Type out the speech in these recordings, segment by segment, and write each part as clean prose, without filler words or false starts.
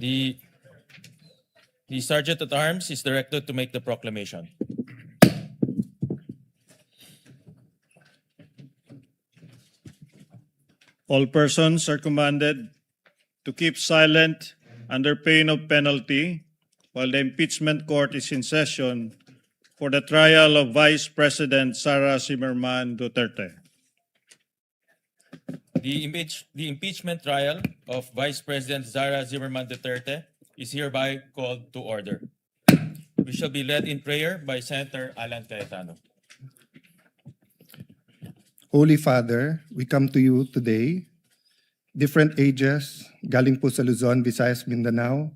The Sergeant at Arms is directed to make the proclamation. All persons are commanded to keep silent under pain of penalty while the impeachment court is in session for the trial of Vice President Sara Duterte. The impeachment trial of Vice President Sara Duterte is hereby called to order. We shall be led in prayer by Senator Alan Cayetano. Holy Father, we come to you today, different ages, galing po sa Luzon, Visayas, Mindanao.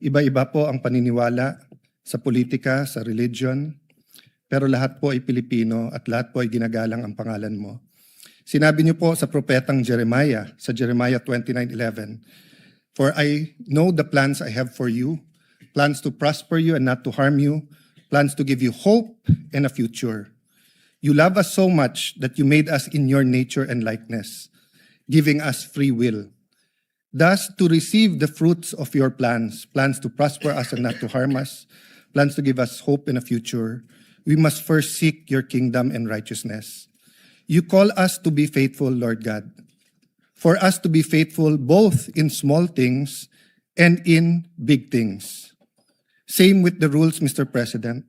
Iba-iba po ang paniniwala sa politika, sa religion, pero lahat po ay Pilipino at lahat po ay ginagalang ang pangalan mo. Sinabi niyo po sa propetang Jeremiah, sa Jeremiah 29:11, "For I know the plans I have for you, plans to prosper you and not to harm you, plans to give you hope and a future. You love us so much that you made us in your nature and likeness, giving us free will. Thus, to receive the fruits of your plans, plans to prosper us and not to harm us, plans to give us hope and a future, we must first seek your kingdom and righteousness. You call us to be faithful, Lord God, for us to be faithful both in small things and in big things. Same with the rules, Mr. President.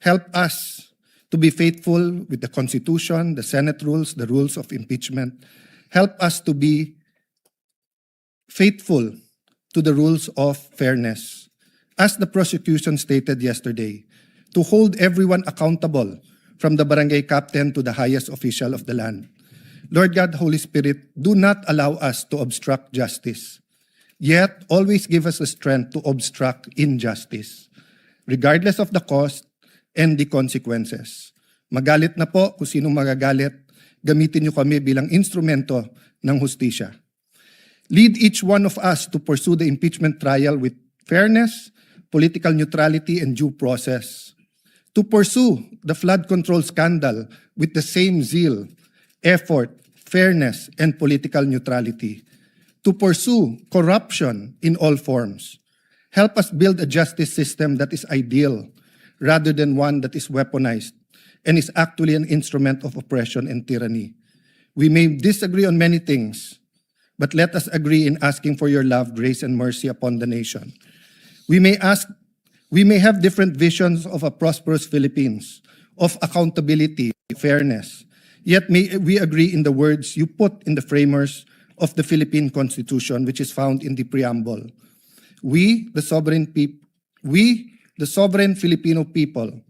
Help us to be faithful with the Constitution, the Senate rules, the rules of impeachment. Help us to be faithful to the rules of fairness. As the prosecution stated yesterday, to hold everyone accountable from the barangay captain to the highest official of the land. Lord God, Holy Spirit, do not allow us to obstruct justice, yet always give us the strength to obstruct injustice, regardless of the cost and the consequences. Magalit na po kung sino magagalit, gamitin niyo kami bilang instrumento ng hustisya. Lead each one of us to pursue the impeachment trial with fairness, political neutrality, and due process. To pursue the flood control scandal with the same zeal, effort, fairness, and political neutrality. To pursue corruption in all forms. Help us build a justice system that is ideal rather than one that is weaponized and is actually an instrument of oppression and tyranny. We may disagree on many things, but let us agree in asking for your love, grace, and mercy upon the nation. We may have different visions of a prosperous Philippines, of accountability, fairness, yet may we agree in the words you put in the framers of the Philippine Constitution, which is found in the preamble. We, the sovereign Filipino people,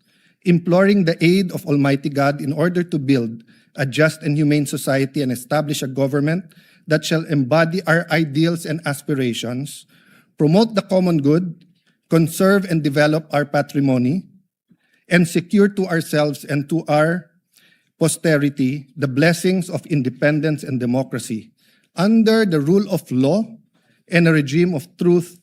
imploring the aid of Almighty God in order to build a just and humane society and establish a government that shall embody our ideals and aspirations, promote the common good, conserve and develop our patrimony, and secure to ourselves and to our posterity the blessings of independence and democracy under the rule of law and a regime of truth,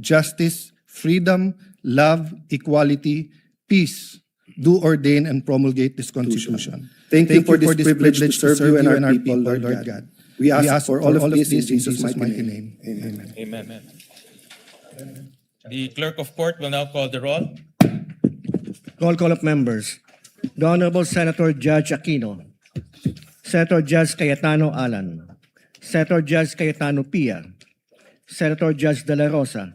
justice, freedom, love, equality, peace, do ordain and promulgate this Constitution. Thank you for this privilege to serve you and our people, Lord God. We ask for all of this in Jesus' mighty name. Amen. Amen. The clerk of court will now call the roll. Roll call of members. The Honorable Senator Judge Aquino, Senator Judge Cayetano Alan, Senator Judge Cayetano Pia, Senator Judge De La Rosa,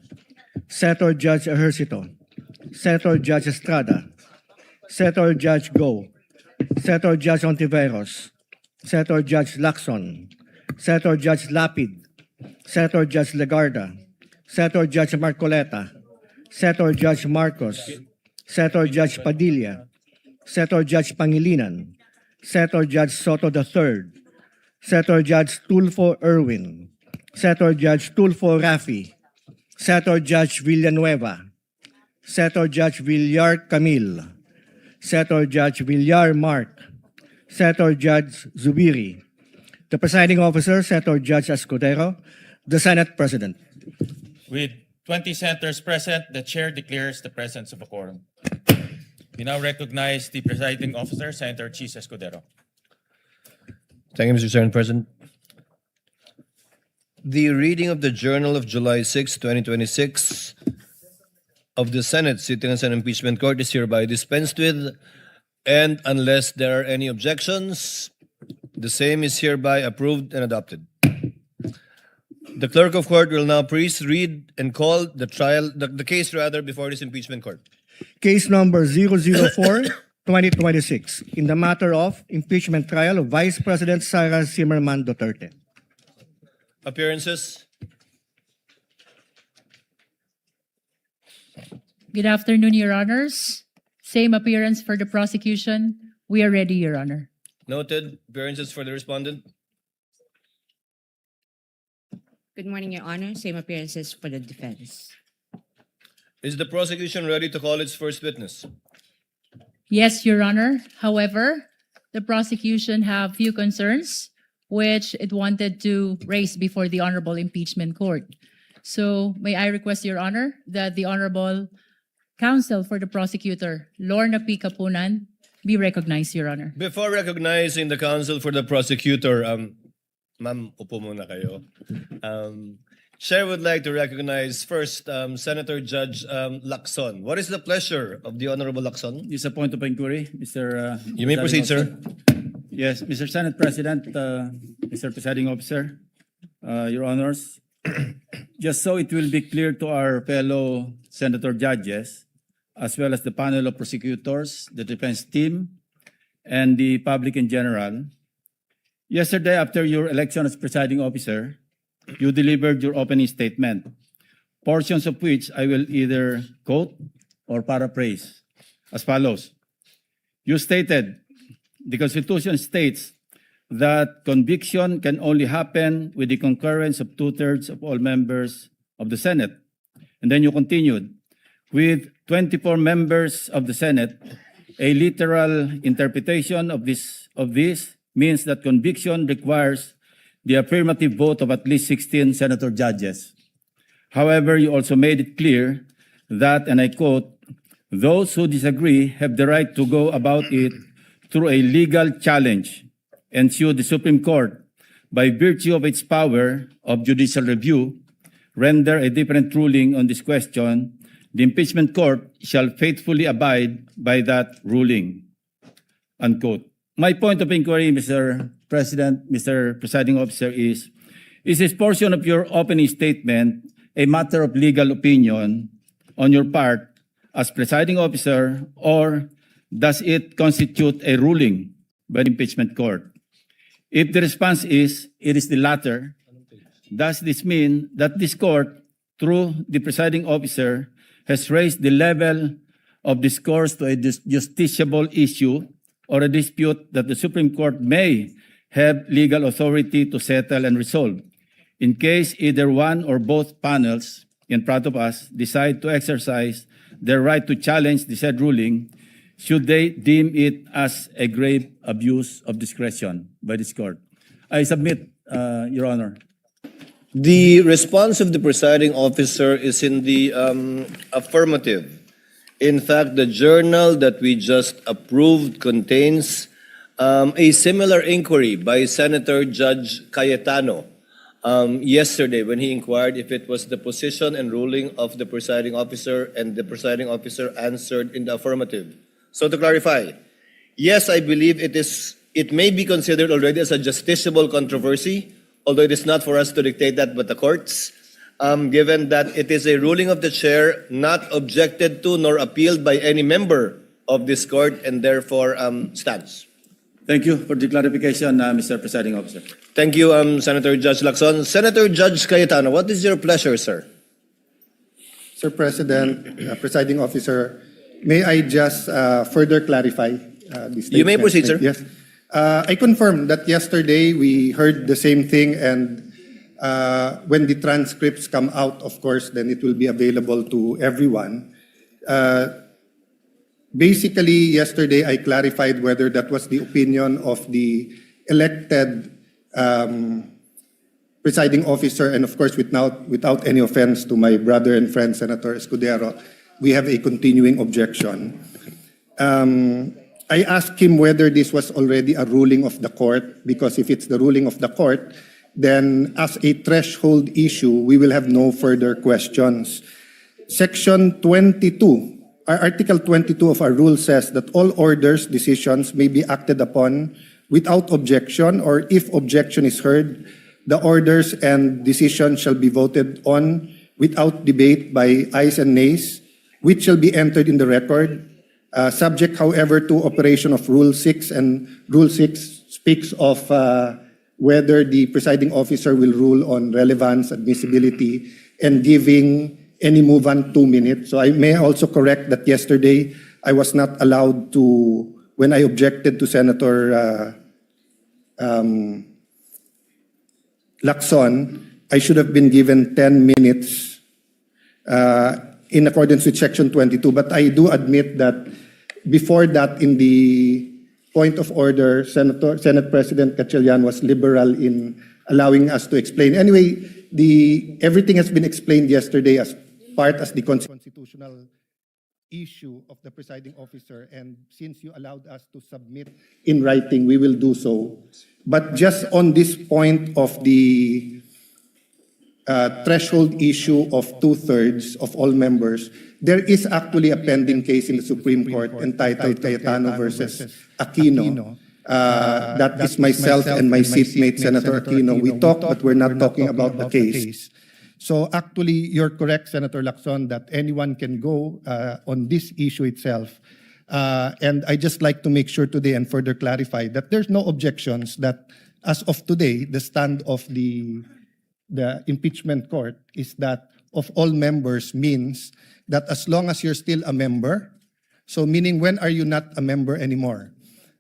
Senator Judge Ejercito, Senator Judge Estrada, Senator Judge Go, Senator Judge Ontiveros, Senator Judge Lacson, Senator Judge Lapid, Senator Judge Legarda, Senator Judge Marcoleta, Senator Judge Marcos, Senator Judge Padilla, Senator Judge Pangilinan, Senator Judge Soto III, Senator Judge Tulfo Erwin, Senator Judge Tulfo Rafi, Senator Judge Villanueva, Senator Judge Villar Camille, Senator Judge Villar Mark, Senator Judge Zubiri, the presiding officer, Senator Judge Escudero, the Senate President. With 20 senators present, the chair declares the presence of a quorum. We now recognize the presiding officer, Senator Chis Escudero. Thank you, Mr. Senate President. The reading of the Journal of July 6, 2026 of the Senate sitting as an impeachment court is hereby dispensed with, and unless there are any objections, the same is hereby approved and adopted. The clerk of court will now please read and call the case before this impeachment court. Case number 004-2026 in the matter of impeachment trial of Vice President Sara Zimmerman Duterte. Appearances. Good afternoon, Your Honors. Same appearance for the prosecution. We are ready, Your Honor. Noted. Appearances for the respondent. Good morning, Your Honor. Same appearances for the defense. Is the prosecution ready to call its first witness? Yes, Your Honor. However, the prosecution have few concerns which it wanted to raise before the Honorable Impeachment Court. So may I request, Your Honor, that the Honorable Counsel for the Prosecutor, Lorna P. Kapunan, be recognized, Your Honor. Before recognizing the counsel for the prosecutor, ma'am, upo muna kayo. Chair would like to recognize first Senator Judge Lacson. What is the pleasure of the Honorable Lacson? Is a point of inquiry, Mr. You may proceed, sir. Yes, Mr. Senate President, Mr. Presiding Officer, Your Honors. Just so it will be clear to our fellow Senator judges, as well as the panel of prosecutors, the defense team, and the public in general, yesterday after your election as presiding officer, you delivered your opening statement, portions of which I will either quote or paraphrase as follows. You stated, the Constitution states that conviction can only happen with the concurrence of 2/3 of all members of the Senate. And then you continued, with 24 members of the Senate, a literal interpretation of this means that conviction requires the affirmative vote of at least 16 senator judges. However, you also made it clear that, and I quote, those who disagree have the right to go about it through a legal challenge and sue the Supreme Court by virtue of its power of judicial review, render a different ruling on this question. The impeachment court shall faithfully abide by that ruling, unquote. My point of inquiry, Mr. President, Mr. Presiding Officer, is this portion of your opening statement a matter of legal opinion on your part as presiding officer, or does it constitute a ruling by the impeachment court? If the response is, it is the latter, does this mean that this court, through the presiding officer, has raised the level of discourse to a justiciable issue or a dispute that the Supreme Court may have legal authority to settle and resolve? In case either one or both panels in front of us decide to exercise their right to challenge the said ruling, should they deem it as a grave abuse of discretion by this court? I submit, Your Honor. The response of the presiding officer is in the affirmative. In fact, the journal that we just approved contains a similar inquiry by Senator Judge Cayetano yesterday when he inquired if it was the position and ruling of the presiding officer, and the presiding officer answered in the affirmative. So to clarify, yes, I believe it may be considered already as a justiciable controversy, although it is not for us to dictate that but the courts, given that it is a ruling of the chair not objected to nor appealed by any member of this court, and therefore stands. Thank you for the clarification, Mr. Presiding Officer. Thank you, Senator Judge Lacson. Senator Judge Cayetano, what is your pleasure, sir? Sir President, Presiding Officer, may I just further clarify this statement? You may proceed, sir. Yes. I confirm that yesterday we heard the same thing, and when the transcripts come out, of course, then it will be available to everyone. Basically, yesterday I clarified whether that was the opinion of the elected presiding officer, and of course, without any offense to my brother and friend, Senator Escudero, we have a continuing objection. I asked him whether this was already a ruling of the court, because if it's the ruling of the court, then as a threshold issue, we will have no further questions. Section 22, Article 22 of our rule says that all orders, decisions may be acted upon without objection, or if objection is heard, the orders and decisions shall be voted on without debate by ayes and nays, which shall be entered in the record, subject, however, to operation of Rule 6, and Rule 6 speaks of whether the presiding officer will rule on relevance, admissibility, and giving any movant 2 minutes. So I may also correct that yesterday I was not allowed to, when I objected to Senator Lacson, I should have been given 10 minutes in accordance with Section 22. But I do admit that before that, in the point of order, Senate President Gatchalian was liberal in allowing us to explain. Anyway, everything has been explained yesterday as the constitutional issue of the presiding officer, and since you allowed us to submit in writing, we will do so. But just on this point of the threshold issue of 2/3 of all members, there is actually a pending case in the Supreme Court entitled Cayetano versus Aquino. That is myself and my seatmate, Senator Aquino. We talked, but we're not talking about the case. So actually, you're correct, Senator Lacson, that anyone can go on this issue itself. And I just like to make sure today and further clarify that there's no objections, that as of today, the stand of the impeachment court is that of all members means that as long as you're still a member, so meaning when are you not a member anymore?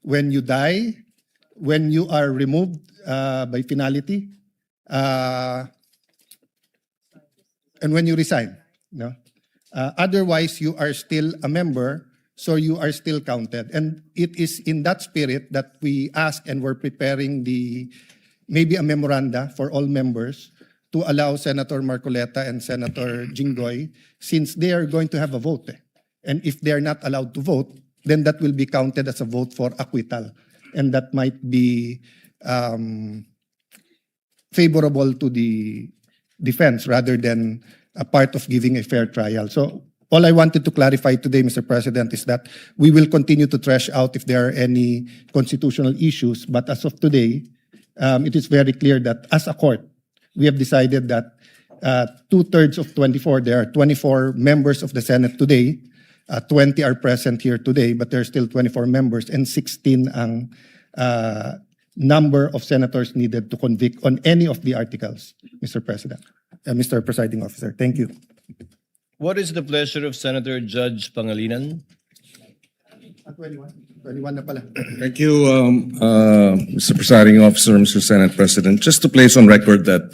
When you die, when you are removed by finality, and when you resign. No? Otherwise, you are still a member, so you are still counted. And it is in that spirit that we ask, and we're preparing maybe a memoranda for all members to allow Senator Marcoleta and Senator Jinggoy, since they are going to have a vote. And if they are not allowed to vote, then that will be counted as a vote for acquittal. And that might be favorable to the defense rather than a part of giving a fair trial. So all I wanted to clarify today, Mr. President, is that we will continue to thresh out if there are any constitutional issues. But as of today, it is very clear that as a court, we have decided that 2/3 of 24, there are 24 members of the Senate today, 20 are present here today, but there are still 24 members, and 16 ang number of senators needed to convict on any of the articles, Mr. President, Mr. Presiding Officer. Thank you. What is the pleasure of Senator Judge Pangilinan? 21 na pala. Thank you, Mr. Presiding Officer, Mr. Senate President. Just to place on record that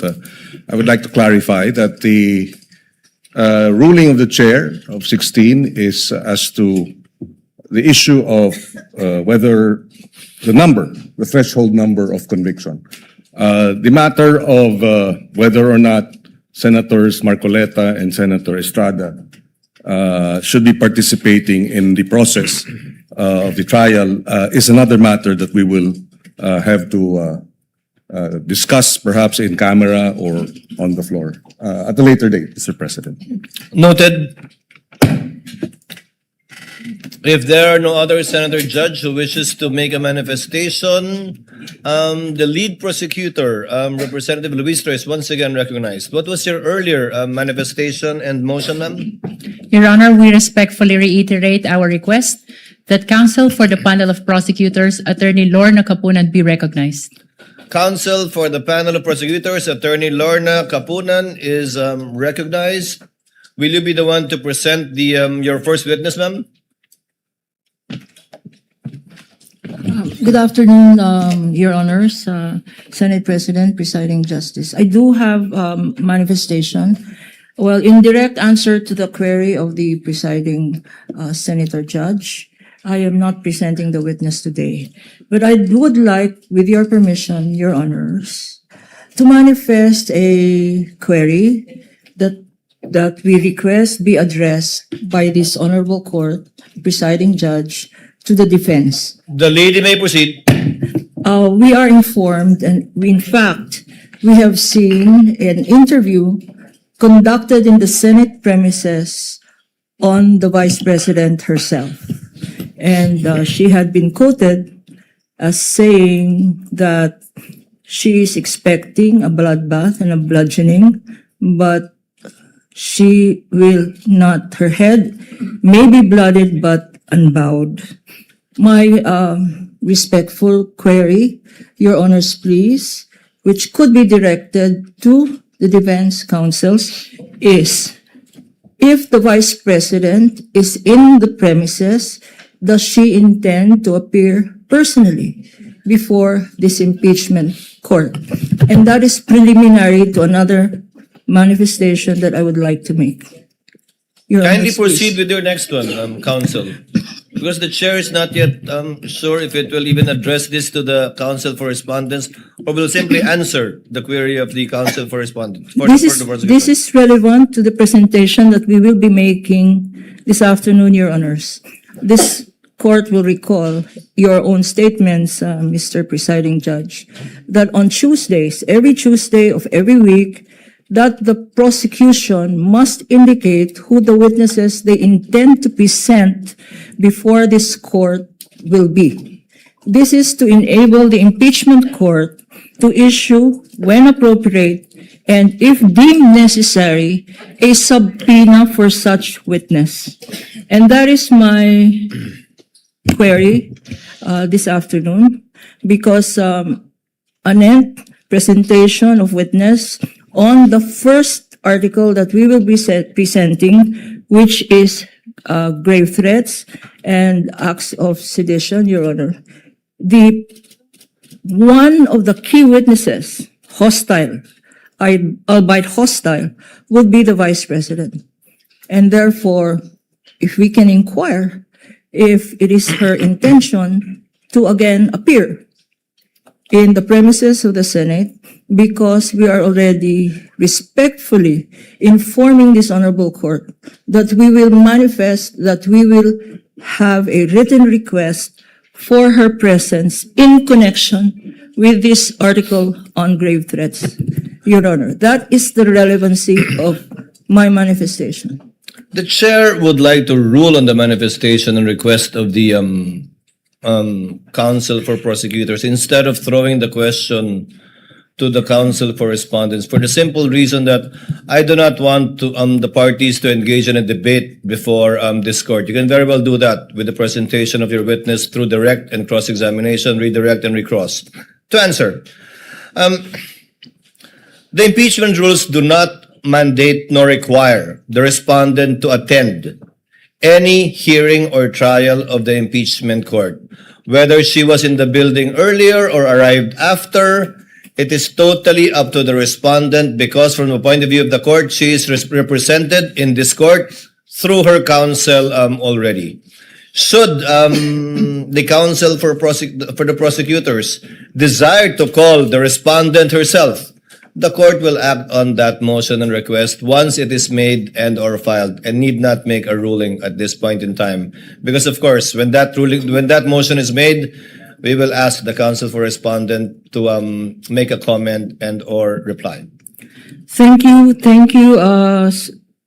I would like to clarify that the ruling of the chair of 16 is as to the issue of whether the threshold number of conviction. The matter of whether or not Senators Marcoleta and Senator Estrada should be participating in the process of the trial is another matter that we will have to discuss perhaps in camera or on the floor at a later date, Mr. President. Noted. If there are no other Senator Judge who wishes to make a manifestation, the lead prosecutor, Representative Luistro, is once again recognized. What was your earlier manifestation and motion, ma'am? Your Honor, we respectfully reiterate our request that counsel for the panel of prosecutors, Attorney Lorna Kapunan, be recognized. Counsel for the panel of prosecutors, Attorney Lorna Kapunan, is recognized. Will you be the one to present your first witness, ma'am? Good afternoon, Your Honors, Senate President, Presiding Justice. I do have manifestation. Well, in direct answer to the query of the presiding Senator Judge, I am not presenting the witness today. But I would like, with your permission, Your Honors, to manifest a query that that we request be addressed by this honorable court, presiding judge, to the defense. The lady may proceed. We are informed, and in fact, we have seen an interview conducted in the Senate premises on the Vice President herself. And she had been quoted as saying that she is expecting a bloodbath and a bludgeoning, but she will not, her head may be blooded but unbowed. My respectful query, Your Honors, please, which could be directed to the defense counsels, is if the Vice President is in the premises, does she intend to appear personally before this impeachment court? And that is preliminary to another manifestation that I would like to make. Your Kindly Honors, please. proceed with your next one, counsel. Because the chair is not yet sure if it will even address this to the counsel for respondents or will simply answer the query of the counsel for respondents. This is relevant to the presentation that we will be making this afternoon, Your Honors. This court will recall your own statements, Mr. Presiding Judge, that on Tuesdays, every Tuesday of every week, that the prosecution must indicate who the witnesses they intend to present before this court will be. This is to enable the impeachment court to issue, when appropriate, and if deemed necessary, a subpoena for such witness. And that is my query this afternoon, because an presentation of witness on the first article that we will be presenting, which is grave threats and acts of sedition, Your Honor. One of the key witnesses, hostile, albeit hostile, would be the Vice President. And therefore, if we can inquire if it is her intention to again appear in the premises of the Senate, because we are already respectfully informing this honorable court that we will manifest, that we will have a written request for her presence in connection with this article on grave threats. Your Honor, that is the relevancy of my manifestation. The chair would like to rule on the manifestation and request of the counsel for prosecutors instead of throwing the question to the counsel for respondents, for the simple reason that I do not want to the parties to engage in a debate before this court. You can very well do that with the presentation of your witness through direct and cross-examination, redirect and recross. To answer, the impeachment rules do not mandate nor require the respondent to attend any hearing or trial of the impeachment court. Whether she was in the building earlier or arrived after, it is totally up to the respondent because from the point of view of the court, she is represented in this court through her counsel already. Should the counsel for the prosecutors desire to call the respondent herself, the court will act on that motion and request once it is made and or filed and need not make a ruling at this point in time. Because of course, when that motion is made, we will ask the counsel for respondent to make a comment and or reply. Thank you,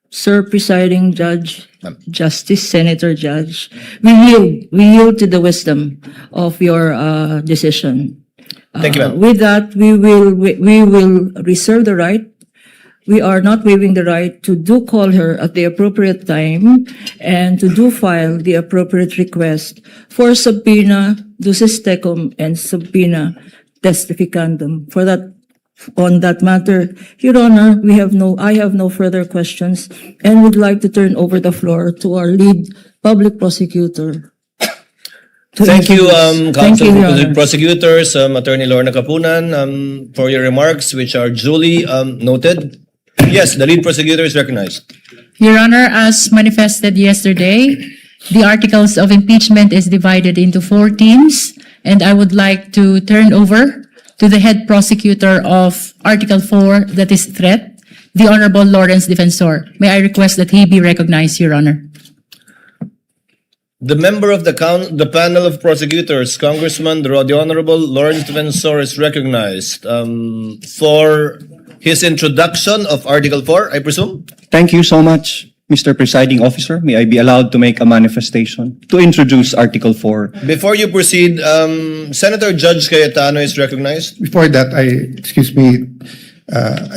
Sir Presiding Judge, Justice, Senator Judge. We yield to the wisdom of your decision. Thank you, ma'am. With that, we will reserve the right. We are not waiving the right to do call her at the appropriate time and to do file the appropriate request for subpoena ducis tecum and subpoena testificandum. For that, on that matter, Your Honor, I have no further questions and would like to turn over the floor to our lead public prosecutor. Thank you, counsel Your for Honor. prosecutors, Attorney Lorna Kapunan, for your remarks, which are duly noted. Yes, the lead prosecutor is recognized. Your Honor, as manifested yesterday, the articles of impeachment is divided into 4 teams, and I would like to turn over to the head prosecutor of Article 4, that is threat, the Honorable Lawrence Defensor. May I request that he be recognized, Your Honor? The member of the panel of prosecutors, Congressman the Honorable Lawrence Defensor, is recognized for his introduction of Article 4, I presume. Thank you so much, Mr. Presiding Officer. May I be allowed to make a manifestation to introduce Article 4? Before you proceed, Senator Judge Cayetano is recognized. Before that, I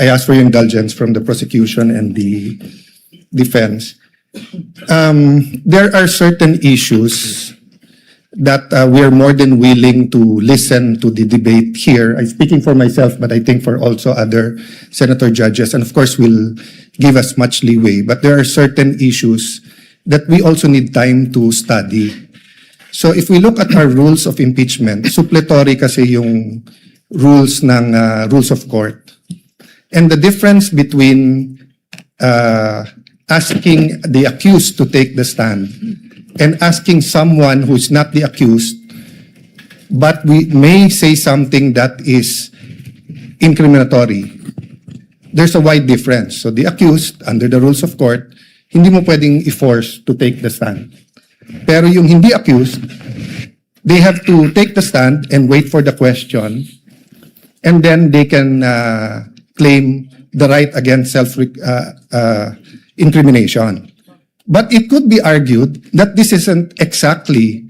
ask for your indulgence from the prosecution and the defense. There are certain issues that we are more than willing to listen to the debate here. I'm speaking for myself, but I think for also other senator judges, and of course will give us much leeway. But there are certain issues that we also need time to study. So if we look at our rules of impeachment, suppletory kasi yung rules ng rules of court. And the difference between asking the accused to take the stand and asking someone who's not the accused, but we may say something that is incriminatory. There's a wide difference. So the accused, under the rules of court, hindi mo pwedeng i-force to take the stand. Pero yung hindi accused, they have to take the stand and wait for the question, and then they can claim the right against self-incrimination. But it could be argued that this isn't exactly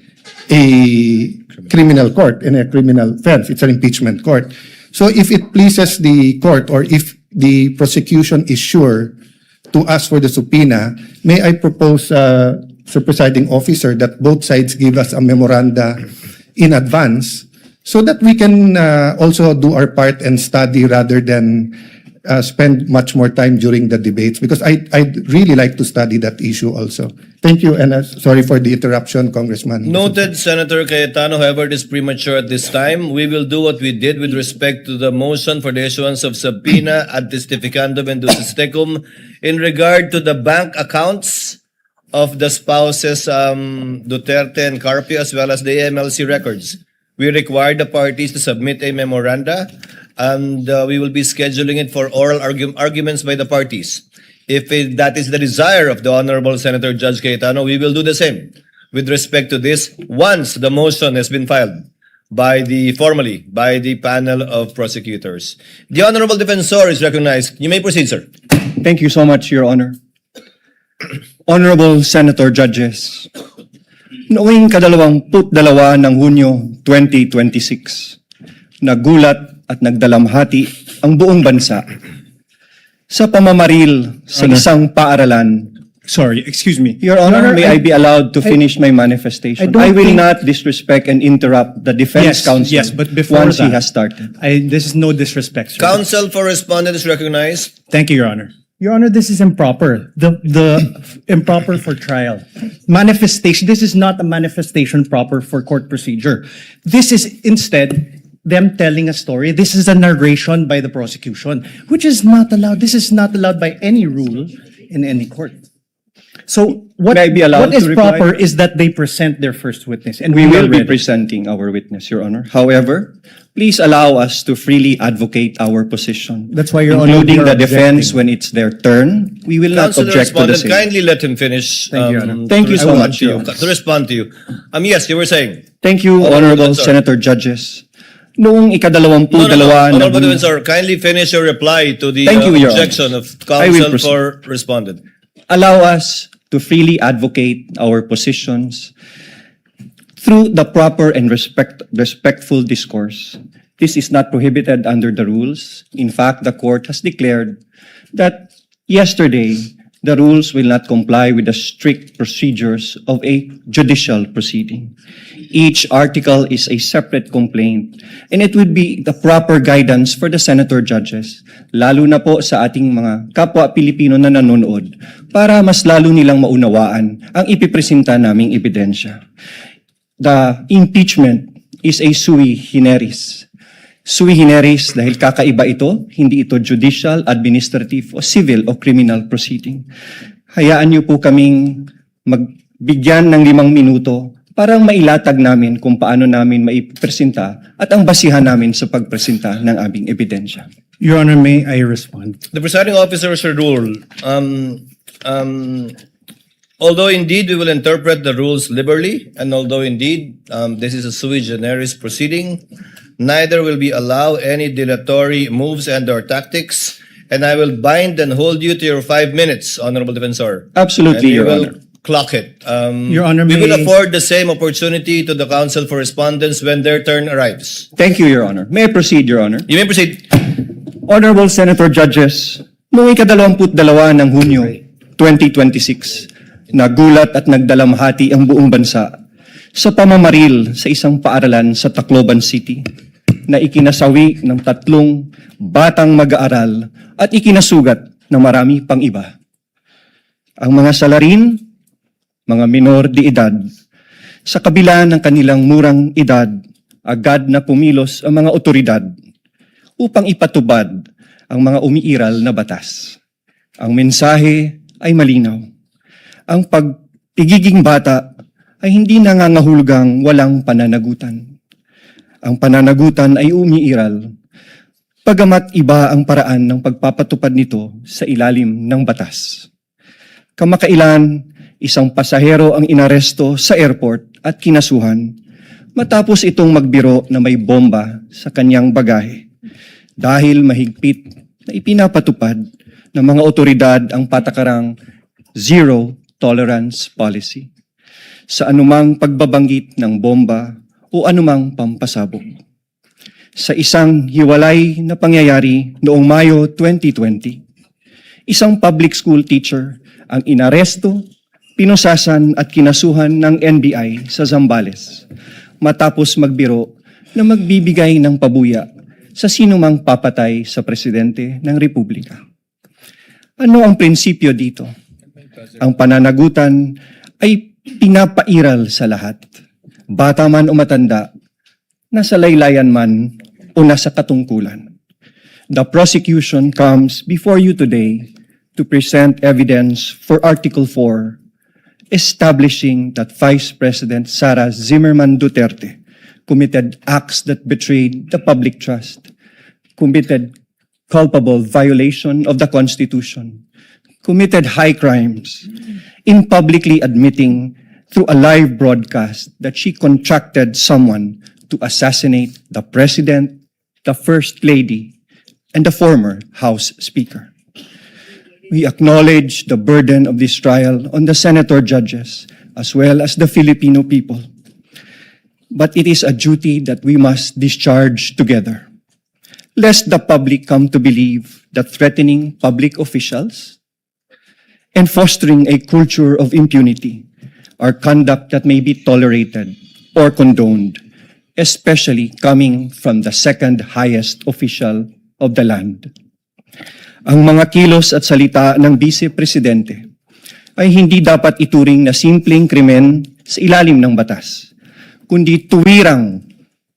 a criminal court and a criminal offense. It's an impeachment court. So if it pleases the court, or if the prosecution is sure to ask for the subpoena, may I propose, Sir Presiding Officer, that both sides give us a memoranda in advance so that we can also do our part and study rather than spend much more time during the debates, because I'd really like to study that issue also. Thank you, and sorry for the interruption, Congressman. Noted, Senator Cayetano. However, it is premature at this time. We will do what we did with respect to the motion for the issuance of subpoena ad testificandum and ducis tecum in regard to the bank accounts of the spouses Duterte and Carpio, as well as the AMLC records. We require the parties to submit a memoranda, and we will be scheduling it for oral arguments by the parties. If that is the desire of the Honorable Senator Judge Cayetano, we will do the same with respect to this once the motion has been filed formally by the panel of prosecutors. The Honorable Defensor is recognized. You may proceed, sir. Thank you so much, Your Honor. Honorable Senator Judges, noong 22 ng Hunyo 2026, nagulat at nagdalamhati ang buong bansa sa pamamaril sa isang paaralan. Sorry, excuse me. Your Honor, may I be allowed to finish my manifestation? I will not disrespect and interrupt the defense counsel Yes, but before once he that, has started. this is no disrespect, sir. Counsel for respondent is recognized. Thank you, Your Honor. Your Honor, this is improper. The improper for trial. Manifestation, this is not a manifestation proper for court procedure. This is instead them telling a story. This is a narration by the prosecution, which is not allowed. This is not allowed by any rule in any court. So what, May I be allowed what is to reply? proper is that they present their first witness. And We will are be ready. presenting our witness, Your Honor. However, please allow us to freely advocate our position. That's why, Your Honor, including we are the defense objecting. when it's their turn. We will not Counsel object to the respondent, same. kindly let him finish. Thank you, Your Honor. Thank you to so respond much, to Your you. Honor. To respond to you. Yes, you were saying. Thank you, Honorable Senator Judges. Noong ikadalawampung-dalawa ng Honorable Defensor, kindly finish your reply to the Thank you, Your Honor. objection of I will counsel proceed. for respondent. Allow us to freely advocate our positions through the proper and respectful discourse. This is not prohibited under the rules. In fact, the court has declared that yesterday, the rules will not comply with the strict procedures of a judicial proceeding. Each article is a separate complaint, and it would be the proper guidance for the senator judges, lalo na po sa ating mga kapwa Pilipino na nanonood, para mas lalo nilang maunawaan ang ipipresenta naming ebidensya. The impeachment is a sui generis. Sui generis dahil kakaiba ito, hindi ito judicial, administrative, o civil o criminal proceeding. Hayaan niyo po kaming magbigyan ng 5 minuto para mailatag namin kung paano namin maipresenta at ang basihan namin sa pagpresenta ng aming ebidensya. Your Honor, may I respond? The presiding officer's rule. Although indeed we will interpret the rules liberally, and although indeed this is a sui generis proceeding, neither will we allow any dilatory moves and/or tactics, and I will bind and hold you to your 5 minutes, Honorable Defensor. Absolutely, And you Your will Honor. clock it. Your Honor, we will may- afford the same opportunity to the counsel for respondents when their turn arrives. Thank you, Your Honor. May I proceed, Your Honor? You may proceed. Honorable Senator Judges, noong ika-22 ng Hunyo 2026, nagulat at nagdalamhati ang buong bansa sa pamamaril sa isang paaralan sa Tacloban City na ikinasawi ng 3 batang mag-aaral at ikinasugat ng marami pang iba. Ang mga salarin, mga minor de edad, sa kabila ng kanilang murang edad, agad na pumilos ang mga otoridad upang ipatubad ang mga umiiral na batas. Ang mensahe ay malinaw. Ang pagpigiging bata ay hindi nangangahulugang walang pananagutan. Ang pananagutan ay umiiral, pagamat iba ang paraan ng pagpapatupad nito sa ilalim ng batas. Kamakailan, isang pasahero ang inaresto sa airport at kinasuhan matapos itong magbiro na may bomba sa kanyang bagahe dahil mahigpit na ipinapatupad ng mga otoridad ang patakarang zero tolerance policy sa anumang pagbabanggit ng bomba o anumang pampasabog. Sa isang hiwalay na pangyayari noong Mayo 2020, isang public school teacher ang inaresto, pinusasan at kinasuhan ng NBI sa Zambales matapos magbiro na magbibigay ng pabuya sa sinumang papatay sa presidente ng Republika. Ano ang prinsipyo dito? Ang pananagutan ay pinapairal sa lahat, bata man o matanda, nasa laylayan man o nasa katungkulan. The prosecution comes before you today to present evidence for Article 4, establishing that Vice President Sara Zimmerman Duterte committed acts that betrayed the public trust, committed culpable violation of the Constitution, committed high crimes in publicly admitting through a live broadcast that she contracted someone to assassinate the President, the First Lady, and the former House Speaker. We acknowledge the burden of this trial on the senator judges as well as the Filipino people. But it is a duty that we must discharge together, lest the public come to believe that threatening public officials and fostering a culture of impunity are conduct that may be tolerated or condoned, especially coming from the second highest official of the land. Ang mga kilos at salita ng Vice Presidente ay hindi dapat ituring na simpleng krimen sa ilalim ng batas, kundi tuwirang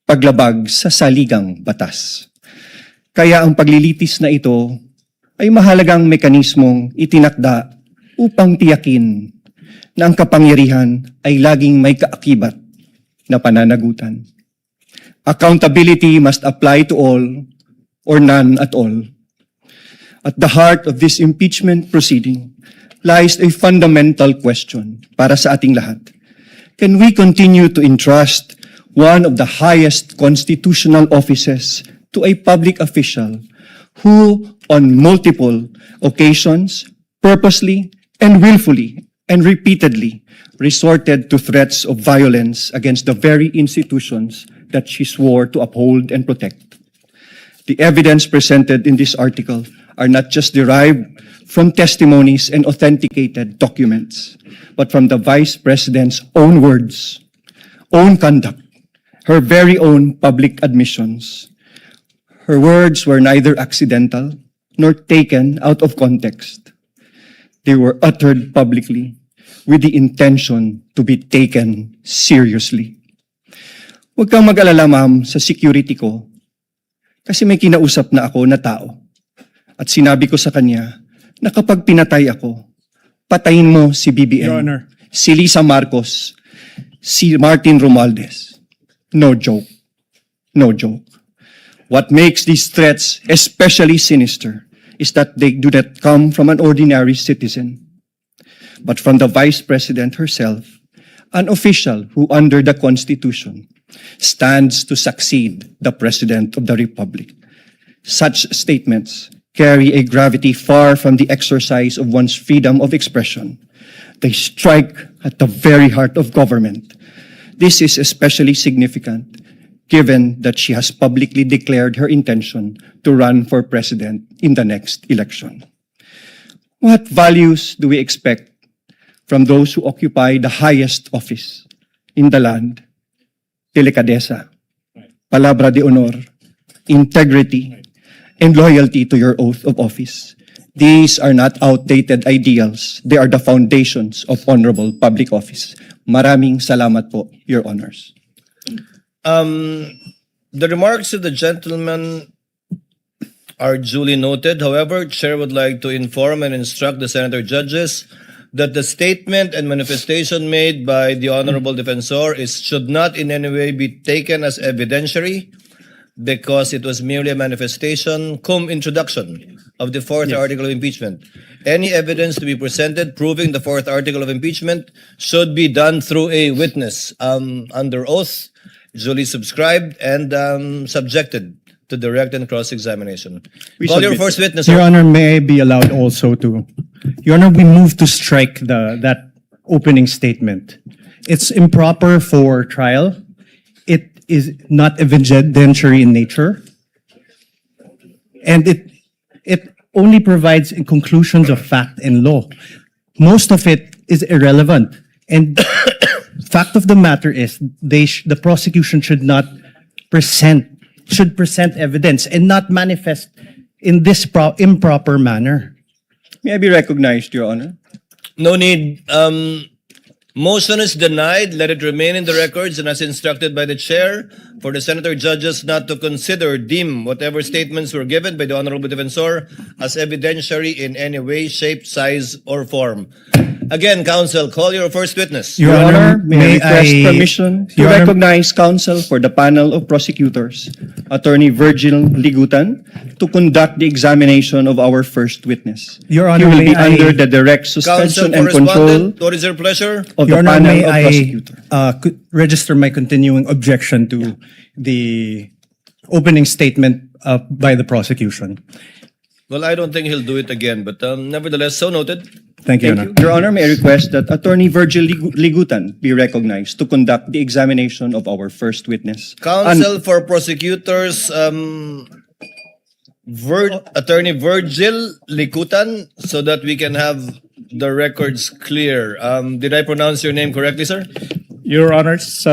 paglabag sa saligang batas. Kaya ang paglilitis na ito ay mahalagang mekanismong itinakda upang tiyakin na ang kapangyarihan ay laging may kaakibat na pananagutan. Accountability must apply to all or none at all. At the heart of this impeachment proceeding lies a fundamental question para sa ating lahat. Can we continue to entrust one of the highest constitutional offices to a public official who, on multiple occasions, purposely and willfully and repeatedly resorted to threats of violence against the very institutions that she swore to uphold and protect? The evidence presented in this article are not just derived from testimonies and authenticated documents, but from the Vice President's own words, own conduct, her very own public admissions. Her words were neither accidental nor taken out of context. They were uttered publicly with the intention to be taken seriously. Huwag kang mag-alala, ma'am, sa security ko, kasi may kinausap na ako na tao. At sinabi ko sa kanya na kapag pinatay ako, patayin mo si BBM, Your Honor. si Lisa Marcos, si Martin Romualdez. No joke. No joke. What makes these threats especially sinister is that they do not come from an ordinary citizen, but from the Vice President herself, an official who, under the Constitution, stands to succeed the President of the Republic. Such statements carry a gravity far from the exercise of one's freedom of expression. They strike at the very heart of government. This is especially significant given that she has publicly declared her intention to run for president in the next election. What values do we expect from those who occupy the highest office in the land? Delicadeza, palabra de honor, integrity, and loyalty to your oath of office. These are not outdated ideals. They are the foundations of honorable public office. Maraming salamat po, Your Honors. The remarks of the gentleman are duly noted. However, Chair would like to inform and instruct the senator judges that the statement and manifestation made by the Honorable Defensor should not in any way be taken as evidentiary because it was merely a manifestation cum introduction of the fourth article of impeachment. Any evidence to be presented proving the fourth article of impeachment should be done through a witness under oath, duly subscribed and subjected to direct and cross-examination. Call your first witness. Your sir. Honor, may I be allowed also to, Your Honor, we move to strike that opening statement. It's improper for trial. It is not evidentiary in nature. And it only provides conclusions of fact and law. Most of it is irrelevant. And fact of the matter is, the prosecution should present evidence and not manifest in this improper manner. May I be recognized, Your Honor? No need. Motion is denied. Let it remain in the records and as instructed by the chair for the senator judges not to deem whatever statements were given by the Honorable Defensor as evidentiary in any way, shape, size, or form. Again, counsel, call your first witness. Your Honor, may I request permission to Your Honor- recognize counsel for the panel of prosecutors, Attorney Virgil Ligutan, to conduct the examination of our first witness. Your He Honor, will be may I- under the direct Counsel suspension for and control respondent, what is your pleasure? of Your the Honor, panel may of I prosecutors. register my continuing objection to the opening statement by the prosecution. Well, I don't think he'll do it again, but nevertheless, so noted. Thank you, Your Thank Honor. you. Your Honor, may I request that Attorney Virgil Ligutan be recognized to conduct the examination of our first witness. Counsel for prosecutors, Attorney Virgil Likutan, so that we can have the records clear. Did I pronounce your name correctly, sir? Your Honors,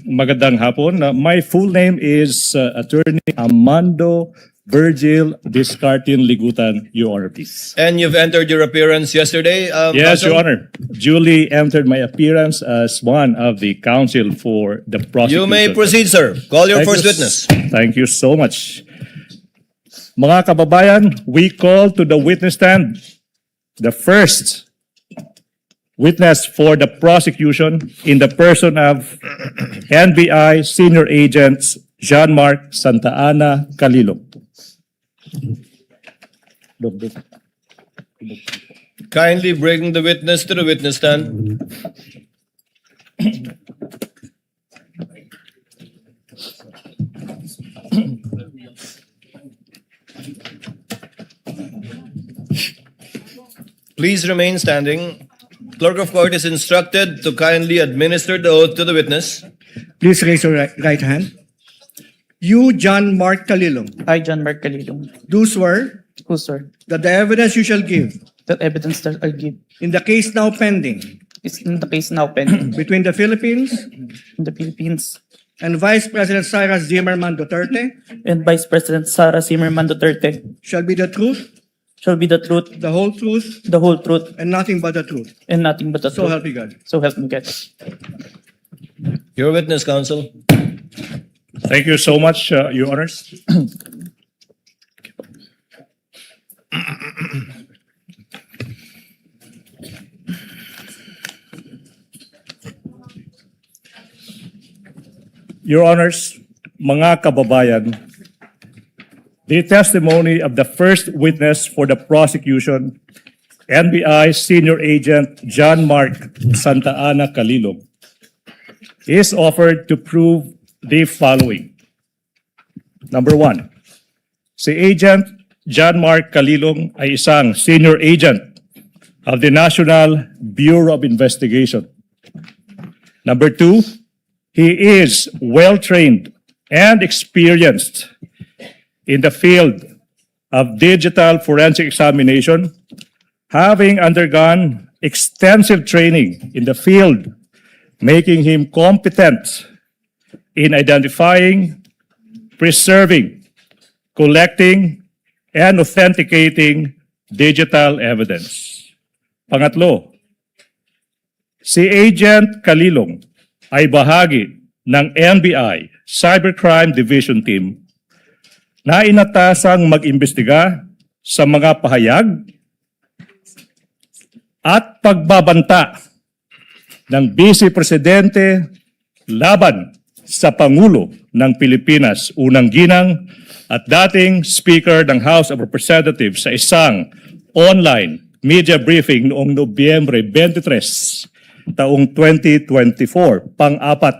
magandang hapon. My full name is Attorney Armando Virgil Discartin Ligutan, Your Honor, please. And you've entered your appearance yesterday, Yes, counsel? Your Honor. Duly entered my appearance as one of the counsel for the prosecution. You may proceed, sir. Call your Thank first you witness. Thank you so much. Mga kababayan, we call to the witness stand the first witness for the prosecution in the person of NBI Senior Agent Jean-Marc Santa Ana Calilo. Kindly bring the witness to the witness stand. Please remain standing. Clerk of court is instructed to kindly administer the oath to the witness. Please raise your right hand. You, John Mark Calilong, I, John Mark Calilong, do swear who swear that the evidence you shall give that evidence that I give in the case now pending is in the case now pending between the Philippines in the Philippines and Vice President Sara Zimmerman Duterte and Vice President Sara Zimmerman Duterte shall be the truth, shall be the truth, the whole truth, the whole truth, and nothing but the truth. and nothing but the So truth. help me God. So help me God. Your witness, counsel. Thank you so much, Your Honors. Your Honors, mga kababayan, the testimony of the first witness for the prosecution, NBI Senior Agent John Mark Santa Ana Calilog, is offered to prove the following. Number one, si Agent John Mark Calilog ay isang senior agent of the National Bureau of Investigation. Number two, he is well-trained and experienced in the field of digital forensic examination, having undergone extensive training in the field, making him competent in identifying, preserving, collecting, and authenticating digital evidence. Pangatlo, si Agent Calilog ay bahagi ng NBI Cybercrime Division Team na inatasang mag-imbestiga sa mga pahayag at pagbabanta ng Vice Presidente laban sa Pangulo ng Pilipinas, unang ginang at dating Speaker ng House of Representatives sa isang online media briefing noong Nobyembre 23, taong 2024, pang-apat.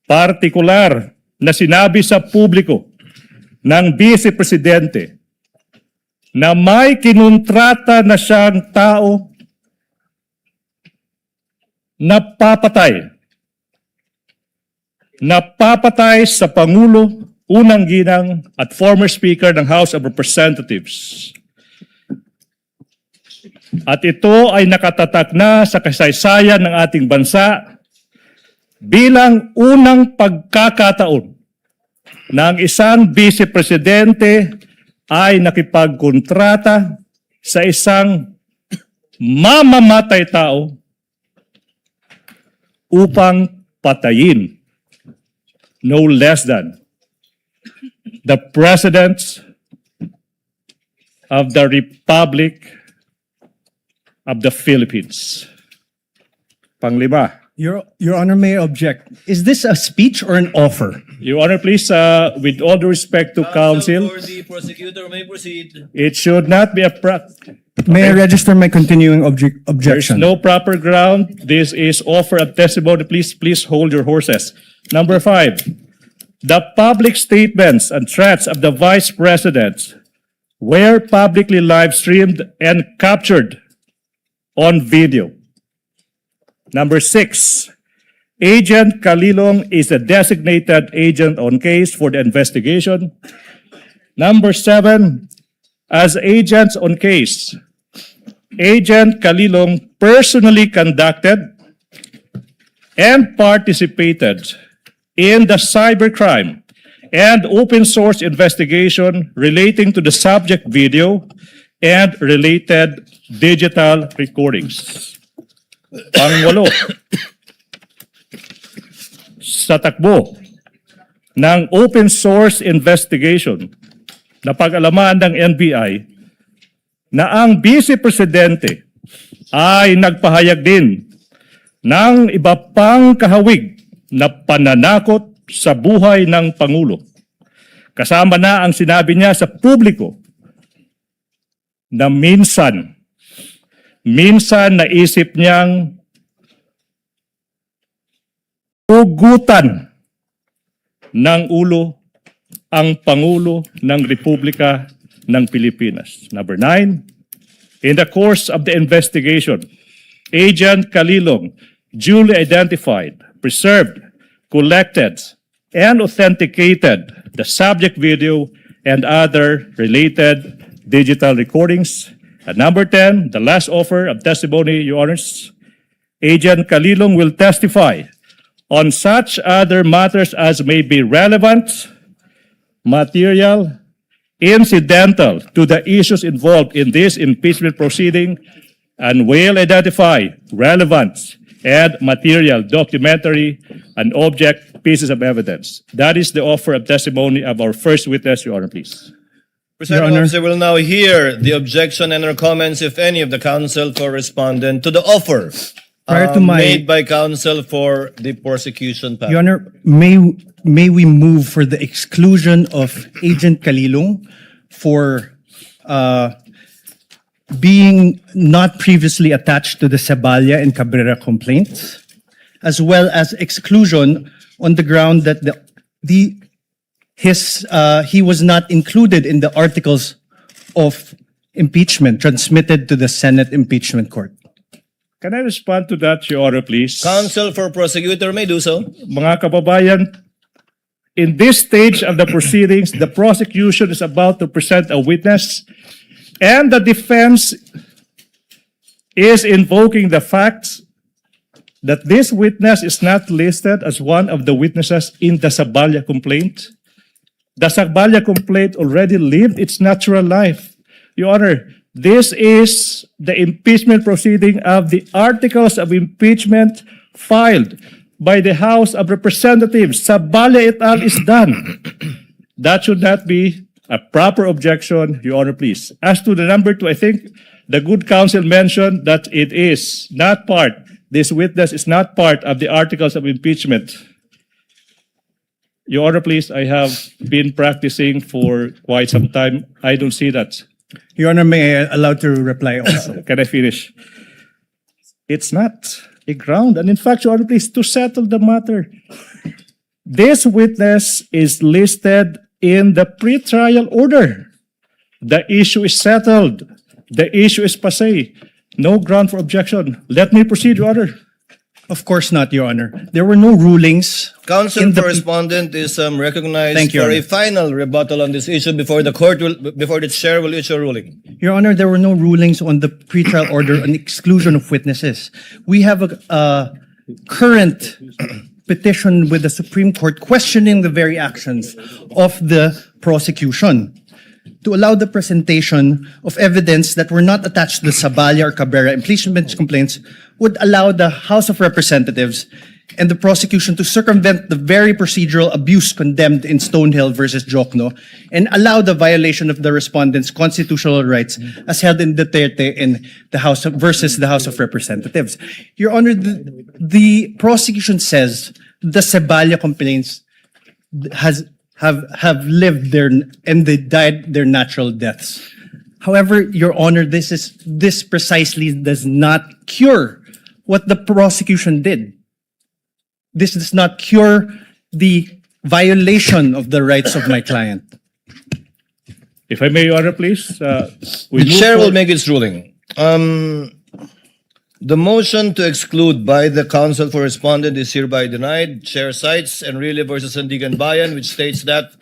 Partikular na sinabi sa publiko ng Vice Presidente na may kinontrata na siyang tao na papatay sa Pangulo, unang ginang at former Speaker ng House of Representatives. At ito ay nakatatak na sa kasaysayan ng ating bansa bilang unang pagkakataon na ang isang Vice Presidente ay nakipagkontrata sa isang mamamatay tao upang patayin no less than the President of the Republic of the Philippines. Panglima. Your Honor, may I object. Is this a speech or an offer? Your Honor, please, with all due respect to counsel, For the prosecutor may proceed. it should not be a May I register my continuing There's objection? no proper ground. This is offer of testimony. Please hold your horses. Number 5, the public statements and threats of the Vice President were publicly live streamed and captured on video. Number 6, Agent Calilog is a designated agent on case for the investigation. Number 7, as agents on case, Agent Calilog personally conducted and participated in the cybercrime and open source investigation relating to the subject video and related digital recordings. Pang-8, sa takbo ng open source investigation na pag-alaman ng NBI na ang Vice Presidente ay nagpahayag din ng iba pang kahawig na pananakot sa buhay ng Pangulo. Kasama na ang sinabi niya sa publiko na minsan naisip niyang hugutan ng ulo ang Pangulo ng Republika ng Pilipinas. Number 9, in the course of the investigation, Agent Calilog duly identified, preserved, collected, and authenticated the subject video and other related digital recordings. At number 10, the last offer of testimony, Your Honors, Agent Calilog will testify on such other matters as may be relevant, material, incidental to the issues involved in this impeachment proceeding, and will identify relevant and material documentary and object pieces of evidence. That is the offer of testimony of our first witness, Your Honor, please. Presiding officer will now hear the objection and or comments, if any, of the counsel for respondent to the offer Prior to my- made by counsel for the prosecution panel. Your Honor, may we move for the exclusion of Agent Kalilong for being not previously attached to the Saballa and Cabrera complaints, as well as exclusion on the ground that he was not included in the articles of impeachment transmitted to the Senate Impeachment Court. Can I respond to that, Your Honor, please? Counsel for prosecutor may do so. Mga kababayan, in this stage of the proceedings, the prosecution is about to present a witness, and the defense is invoking the fact that this witness is not listed as one of the witnesses in the Saballa complaint. The Saballa complaint already lived its natural life. Your Honor, this is the impeachment proceeding of the articles of impeachment filed by the House of Representatives. Saballa et al. Is done. That should not be a proper objection, Your Honor, please. As to the number 2, I think the good counsel mentioned that it is not part, this witness is not part of the articles of impeachment. Your Honor, please, I have been practicing for quite some time. I don't see that. Your Honor, may I allow to reply also? Can I finish? It's not a ground. And in fact, Your Honor, please, to settle the matter, this witness is listed in the pretrial order. The issue is settled. The issue is passé. No ground for objection. Let me proceed, Your Honor. Of course not, Your Honor. There were no rulings. Counsel in the for respondent is recognized Thank you, for Your a final rebuttal on this issue before the chair will issue a ruling. Your Honor, there were no rulings on the pretrial order on exclusion of witnesses. We have a current petition with the Supreme Court questioning the very actions of the prosecution to allow the presentation of evidence that were not attached to the Saballa or Cabrera impeachment complaints would allow the House of Representatives and the prosecution to circumvent the very procedural abuse condemned in Stonehill versus Jokno and allow the violation of the respondent's constitutional rights as held in Duterte in the House of, versus the House of Representatives. Your Honor, the prosecution says the Saballa complaints have lived their and they died their natural deaths. However, Your Honor, this precisely does not cure what the prosecution did. This does not cure the violation of the rights of my client. If I may, Your Honor, please. The chair will make its ruling. The motion to exclude by the counsel for respondent is hereby denied. Chair cites Enrile versus Sandigan Bayan, which states that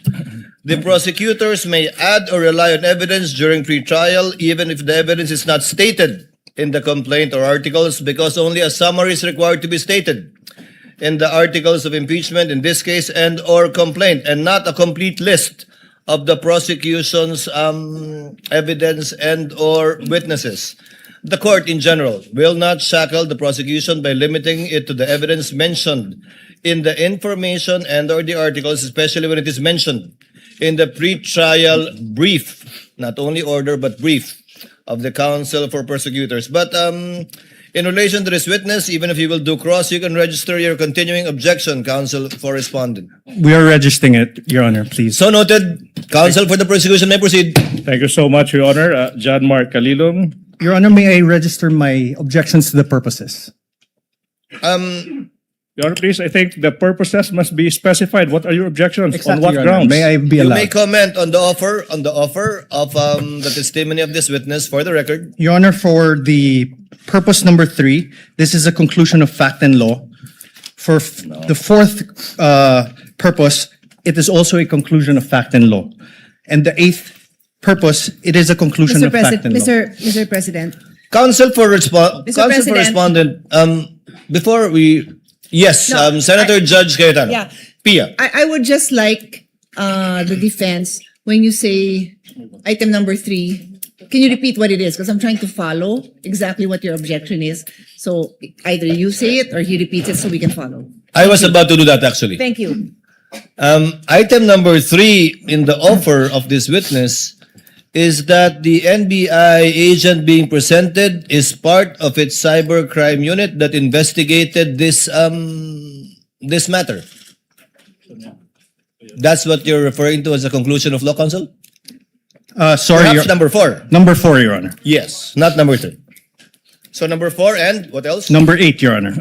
the prosecutors may add or rely on evidence during pretrial, even if the evidence is not stated in the complaint or articles, because only a summary is required to be stated in the articles of impeachment, in this case, and or complaint, and not a complete list of the prosecution's evidence and or witnesses. The court in general will not shackle the prosecution by limiting it to the evidence mentioned in the information and or the articles, especially when it is mentioned in the pre-trial brief, not only order but brief of the counsel for prosecutors. But in relation to this witness, even if you will do cross, you can register your continuing objection, counsel for respondent. We are registering it, Your Honor, please. So noted. Counsel for the prosecution may proceed. Thank you so much, Your Honor. John Mark Kalilong. Your Honor, may I register my objections to the purposes? Your Honor, please, I think the purposes must be specified. What are your objections? Exactly, On what Your Honor. grounds? May I be You may allowed? comment on the offer of the testimony of this witness for the record. Your Honor, for the purpose number 3, this is a conclusion of fact and law. For the fourth purpose, it is also a conclusion of fact and law. And the 8th purpose, it is a conclusion of fact and law. Mr. President, Counsel for President. respondent, before we, yes, No, Senator Judge Cayetano. yeah. Pia. I would just like the defense, when you say item number 3, can you repeat what it is? Because I'm trying to follow exactly what your objection is. So either you say it or he repeats it so we can follow. I was about to do that actually. Thank you. Item number 3 in the offer of this witness is that the NBI agent being presented is part of its cybercrime unit that investigated this matter. That's what you're referring to as a conclusion of law, counsel? Sorry, Perhaps number 4. number 4, Your Honor. Yes, not number 3. So number 4 and what else? Number 8, Your Honor.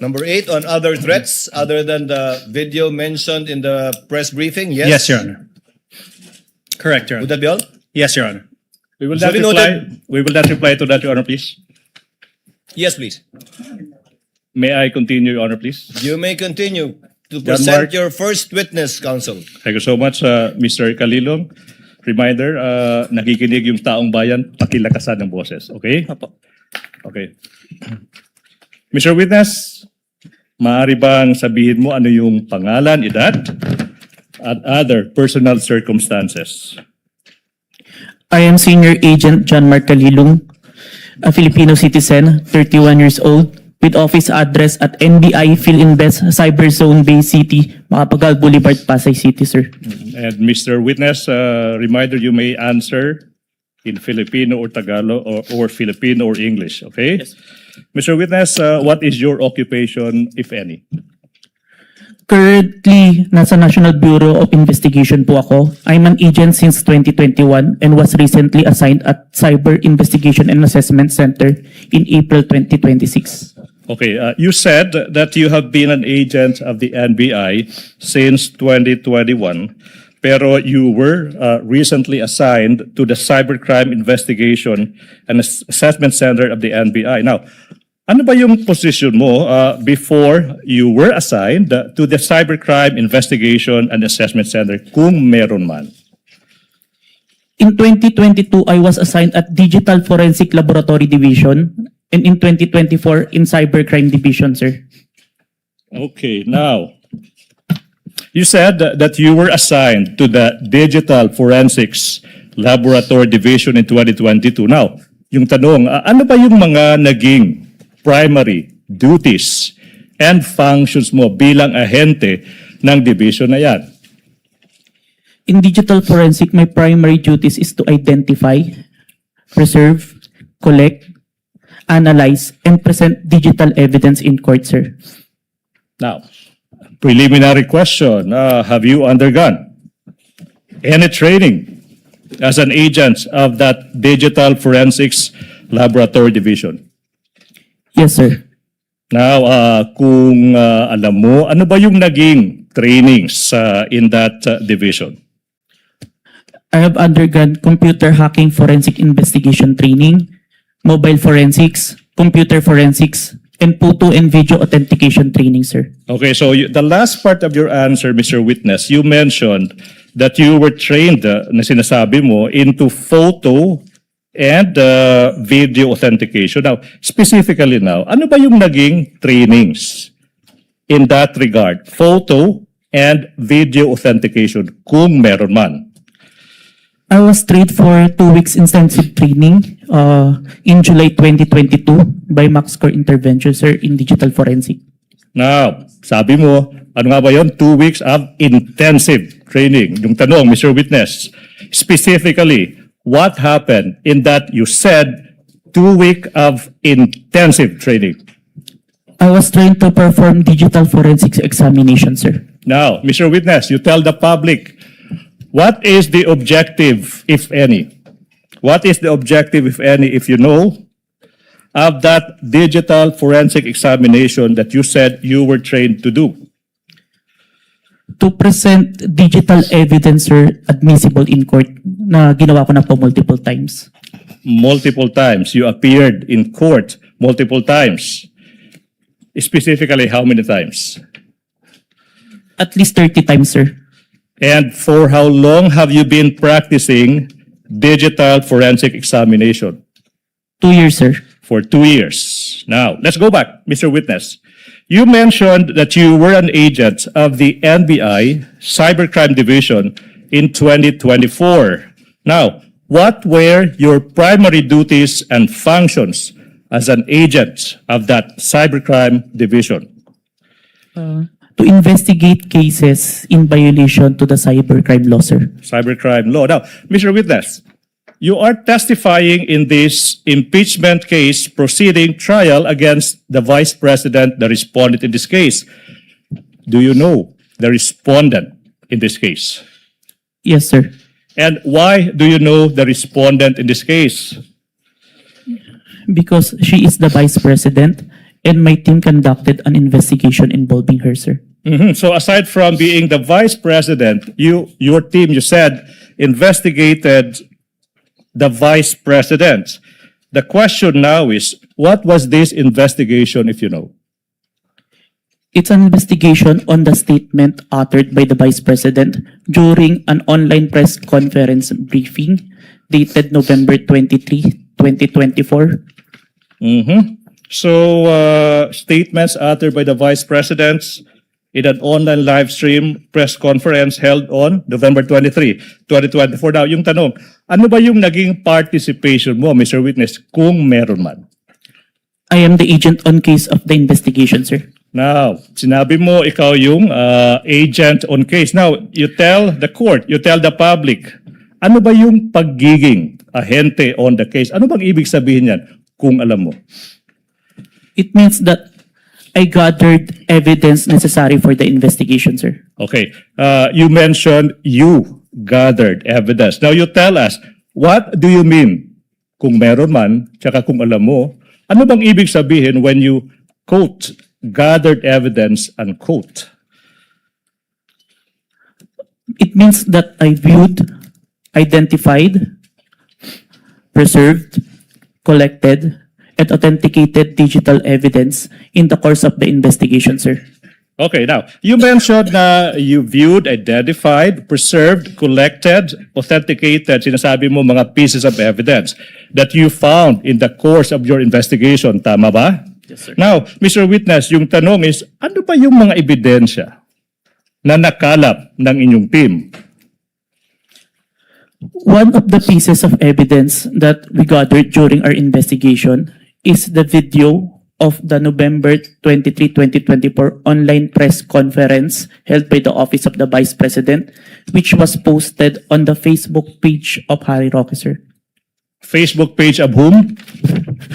Number 8 on other threats other than the video mentioned in the press briefing. Yes. Yes, Your Honor. Correct, Your Would Honor. that be all? Yes, Your Honor. We will not Duly reply. noted. We will not reply to that, Your Honor, please. Yes, please. May I continue, Your Honor, please? You may continue to John present Mark. your first witness, counsel. Thank you so much, Mr. Calilong. Reminder, nakikinig yung taong bayan, pakilakasan ng boses. Okay? Opo. Okay. Mr. Witness, maaari bang sabihin mo ano yung pangalan, edad, at other personal circumstances? I am Senior Agent John Mark Calilong, a Filipino citizen, 31 years old, with office address at NBI PhilInvest Cyber Zone Bay City, Macapagal Boulevard, Pasay City, sir. And Mr. Witness, reminder, you may answer in Filipino or Tagalog or Filipino or English, okay? Yes. Mr. Witness, what is your occupation, if any? Currently, nasa National Bureau of Investigation po ako. I'm an agent since 2021 and was recently assigned at Cyber Investigation and Assessment Center in April 2026. Okay, you said that you have been an agent of the NBI since 2021, pero you were recently assigned to the Cybercrime Investigation and Assessment Center of the NBI. Now, ano ba yung position mo before you were assigned to the Cybercrime Investigation and Assessment Center, kung meron man? In 2022, I was assigned at Digital Forensic Laboratory Division and in 2024 in Cybercrime Division, sir. Okay, now, you said that you were assigned to the Digital Forensics Laboratory Division in 2022. Now, yung tanong, ano ba yung mga naging primary duties and functions mo bilang ahente ng division na yan? In digital forensic, my primary duties is to identify, preserve, collect, analyze, and present digital evidence in court, sir. Now, preliminary question, have you undergone any training as an agent of that Digital Forensics Laboratory Division? Yes, sir. Now, kung alam mo, ano ba yung naging trainings in that division? I have undergone computer hacking forensic investigation training, mobile forensics, computer forensics, and photo and video authentication training, sir. Okay, so the last part of your answer, Mr. Witness, you mentioned that you were trained, na sinasabi mo, into photo and video authentication. Now, specifically now, ano ba yung naging trainings in that regard? Photo and video authentication, kung meron man. I was trained for 2 weeks intensive training in July 2022 by MaxCore Intervention, sir, in digital forensic. Now, sabi mo, ano nga ba yun? 2 weeks of intensive training. Yung tanong, Mr. Witness, specifically, what happened in that you said 2 weeks of intensive training? I was trained to perform digital forensics examination, sir. Now, Mr. Witness, you tell the public, what is the objective, if any? What is the objective, if any, if you know, of that digital forensic examination that you said you were trained to do? To present digital evidence, sir, admissible in court na ginawa ko na po multiple times. Multiple times. You appeared in court multiple times. Specifically, how many times? At least 30 times, sir. And for how long have you been practicing digital forensic examination? 2 years, sir. For 2 years. Now, let's go back, Mr. Witness. You mentioned that you were an agent of the NBI Cybercrime Division in 2024. Now, what were your primary duties and functions as an agent of that Cybercrime Division? To to investigate cases in violation to the cybercrime law, sir. Cybercrime law. Now, Mr. Witness, you are testifying in this impeachment case proceeding trial against the Vice President, the respondent in this case. Do you know the respondent in this case? Yes, sir. And why do you know the respondent in this case? Because she is the Vice President and my team conducted an investigation involving her, sir. So aside from being the Vice President, your team, you said, investigated the Vice President. The question now is, what was this investigation, if you know? It's an investigation on the statement uttered by the Vice President during an online press conference briefing dated November 23, 2024. So statements uttered by the Vice President in an online live stream press conference held on November 23, 2024. Now, yung tanong, ano ba yung naging participation mo, Mr. Witness, kung meron man? I am the agent on case of the investigation, sir. Now, sinabi mo ikaw yung agent on case. Now, you tell the court, you tell the public, ano ba yung pagiging ahente on the case? Ano bang ibig sabihin yan kung alam mo? It means that I gathered evidence necessary for the investigation, sir. Okay. You mentioned you gathered evidence. Now, you tell us, what do you mean kung meron man, tsaka kung alam mo, ano bang ibig sabihin when you quote gathered evidence, unquote? It means that I viewed, identified, preserved, collected, and authenticated digital evidence in the course of the investigation, sir. Okay, now, you mentioned na you viewed, identified, preserved, collected, authenticated, sinasabi mo mga pieces of evidence that you found in the course of your investigation. Tama ba? Yes, sir. Now, Mr. Witness, yung tanong is, ano ba yung mga ebidensya na nakalap ng inyong team? One of the pieces of evidence that we gathered during our investigation is the video of the November 23, 2024 online press conference held by the Office of the Vice President, which was posted on the Facebook page of Harry Roque, sir. Facebook page of whom?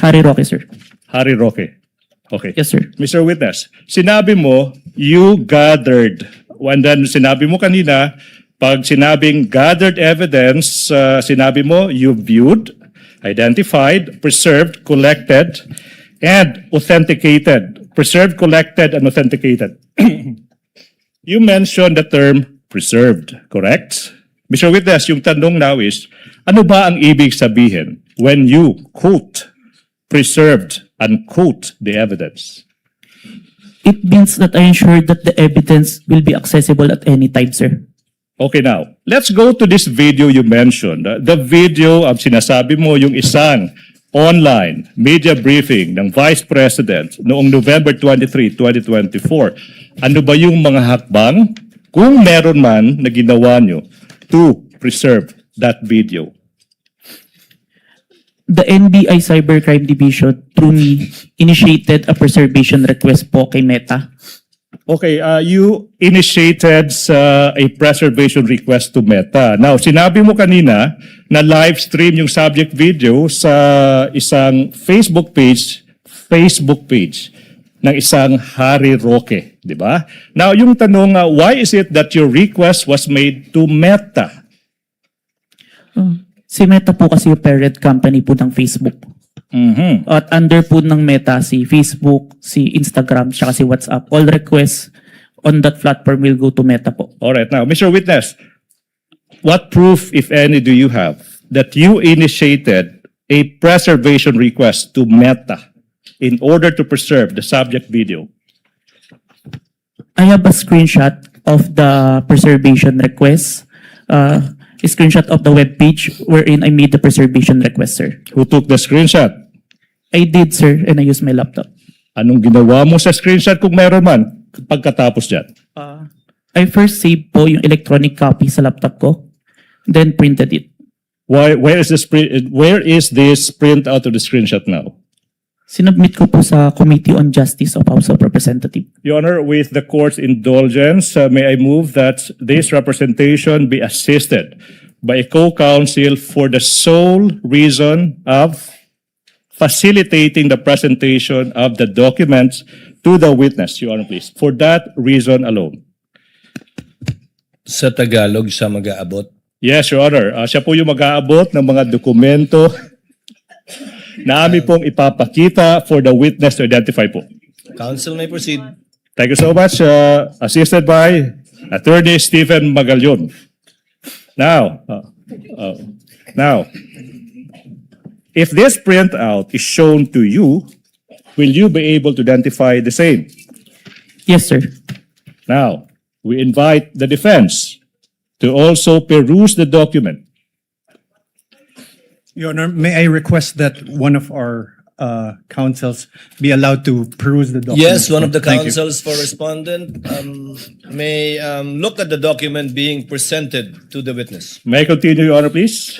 Harry Roque, sir. Harry Roque. Okay. Yes, sir. Mr. Witness, sinabi mo, you gathered, and then sinabi mo kanina, pag sinabing gathered evidence, sinabi mo, you viewed, identified, preserved, collected, and authenticated. Preserved, collected, and authenticated. You mentioned the term preserved, correct? Mr. Witness, yung tanong now is, ano ba ang ibig sabihin when you quote preserved, unquote the evidence? It means that I ensure that the evidence will be accessible at any time, sir. Okay, now, let's go to this video you mentioned. The video, sinasabi mo yung isang online media briefing ng Vice President noong November 23, 2024. Ano ba yung mga hakbang, kung meron man, na ginawa nyo to preserve that video? The NBI Cybercrime Division, through me, initiated a preservation request po kay Meta. Okay, you initiated a preservation request to Meta. Now, sinabi mo kanina na live stream yung subject video sa isang Facebook page ng isang Harry Roque, di ba? Now, yung tanong, why is it that your request was made to Meta? Si Meta po kasi yung parent company po ng Facebook. At under po ng Meta, si Facebook, si Instagram, tsaka si WhatsApp. All requests on that platform will go to Meta po. Alright, now, Mr. Witness, what proof, if any, do you have that you initiated a preservation request to Meta in order to preserve the subject video? I have a screenshot of the preservation request, a screenshot of the web page wherein I made the preservation request, sir. Who took the screenshot? I did, sir, and I used my laptop. Anong ginawa mo sa screenshot kung meron man pagkatapos dyan? I first saved po yung electronic copy sa laptop ko, then printed it. Where is this print out of the screenshot now? Sinubmit ko po sa Committee on Justice of House of Representatives. Your Honor, with the court's indulgence, may I move that this representation be assisted by a co-counsel for the sole reason of facilitating the presentation of the documents to the witness, Your Honor, please. For that reason alone. Sa Tagalog siya mag-aabot. Yes, Your Honor. Siya po yung mag-aabot ng mga dokumento na amin pong ipapakita for the witness to identify po. Counsel may proceed. Thank you so much. Assisted by Attorney Stephen Magalyon. Now, if this printout is shown to you, will you be able to identify the same? Yes, sir. Now, we invite the defense to also peruse the document. Your Honor, may I request that one of our counsels be allowed to peruse the document? Yes, one of the Thank you. counsels for respondent may look at the document being presented to the witness. May I continue, Your Honor, please?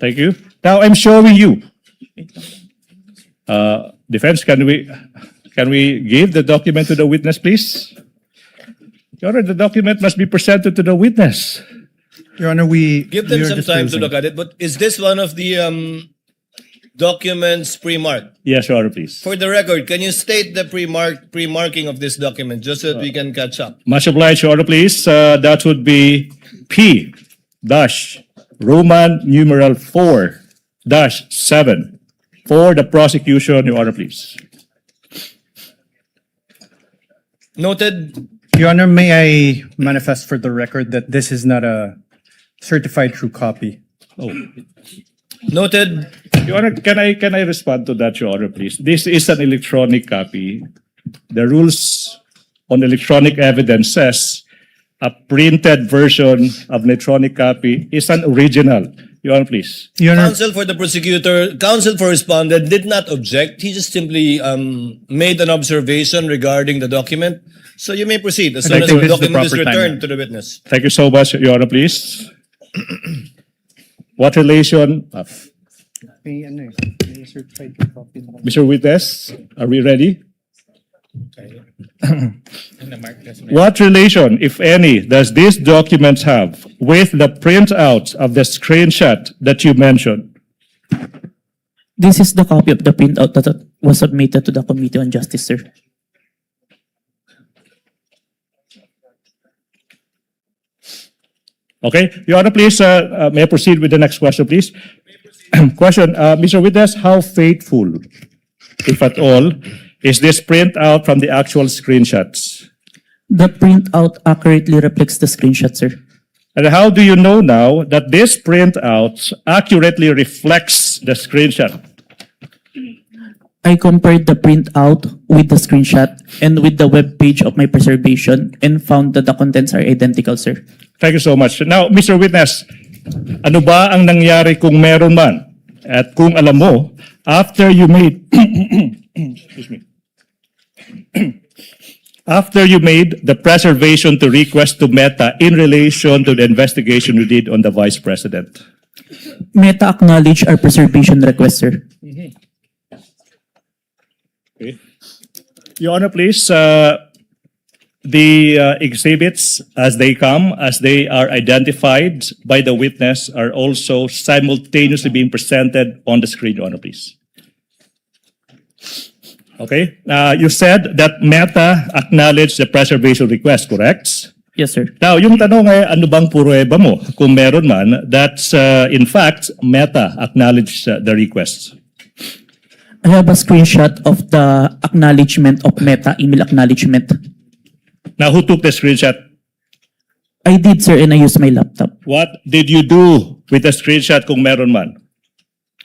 Thank you. Now, I'm showing you. Defense, can we give the document to the witness, please? Your Honor, the document must be presented to the witness. Your Honor, Give them some time to look at it, but is this one of the documents pre-marked? Yes, Your Honor, please. For the record, can you state the pre-marking of this document just so that we can catch up? Much obliged, Your Honor, please. That would be P dash Roman numeral 4 dash 7 for the prosecution, Your Honor, please. Noted. Your Honor, may I manifest for the record that this is not a certified true copy? Oh, Noted. Your Honor, can I respond to that, Your Honor, please? This is an electronic copy. The rules on electronic evidence says a printed version of electronic copy is an original. Your Honor, please. Your Honor, Counsel for the prosecutor, counsel for respondent did not object. He just simply made an observation regarding the document. So you may proceed as soon I as think the this is the document is proper time. returned to the witness. Thank you so much, Your Honor, please. What relation of Mr. Witness, are we ready? What relation, if any, does these documents have with the printout of the screenshot that you mentioned? This is the copy of the printout that was submitted to the Committee on Justice, sir. Okay, Your Honor, please, may I proceed with the next question, please? Question, Mr. Witness, how faithful, if at all, is this printout from the actual screenshots? The printout accurately reflects the screenshot, sir. And how do you know now that this printout accurately reflects the screenshot? I compared the printout with the screenshot and with the web page of my preservation and found that the contents are identical, sir. Thank you so much. Now, Mr. Witness, ano ba ang nangyari kung meron man? At kung alam mo, after you made excuse me. After you made the preservation to request to Meta in relation to the investigation you did on the Vice President? Meta acknowledged our preservation request, sir. Okay. Your Honor, please, the exhibits as they come, as they are identified by the witness, are also simultaneously being presented on the screen, Your Honor, please. Okay. You said that Meta acknowledged the preservation request, correct? Yes, sir. Now, yung tanong ay ano bang pruweba mo kung meron man that in fact Meta acknowledged the request? I have a screenshot of the acknowledgement of Meta email acknowledgement. Now, who took the screenshot? I did, sir, and I used my laptop. What did you do with the screenshot kung meron man?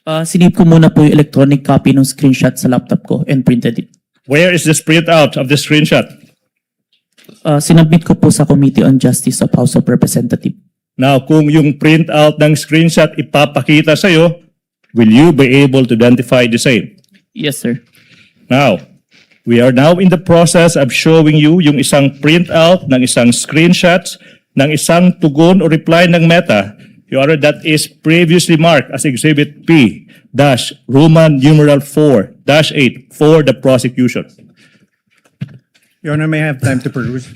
Sinip ko muna po yung electronic copy ng screenshot sa laptop ko and printed it. Where is the printout of the screenshot? Sinabit ko po sa Committee on Justice of House of Representatives. Now, kung yung printout ng screenshot ipapakita sa'yo, will you be able to identify the same? Yes, sir. Now, we are now in the process of showing you yung isang printout ng isang screenshot ng isang tugon o reply ng Meta Your Honor, that is previously marked as Exhibit P dash Roman numeral 4 dash 8 for the prosecution. Your Honor, may I have time to peruse?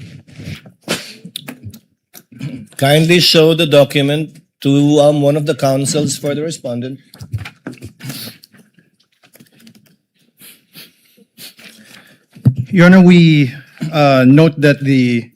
Kindly show the document to one of the counsels for the respondent. Your Honor, we note that the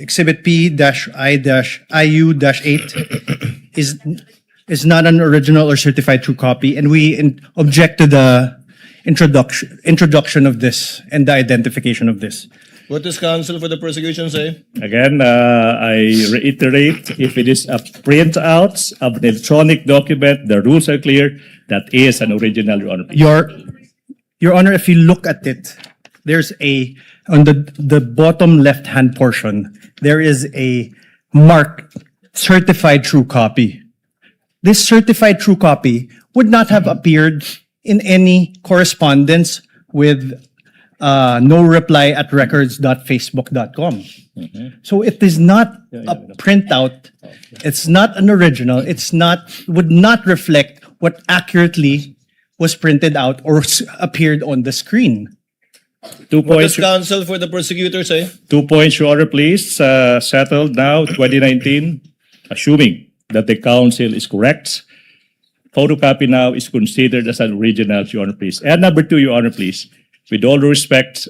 Exhibit P-I-IU-8 is not an original or certified true copy, and we object to the introduction of this and the identification of this. What does counsel for the prosecution say? Again, I reiterate, if it is a printout of an electronic document, the rules are clear, that is an original, Your Honor. Your Honor, if you look at it, there's on the bottom left-hand portion, there is a mark, certified true copy. This certified true copy would not have appeared in any correspondence with no-reply@records.facebook.com. So it is not a printout. It's not an original. Would not reflect what accurately was printed out or appeared on the screen. 2 What does points, counsel for the prosecutor say? 2 points, Your Honor, please. Settled now, 2019, assuming that the counsel is correct. Photocopy now is considered as an original, Your Honor, please. And number 2, Your Honor, please. With all due respect,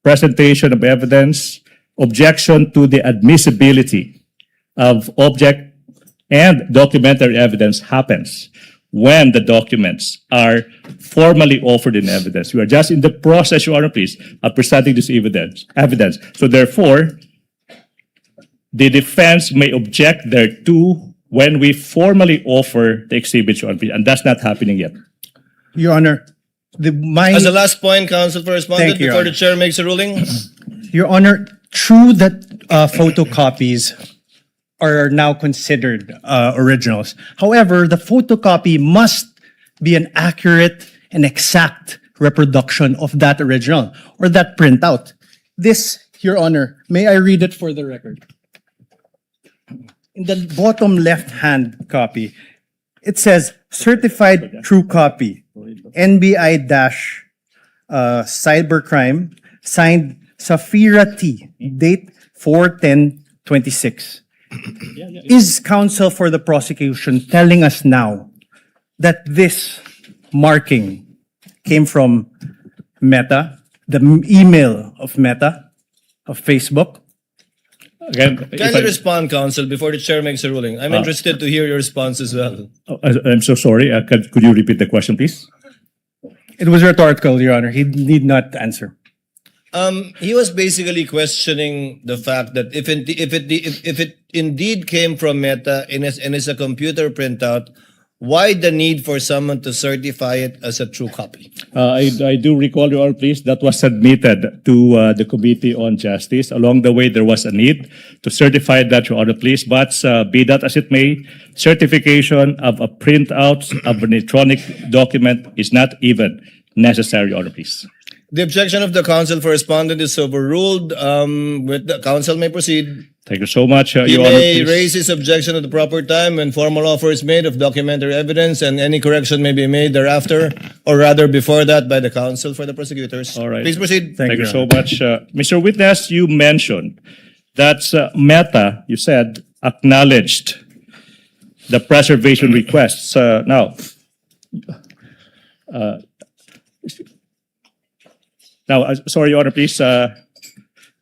presentation of evidence, objection to the admissibility of object and documentary evidence happens when the documents are formally offered in evidence. We are just in the process, Your Honor, please, of presenting this evidence. So therefore, the defense may object thereto when we formally offer the exhibit, Your Honor, please, and that's not happening yet. Your Honor, As a last point, counsel for respondent, Thank you, Your before the Honor. chair makes a ruling. Your Honor, true that photocopies are now considered originals. However, the photocopy must be an accurate and exact reproduction of that original or that printout. This, Your Honor, may I read it for the record? In the bottom left-hand copy, it says certified true copy, NBI-cybercrime, signed Safira T, date 4/10/26. Is counsel for the prosecution telling us now that this marking came from Meta, the email of Meta, of Facebook? Again, if Kindly I- respond, counsel, before the chair makes a ruling. I'm interested to hear your response as well. I'm so sorry. Could you repeat the question, please? It was rhetorical, Your Honor. He need not answer. He was basically questioning the fact that if it indeed came from Meta and is a computer printout, why the need for someone to certify it as a true copy? I do recall, Your Honor, please, that was submitted to the Committee on Justice. Along the way, there was a need to certify that, Your Honor, please. But be that as it may, certification of a printout of an electronic document is not even necessary, Your Honor, please. The objection of the counsel for respondent is overruled. With the counsel may proceed. Thank you so much, He Your Honor, may please. raise his objection at the proper time when formal offer is made of documentary evidence, and any correction may be made thereafter, or rather before that, by the counsel for the prosecutors. All right. Please proceed. Thank you so much. Mr. Witness, you mentioned that Meta, you said, acknowledged the preservation requests. Sorry, Your Honor, please.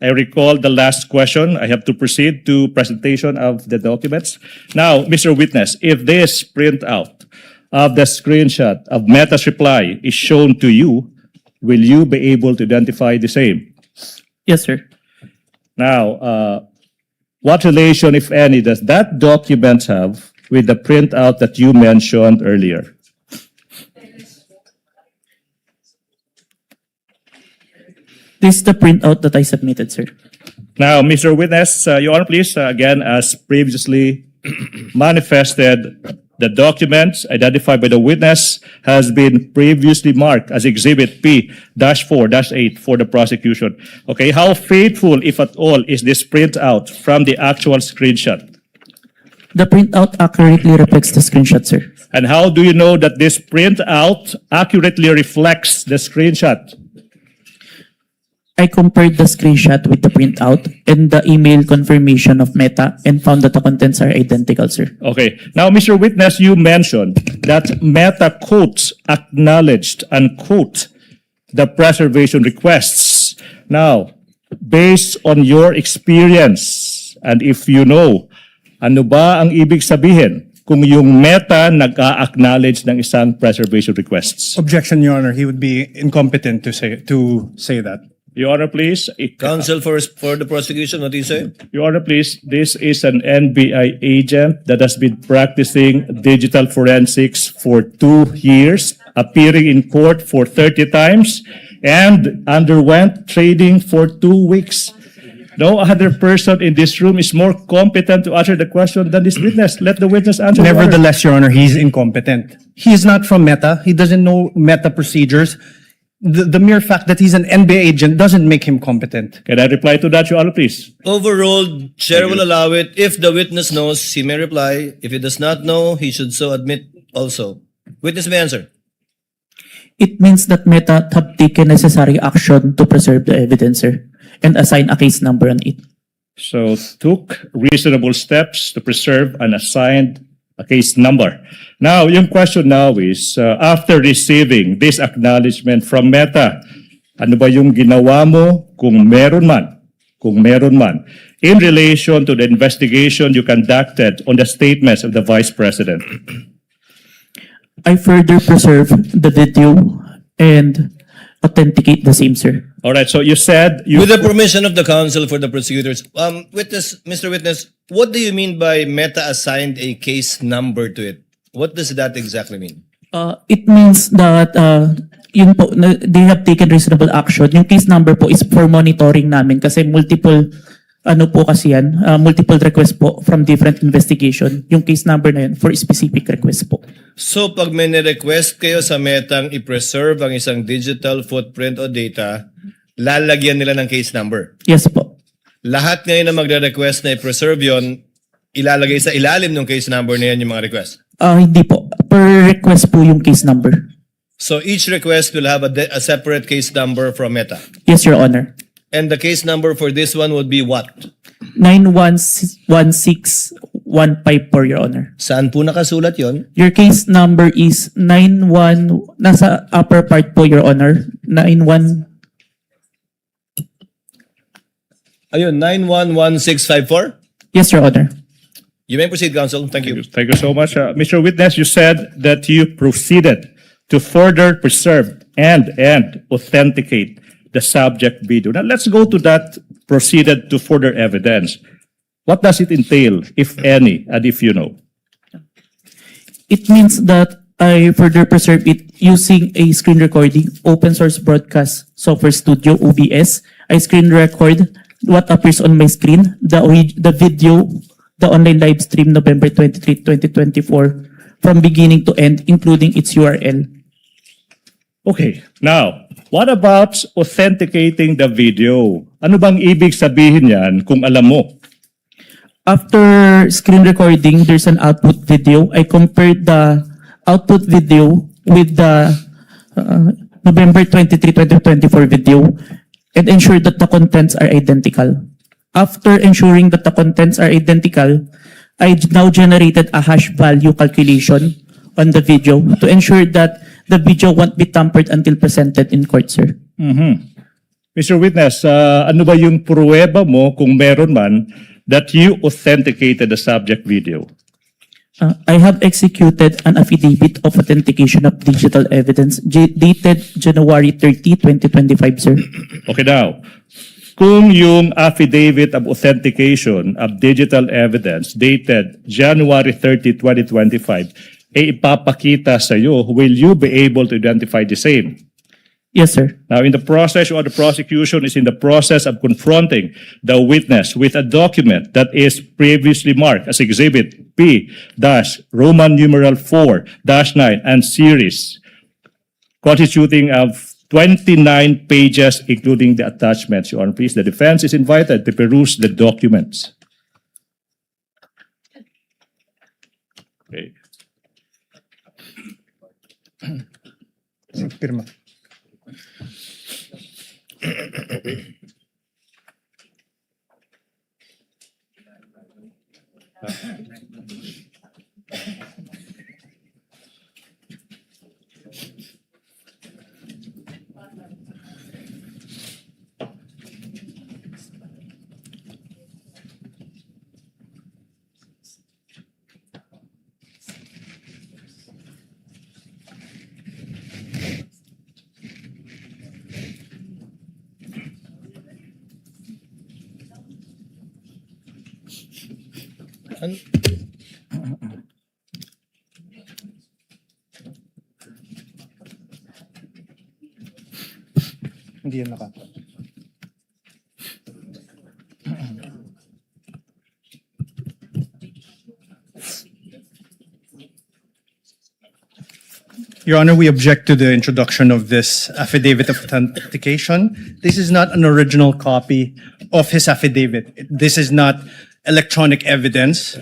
I recall the last question. I have to proceed to presentation of the documents. Now, Mr. Witness, if this printout of the screenshot of Meta's reply is shown to you, will you be able to identify the same? Yes, sir. Now, what relation, if any, does that document have with the printout that you mentioned earlier? This is the printout that I submitted, sir. Now, Mr. Witness, Your Honor, please, again, as previously manifested, the documents identified by the witness has been previously marked as Exhibit P-4-8 for the prosecution. Okay, how faithful, if at all, is this printout from the actual screenshot? The printout accurately reflects the screenshot, sir. And how do you know that this printout accurately reflects the screenshot? I compared the screenshot with the printout and the email confirmation of Meta and found that the contents are identical, sir. Okay. Now, Mr. Witness, you mentioned that Meta quotes acknowledged unquote the preservation requests. Now, based on your experience, and if you know, ano ba ang ibig sabihin kung yung Meta nag-a-acknowledge ng isang preservation requests? Objection, Your Honor. He would be incompetent to say that. Your Honor, please. Counsel for the prosecution, what do you say? Your Honor, please. This is an NBI agent that has been practicing digital forensics for 2 years, appearing in court for 30 times, and underwent training for 2 weeks. No other person in this room is more competent to answer the question than this witness. Let the witness answer. Your Honor. Nevertheless, Your Honor, he's incompetent. He is not from Meta. He doesn't know Meta procedures. The mere fact that he's an NBA agent doesn't make him competent. Can I reply to that, Your Honor, please? Overruled, chair will allow it. If the witness knows, he may reply. If he does not know, he should so admit also. Witness may answer. It means that Meta have taken necessary action to preserve the evidence, sir, and assign a case number on it. So took reasonable steps to preserve and assigned a case number. Now, yung question now is, after receiving this acknowledgement from Meta, ano ba yung ginawa mo kung meron man, in relation to the investigation you conducted on the statements of the Vice President? I further preserve the video and authenticate the same, sir. All right, so you said you... With the permission of the counsel for the prosecutors, Mr. Witness, what do you mean by Meta assigned a case number to it? What does that exactly mean? It means that yun po, they have taken reasonable action. Yung case number po is for monitoring namin kasi multiple multiple requests po from different investigation. Yung case number na yun for specific request po. So pag may request kayo sa Metang i-preserve ang isang digital footprint o data, lalagyan nila ng case number. Yes po. Lahat ngayon na magre-request na i-preserve yon, ilalagay sa ilalim ng case number na yan yung mga request. Hindi po. Per request po yung case number. So each request will have a separate case number from Meta. Yes, Your Honor. And the case number for this one would be what? 916154, Your Honor. Saan po nakasulat yon? Your case number is 91, nasa upper part po, Your Honor. 91. Ayun, 911654? Yes, Your Honor. You may proceed, counsel. Thank you. Thank you so much. Mr. Witness, you said that you proceeded to further preserve and authenticate the subject video. Now, let's go to that proceeded to further evidence. What does it entail, if any, and if you know? It means that I further preserve it using a screen recording, open source broadcast software studio, OBS. I screen record what appears on my screen, the video, the online live stream November 23, 2024, from beginning to end, including its URL. Okay, now, what about authenticating the video? Ano bang ibig sabihin yan kung alam mo? After screen recording, there's an output video. I compared the output video with the November 23, 2024 video and ensured that the contents are identical. After ensuring that the contents are identical, I now generated a hash value calculation on the video to ensure that the video won't be tampered until presented in court, sir. Mr. Witness, ano ba yung pruweba mo kung meron man that you authenticated the subject video? I have executed an affidavit of authentication of digital evidence dated January 30, 2025, sir. Okay, now, kung yung affidavit of authentication of digital evidence dated January 30, 2025, ipapakita sa iyo, will you be able to identify the same? Yes, sir. Now, in the process, or the prosecution is in the process of confronting the witness with a document that is previously marked as Exhibit P-Roman numeral 4-9 and series, constituting of 29 pages, including the attachments. Your Honor, please, the defense is invited to peruse the documents. Pirma. Hindi yan naka. Your Honor, we object to the introduction of this affidavit of authentication. This is not an original copy of his affidavit. This is not electronic evidence.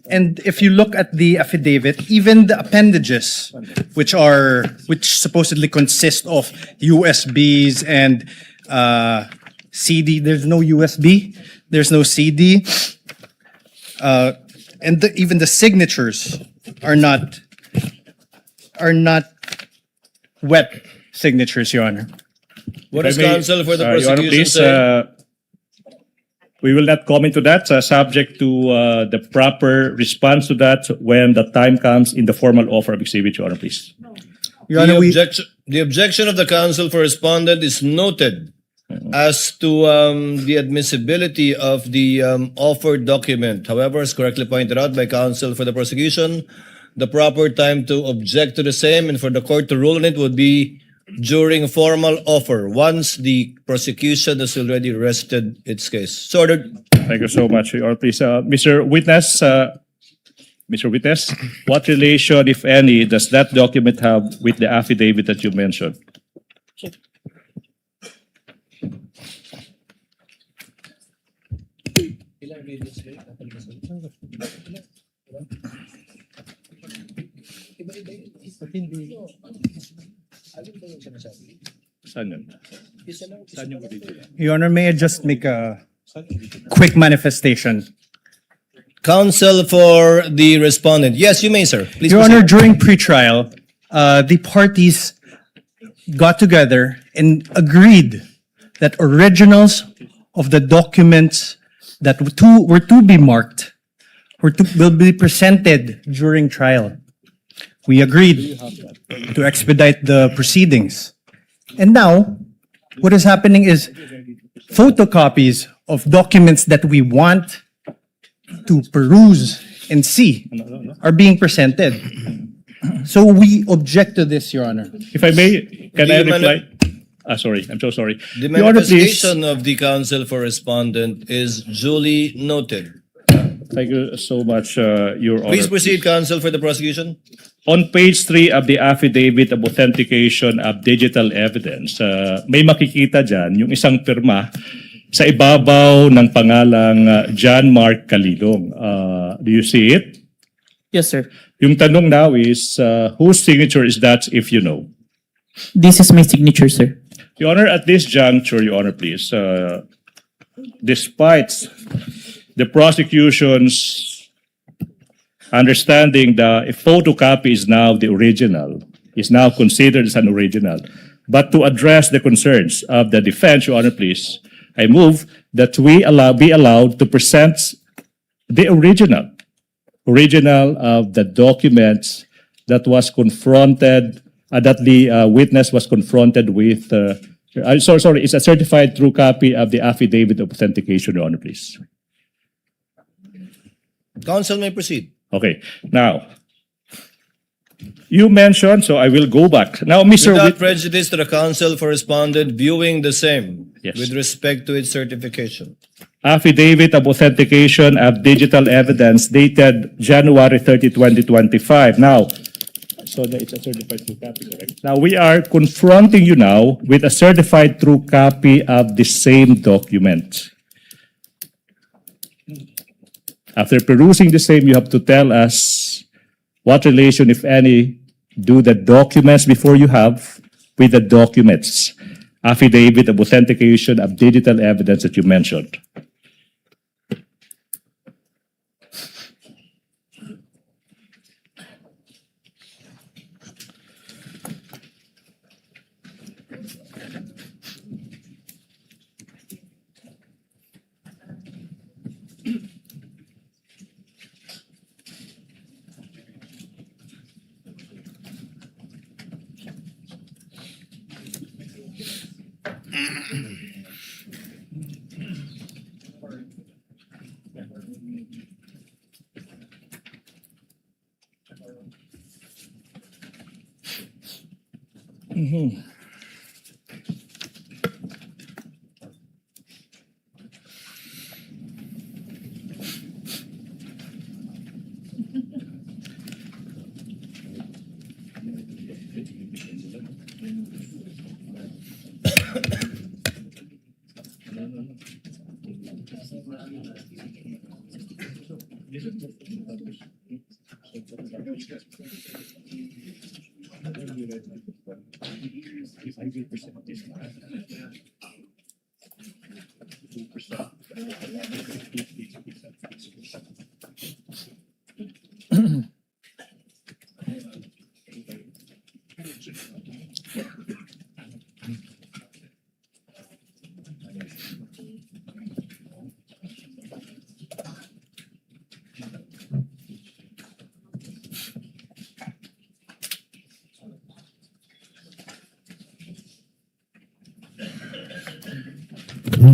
And if you look at the affidavit, even the appendages, which supposedly consist of USBs and CD, there's no USB, there's no CD, and even the signatures are not wet signatures, Your Honor. What If does I may, counsel for the Your Honor, prosecution please, say? We will not comment to that, subject to the proper response to that when the time comes in the formal offer of exhibit, Your Honor, please. Your Honor, The objection of the counsel for respondent is noted as to the admissibility of the offered document. However, as correctly pointed out by counsel for the prosecution, the proper time to object to the same and for the court to rule on it would be during formal offer, once the prosecution has already rested its case. So ordered. Thank you so much, Your Honor, please. Mr. Witness, what relation, if any, does that document have with the affidavit that you mentioned? Saan yun? Saan yung video? Your Honor, may I just make a quick manifestation? Counsel for the respondent. Yes, you may, sir. Please Your proceed. Honor, during pretrial, the parties got together and agreed that originals of the documents that were to be marked will be presented during trial. We agreed to expedite the proceedings. And now, what is happening is photocopies of documents that we want to peruse and see are being presented. So we object to this, Your Honor. If I may, can Do I you reply? Sorry, I'm so sorry. The Your Honor, please. manifestation of the counsel for respondent is duly noted. Thank you so much, Your Honor. Please proceed, counsel for the prosecution. On page 3 of the affidavit of authentication of digital evidence, may makikita dyan yung isang pirma sa ibabaw ng pangalang John Mark Calilong. Do you see it? Yes, sir. Yung tanong now is, whose signature is that if you know? This is my signature, sir. Your Honor, at this juncture, Your Honor, please, despite the prosecution's understanding that a photocopy is now the original, is now considered as an original, but to address the concerns of the defense, Your Honor, please, I move that we be allowed to present the original of the documents that was confronted, that the witness was confronted with. Sorry, it's a certified true copy of the affidavit of authentication, Your Honor, please. Counsel may proceed. Okay, now, you mentioned, so I will go back. Now, Mr. Without prejudice to the counsel for respondent viewing the same Yes. with respect to its certification. Affidavit of authentication of digital evidence dated January 30, 2025. Now, so it's a certified true copy, correct? Now, we are confronting you now with a certified true copy of the same document. After perusing the same, you have to tell us what relation, if any, do the documents before you have with the documents, affidavit of authentication of digital evidence that you mentioned.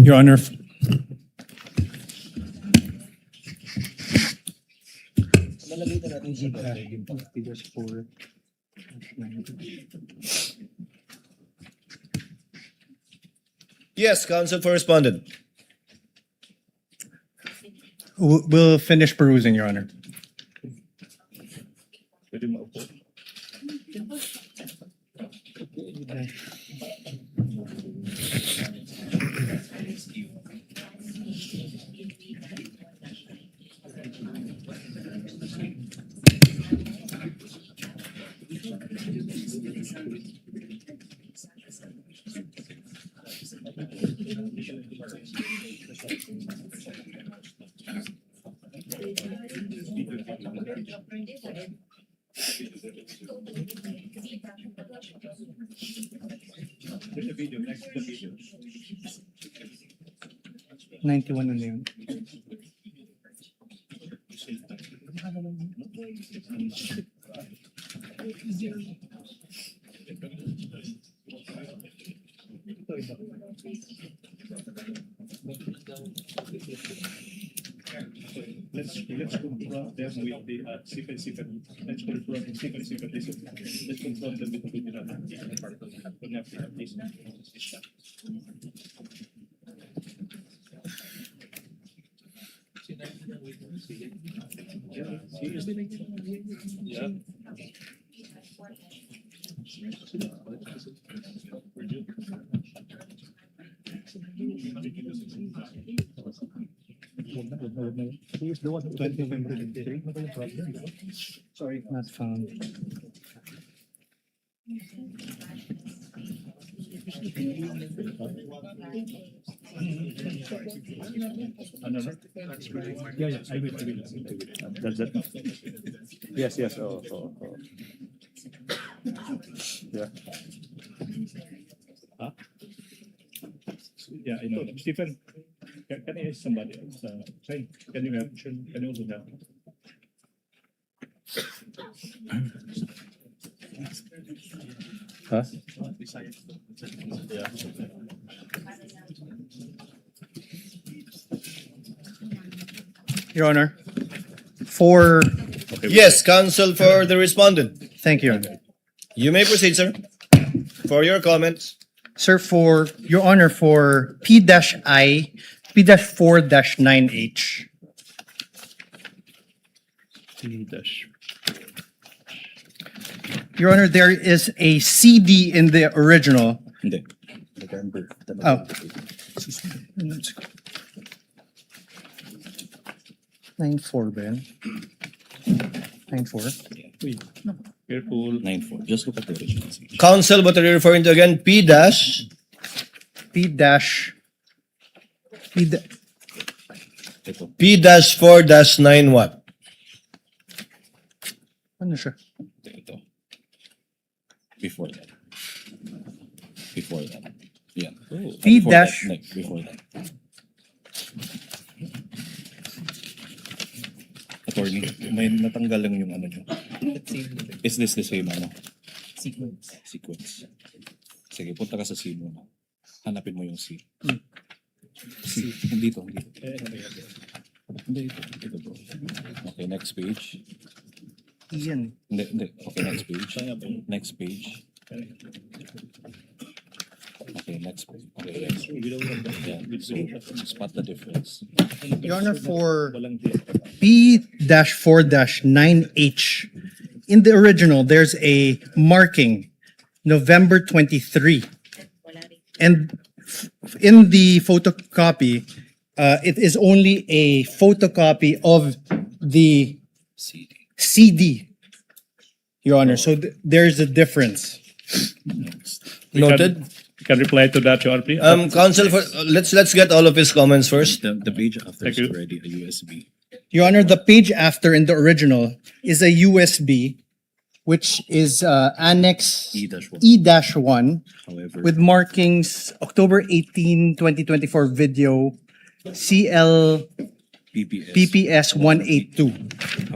Your Honor, Yes, counsel for respondent. we'll finish perusing, Your Honor. Ninety-one na yun. Let's confront them with the sequence. Let's confront the sequence. Let's confront them with Sorry, not found. Yeah, I will. Yes. Yeah. Huh? Yeah, I know. Stephen, can I ask somebody else? Can you help? Can you also help? Huh? Yeah. Your Honor, for, Yes, counsel for the respondent. thank you, Your Honor. You may proceed, sir, for your comments. Sir, for, Your Honor, for P-I, P-4-9H. Your Honor, there is a CD in the original. Oh. 9-4 ba yan? 9-4? Careful. 9-4. Just look at the original. Counsel, what are you referring to again? P dash? P dash. Ito. P dash 4 dash 9 what? Ano siya? Ito. Before that. Before that. Yeah. P Before dash- that. Next, before that. Attorney, may natanggal lang yung ano nyo. Is this the same ano? Sequence. Sequence. Sige, punta ka sa C muna. Hanapin mo yung C. C. Dito, dito. Hindi, ito bro. Okay, next page. Iyan. Hindi. Okay, next page. Next page. Okay, next page. Okay, yes. Yeah, so, spot the difference. Your Honor, for P-4-9H, in the original, there's a marking, November 23. And in the photocopy, it is only a photocopy of the CD, Your Honor. So there's a difference. Noted. You can reply to that, Your Honor, please. Counsel, let's get all of his comments first. The page after Thank is you. already a USB. Your Honor, the page after in the original is a USB, which is Annex E-1. E-1 However, with markings October 18, 2024 video CL PPS 182.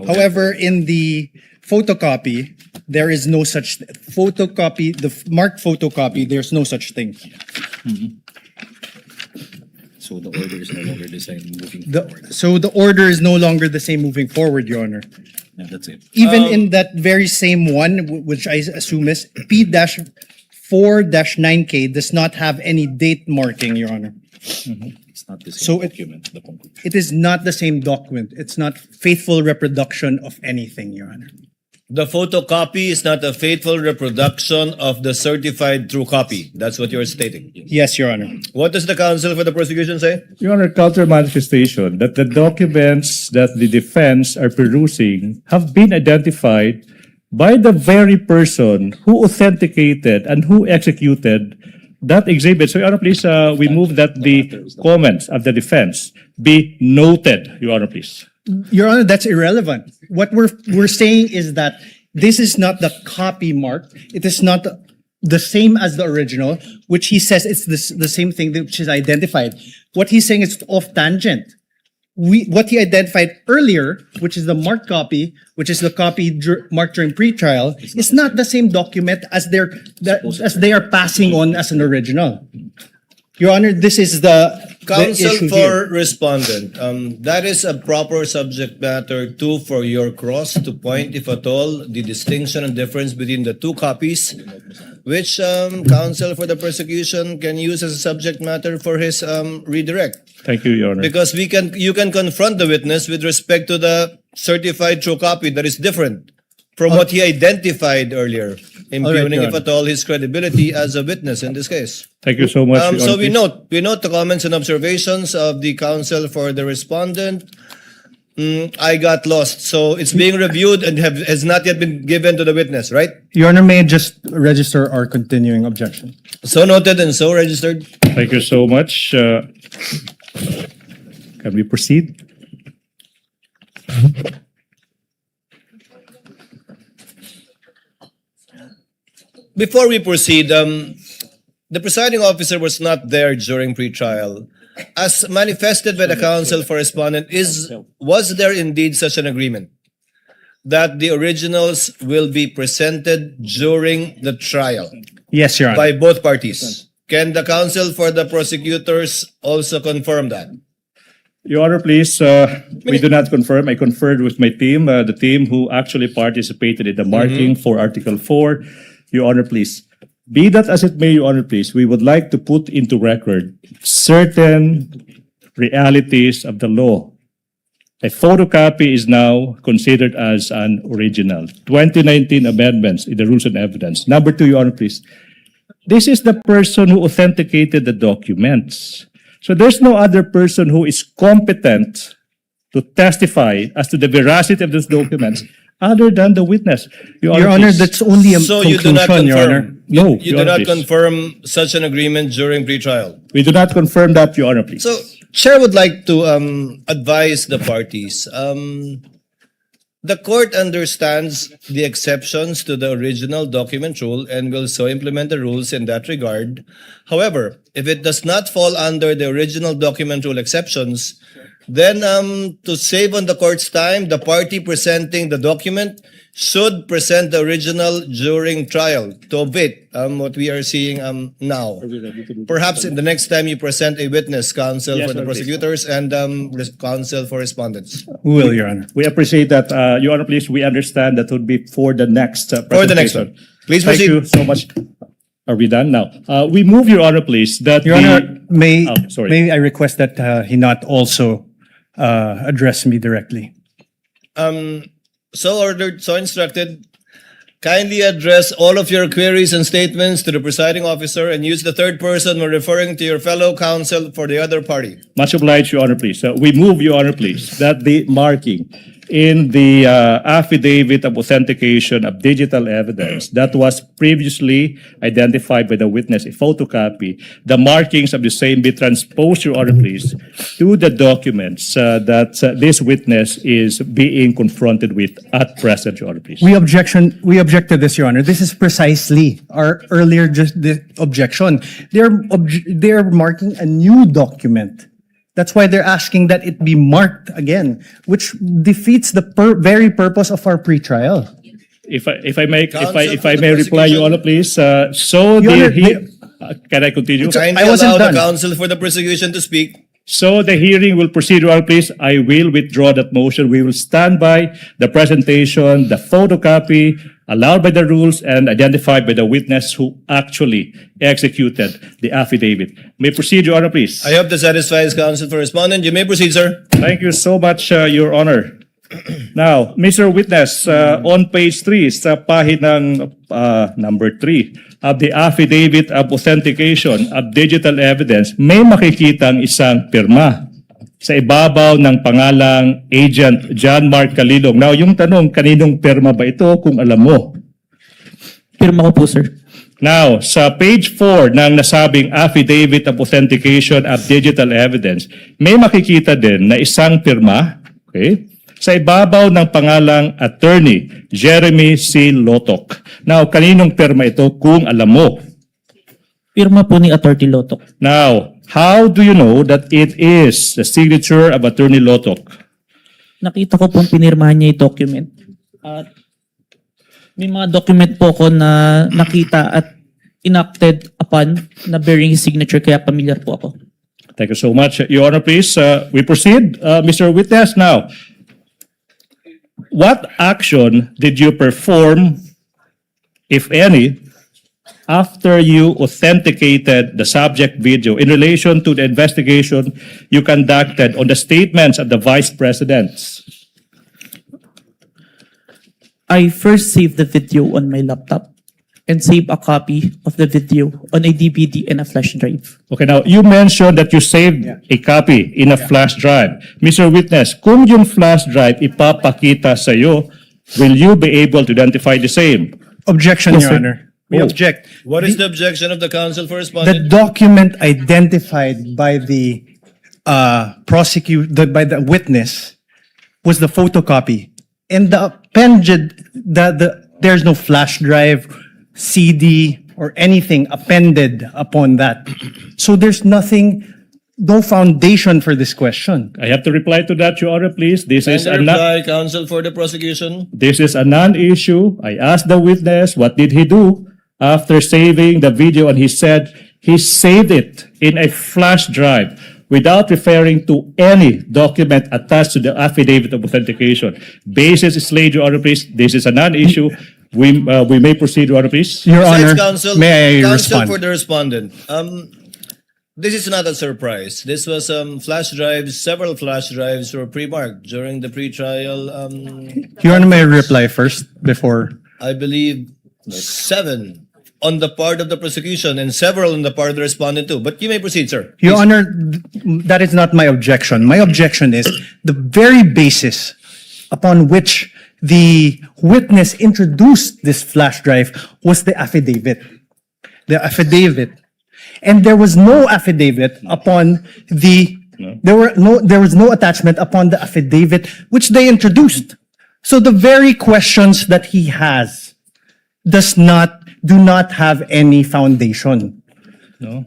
However, in the photocopy, there is no such photocopy, the marked photocopy, there's no such thing. so the order is no longer the same moving The, forward. so the order is no longer the same moving forward, Your Honor. Yeah, that's it. Even in that very same one, which I assume is P-4-9K, does not have any date marking, Your Honor. It's not the same So document. The conclusion. it is not the same document. It's not faithful reproduction of anything, Your Honor. The photocopy is not a faithful reproduction of the certified true copy. That's what you're stating. Yes, Your Honor. What does the counsel for the prosecution say? Your Honor, counter manifestation that the documents that the defense are perusing have been identified by the very person who authenticated and who executed that exhibit. So, Your Honor, please, we move that the comments of the defense be noted, Your Honor, please. Your Honor, that's irrelevant. What we're saying is that this is not the copy mark. It is not the same as the original, which he says it's the same thing which is identified. What he's saying is off tangent. What he identified earlier, which is the marked copy, which is the copy marked during pretrial, is not the same document as they are passing on as an original. Your Honor, this is the Counsel issue for here. respondent, that is a proper subject matter too for your cross to point, if at all, the distinction and difference between the two copies, which counsel for the prosecution can use as a subject matter for his redirect. Thank you, Your Honor. Because you can confront the witness with respect to the certified true copy that is different from what he identified earlier, impugning, Your if at all, his credibility as a witness in this case. Thank you so much, Your So Honor, we please. note the comments and observations of the counsel for the respondent. I got lost. So it's being reviewed and has not yet been given to the witness, right? Your Honor, may I just register our continuing objection? So noted and so registered. Thank you so much. Can we proceed? Before we proceed, the presiding officer was not there during pretrial. As manifested by the counsel for respondent, was there indeed such an agreement that the originals will be presented during the trial Yes, Your Honor. by both parties? Can the counsel for the prosecutors also confirm that? Your Honor, please, we do not confirm. I conferred with my team, the team who actually participated in the marking for Article 4. Your Honor, please. Be that as it may, Your Honor, please, we would like to put into record certain realities of the law. A photocopy is now considered as an original. 2019 amendments in the Rules and Evidence. Number 2, Your Honor, please. This is the person who authenticated the documents. So there's no other person who is competent to testify as to the veracity of those documents other than the witness. Your Honor, please. that's only a So you do not conclusion, Your Honor. confirm? No, You Your do Honor, not please. confirm such an agreement during pre-trial? We do not confirm that, Your Honor, please. So, Chair would like to advise the parties. The court understands the exceptions to the original document rule and will so implement the rules in that regard. However, if it does not fall under the original document rule exceptions, then to save on the court's time, the party presenting the document should present the original during trial to avoid what we are seeing now. Perhaps in the next time you present a witness, counsel Yes, for the Your Honor, please. prosecutors and counsel for respondents. We will, Your Honor. We appreciate that, Your Honor, please. We understand that would be for the next For the next presentation. one. Please Thank proceed. you so much. Are we done now? We move, Your Honor, please, that Your Honor, may sorry. may I request that he not also address me directly? So ordered, so instructed. Kindly address all of your queries and statements to the presiding officer and use the third person when referring to your fellow counsel for the other party. Much obliged, Your Honor, please. We move, Your Honor, please, that the marking in the affidavit of authentication of digital evidence that was previously identified by the witness, a photocopy, the markings of the same be transposed, Your Honor, please, to the documents that this witness is being confronted with at present, Your Honor, please. We object to this, Your Honor. This is precisely our earlier objection. They're marking a new document. That's why they're asking that it be marked again, which defeats the very purpose of our pretrial. If I may Counsel for the reply, Your prosecution. Honor, please. Your Honor, Can I continue? Kindly I wasn't allow the done. counsel for the prosecution to speak. So the hearing will proceed, Your Honor, please. I will withdraw that motion. We will stand by the presentation, the photocopy allowed by the rules and identified by the witness who actually executed the affidavit. May proceed, Your Honor, please. I hope that satisfies counsel for respondent. You may proceed, sir. Thank you so much, Your Honor. Now, Mr. Witness, on page 3, sa pahinang number 3 of the affidavit of authentication of digital evidence, may makikitang isang pirma sa ibabaw ng pangalang Agent John Mark Calilong. Now, yung tanong, kaninong pirma ba ito kung alam mo? Pirma ko po, sir. Now, sa page 4 ng nasabing affidavit of authentication of digital evidence, may makikita din na isang pirma, okay, sa ibabaw ng pangalang Attorney Jeremy C. Lotok. Now, kaninong pirma ito kung alam mo? Pirma po ni Atty. Lotok. Now, how do you know that it is the signature of Attorney Lotok? Nakita ko pong pinirmahan niya yung document. At may mga document po ko na nakita at enacted upon na bearing his signature, kaya familiar po ako. Thank you so much. Your Honor, please, we proceed. Mr. Witness, now, what action did you perform, if any, after you authenticated the subject video in relation to the investigation you conducted on the statements of the Vice Presidents? I first saved the video on my laptop and saved a copy of the video on a DVD and a flash drive. Okay, now, you mentioned that you saved a copy in a flash drive. Mr. Witness, kung yung flash drive ipapakita sa iyo, will you be able to identify the same? Objection, Yes, Your sir. Honor. We Oh. object. What is the objection of the counsel for The respondent? document identified by the by the witness was the photocopy, and the appended there's no flash drive, CD, or anything appended upon that. So there's nothing, no foundation for this question. I have to reply to that, Your Honor, please. This is Kindly a reply, counsel for the prosecution. This is a non-issue. I asked the witness, what did he do after saving the video? And he said he saved it in a flash drive without referring to any document attached to the affidavit of authentication. Basis is laid, Your Honor, please. This is a non-issue. We may proceed, Your Honor, please. Your Besides, Honor, counsel, may I counsel respond? for the respondent. This is not a surprise. This was flash drives. Several flash drives were pre-marked during the pre-trial. Your Honor, may I reply first before? I believe 7 on the part of the prosecution and several on the part of the respondent too. But you may proceed, sir. Your Honor, that is not my objection. My objection is the very basis upon which the witness introduced this flash drive was the affidavit. The affidavit. And there was no affidavit upon there was no attachment upon the affidavit which they introduced. So the very questions that he has do not have any foundation. No.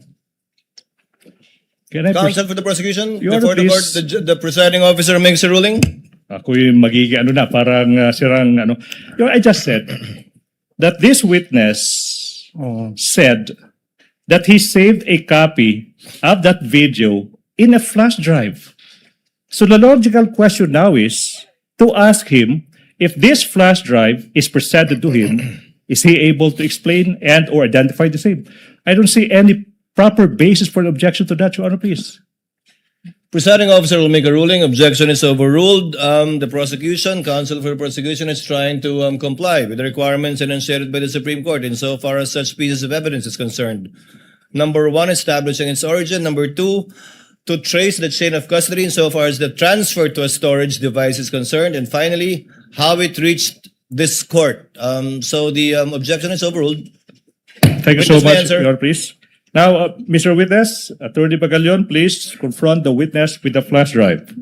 Can I Counsel for the prosecution, Your Honor, before the court, please. the presiding officer makes a ruling. Ako yung magiging ano na, parang sirang ano. I just said that this witness said that he saved a copy of that video in a flash drive. So the logical question now is to ask him if this flash drive is presented to him, is he able to explain and or identify the same? I don't see any proper basis for an objection to that, Your Honor, please. Presiding officer will make a ruling. Objection is overruled. The prosecution, counsel for the prosecution, is trying to comply with the requirements enunciated by the Supreme Court insofar as such pieces of evidence is concerned. Number one, establishing its origin. Number two, to trace the chain of custody insofar as the transfer to a storage device is concerned. And finally, how it reached this court. So the objection is overruled. Thank you so Witness may much, answer. Your Honor, please. Now, Mr. Witness, Attorney Pagalion, please confront the witness with the flash drive.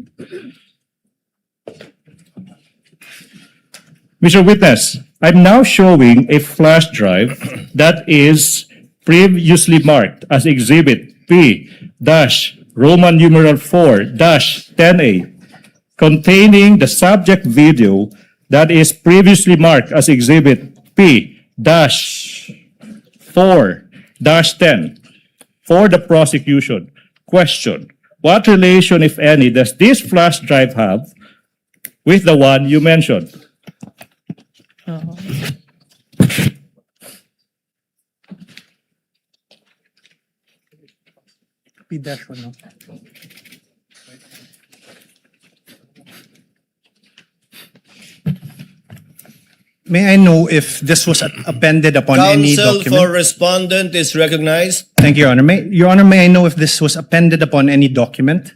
Mr. Witness, I'm now showing a flash drive that is previously marked as Exhibit P-Roman numeral 4-10A, containing the subject video that is previously marked as Exhibit P-4-10 for the prosecution. Question: what relation, if any, does this flash drive have with the one you mentioned? May I know if this was appended upon any Counsel document? for respondent is recognized. Thank you, Your Honor. Your Honor, may I know if this was appended upon any document?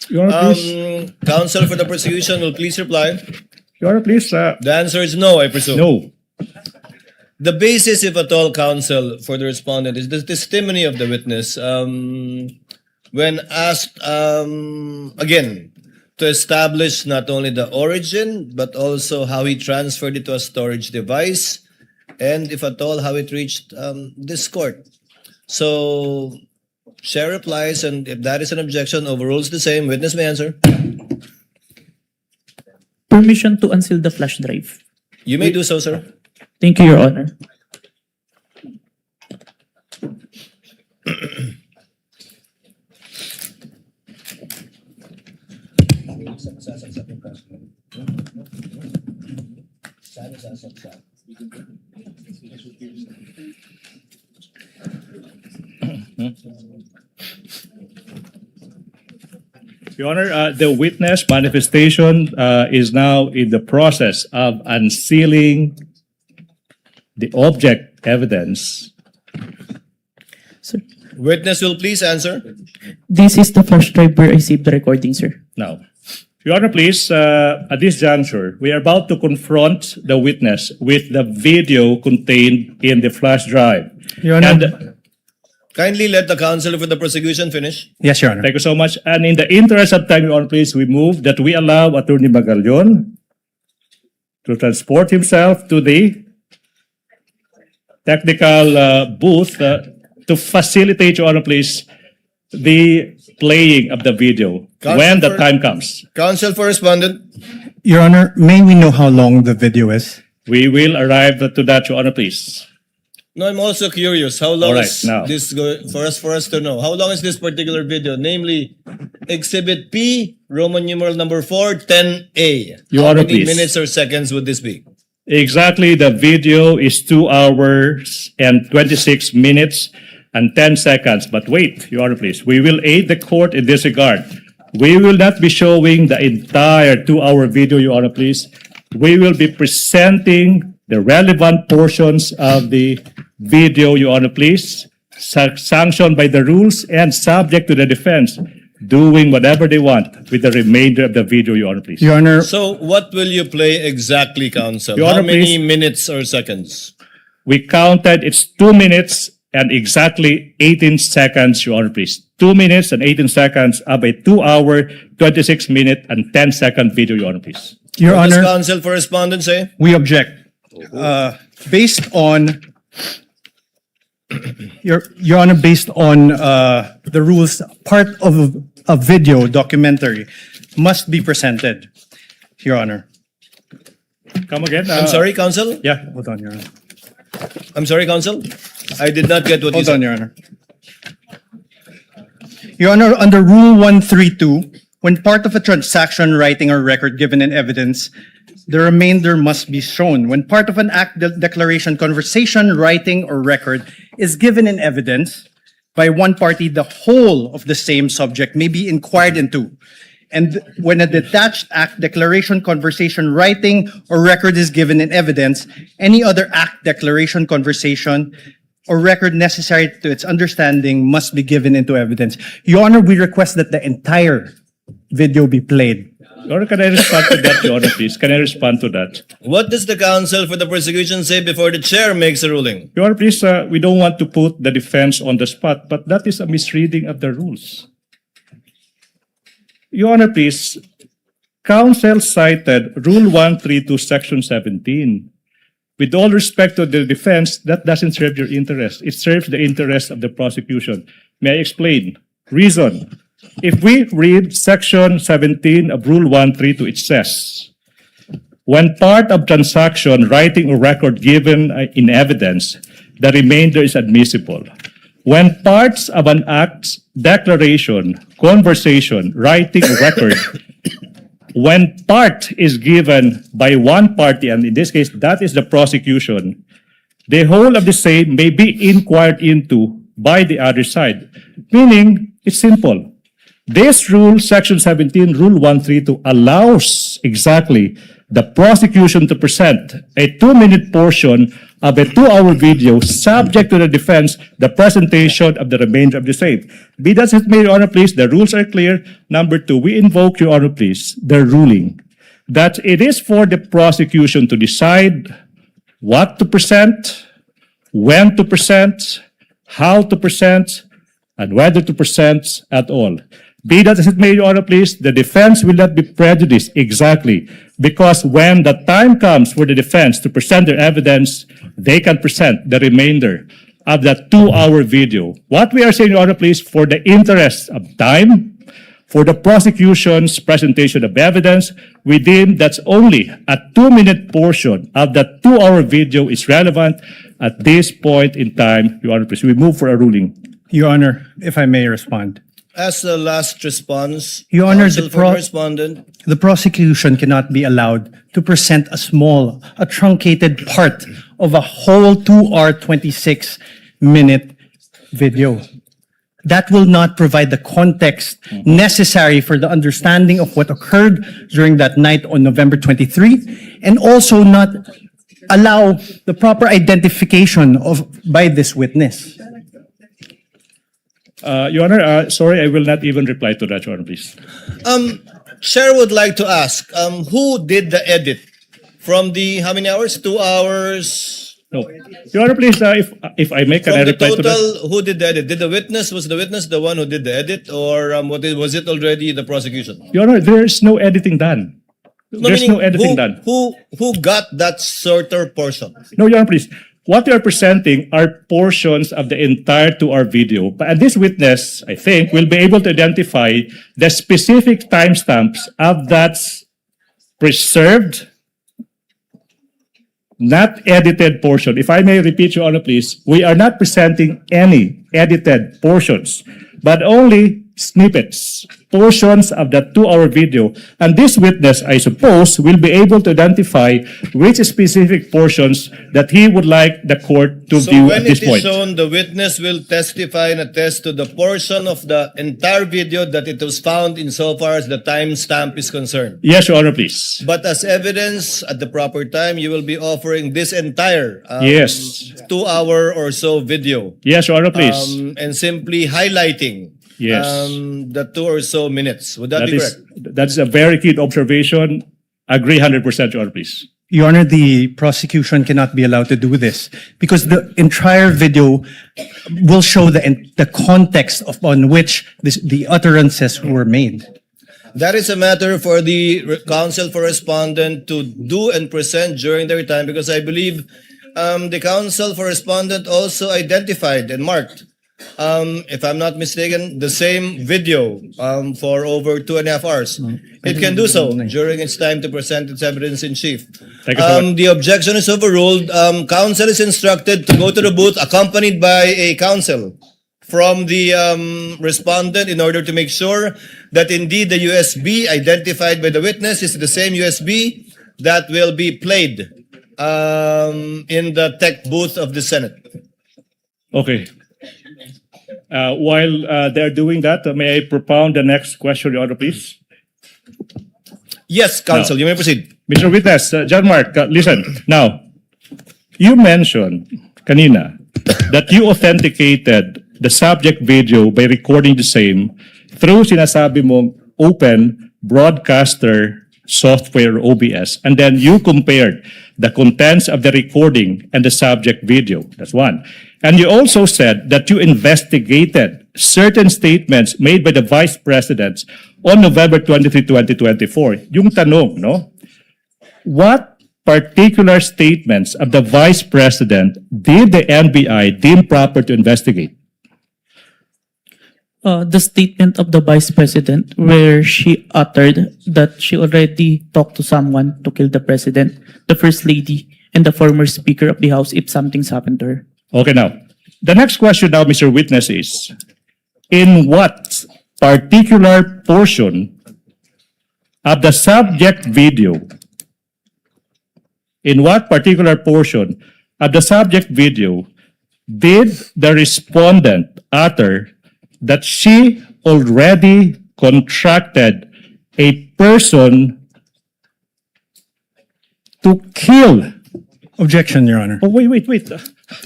Your Honor, please. Counsel for the prosecution will please reply. Your Honor, please. The answer is no, I presume. No. The basis, if at all, counsel for the respondent is the testimony of the witness. When asked again to establish not only the origin but also how he transferred it to a storage device, and if at all how it reached this court. So Chair replies, and if that is an objection, overrules the same. Witness may answer. Permission to unseal the flash drive. You may do so, sir. Thank you, Your Honor. Your Honor, the witness manifestation is now in the process of unsealing the object evidence. Sir, Witness will please answer. this is the flash drive where I saved the recording, sir. Now, Your Honor, please, at this juncture, we are about to confront the witness with the video contained in the flash drive. Your Honor. And Kindly let the counsel for the prosecution finish. Yes, Your Honor. thank you so much. And in the interest of time, Your Honor, please, we move that we allow Attorney Magallon to transport himself to the technical booth to facilitate, Your Honor, please, the playing of the video when the time comes. Counsel for respondent. Your Honor, may we know how long the video is? We will arrive to that, Your Honor, please. No, I'm also curious. How long All right, is now. this for us to know? How long is this particular video? Namely, Exhibit P, Roman numeral number 4-10A. Your How Honor, many please. minutes or seconds would this be? Exactly, the video is 2 hours and 26 minutes and 10 seconds. But wait, Your Honor, please. We will aid the court in this regard. We will not be showing the entire 2-hour video, Your Honor, please. We will be presenting the relevant portions of the video, Your Honor, please, sanctioned by the rules and subject to the defense. doing whatever they want with the remainder of the video, Your Honor, please. Your Honor, So what will you play exactly, counsel? Your How Honor, many please. minutes or seconds? We counted, it's 2 minutes and exactly 18 seconds, Your Honor, please. 2 minutes and 18 seconds of a 2-hour, 26-minute and 10-second video, Your Honor, please. Your What does Honor, counsel for respondent say? we object. Based on, Your Honor, based on the rules, part of a video documentary must be presented, Your Honor. Come again? I'm sorry, counsel? Yeah, hold on, Your Honor. I'm sorry, counsel? I did not get what you Hold on, said. Your Honor. Your Honor, under Rule 132, when part of a transaction, writing, or record given in evidence, the remainder must be shown. When part of an act, declaration, conversation, writing, or record is given in evidence by one party, the whole of the same subject may be inquired into. And when a detached act, declaration, conversation, writing, or record is given in evidence, any other act, declaration, conversation, or record necessary to its understanding must be given into evidence. Your Honor, we request that the entire video be played. Your Honor, can I respond to that, Your Honor, please? Can I respond to that? What does the counsel for the prosecution say before the chair makes a ruling? Your Honor, please, we don't want to put the defense on the spot, but that is a misreading of the rules. Your Honor, please, counsel cited Rule 132, Section 17. With all respect to the defense, that doesn't serve your interest. It serves the interest of the prosecution. May I explain? Reason. If we read Section 17 of Rule 132, it says, when part of transaction, writing, or record given in evidence, the remainder is admissible. When parts of an act, declaration, conversation, writing, or record, when part is given by one party, and in this case, that is the prosecution, the whole of the same may be inquired into by the other side. Meaning, it's simple. This rule, Section 17, Rule 132, allows exactly the prosecution to present a 2-minute portion of a 2-hour video subject to the defense, the presentation of the remainder of the same. Be that as it may, Your Honor, please, the rules are clear. Number 2, we invoke, Your Honor, please, the ruling that it is for the prosecution to decide what to present, when to present, how to present, and whether to present at all. Be that as it may, Your Honor, please, the defense will not be prejudiced exactly because when the time comes for the defense to present their evidence, they can present the remainder of that 2-hour video. What we are saying, Your Honor, please, for the interest of time, for the prosecution's presentation of evidence, we deem that's only a 2-minute portion of that 2-hour video is relevant at this point in time, Your Honor, please. We move for a ruling. Your Honor, if I may respond. As the last response, Your Honor, counsel for the respondent. The prosecution cannot be allowed to present a truncated part of a whole 2-hour, 26-minute video. That will not provide the context necessary for the understanding of what occurred during that night on November 23, and also not allow the proper identification by this witness. Your Honor, sorry, I will not even reply to that, Your Honor, please. Chair would like to ask, who did the edit? From the, how many hours? 2 hours? No. Your Honor, please, if I may, can I From the reply to that? total, who did the edit? Was the witness the one who did the edit? Or was it already the prosecution? Your Honor, there's no editing done. There's meaning no editing done. Who got that shorter portion? No, Your Honor, please. What we are presenting are portions of the entire 2-hour video. And this witness, I think, will be able to identify the specific timestamps of that preserved, not edited portion. If I may repeat, Your Honor, please, we are not presenting any edited portions, but only snippets, portions of that 2-hour video. And this witness, I suppose, will be able to identify which specific portions that he would like the court to view at this point. So when it is shown, the witness will testify and attest to the portion of the entire video that it was found insofar as the timestamp is concerned. Yes, Your Honor, please. But as evidence at the proper time, you will be offering this entire Yes. 2-hour or so video. Yes, Your Honor, please. And simply highlighting Yes. the 2 or so minutes. Would that be correct? That's a very keen observation. Agree 100%, Your Honor, please. Your Honor, the prosecution cannot be allowed to do this because the entire video will show the context on which the utterances were made. That is a matter for the counsel for respondent to do and present during their time, because I believe the counsel for respondent also identified and marked, if I'm not mistaken, the same video for over 2.5 hours. It can do so during its time to present its evidence in chief. Thank you so much. The objection is overruled. Counsel is instructed to go to the booth accompanied by a counsel from the respondent in order to make sure that indeed the USB identified by the witness is the same USB that will be played in the tech booth of the Senate. Okay. While they're doing that, may I propound the next question, Your Honor, please? Yes, counsel, you may proceed. Mr. Witness, John Mark, listen. Now, you mentioned kanina that you authenticated the subject video by recording the same through sinasabi mong open broadcaster software OBS, and then you compared the contents of the recording and the subject video. That's one. And you also said that you investigated certain statements made by the Vice Presidents on November 23, 2024. Yung tanong, no? What particular statements of the Vice President did the NBI deem proper to investigate? The statement of the Vice President where she uttered that she already talked to someone to kill the President, the First Lady, and the former Speaker of the House if something's happened to her. Okay, now, the next question now, Mr. Witness, is in what particular portion of the subject video, did the respondent utter that she already contracted a person to kill? Objection, Your Honor. Oh, wait.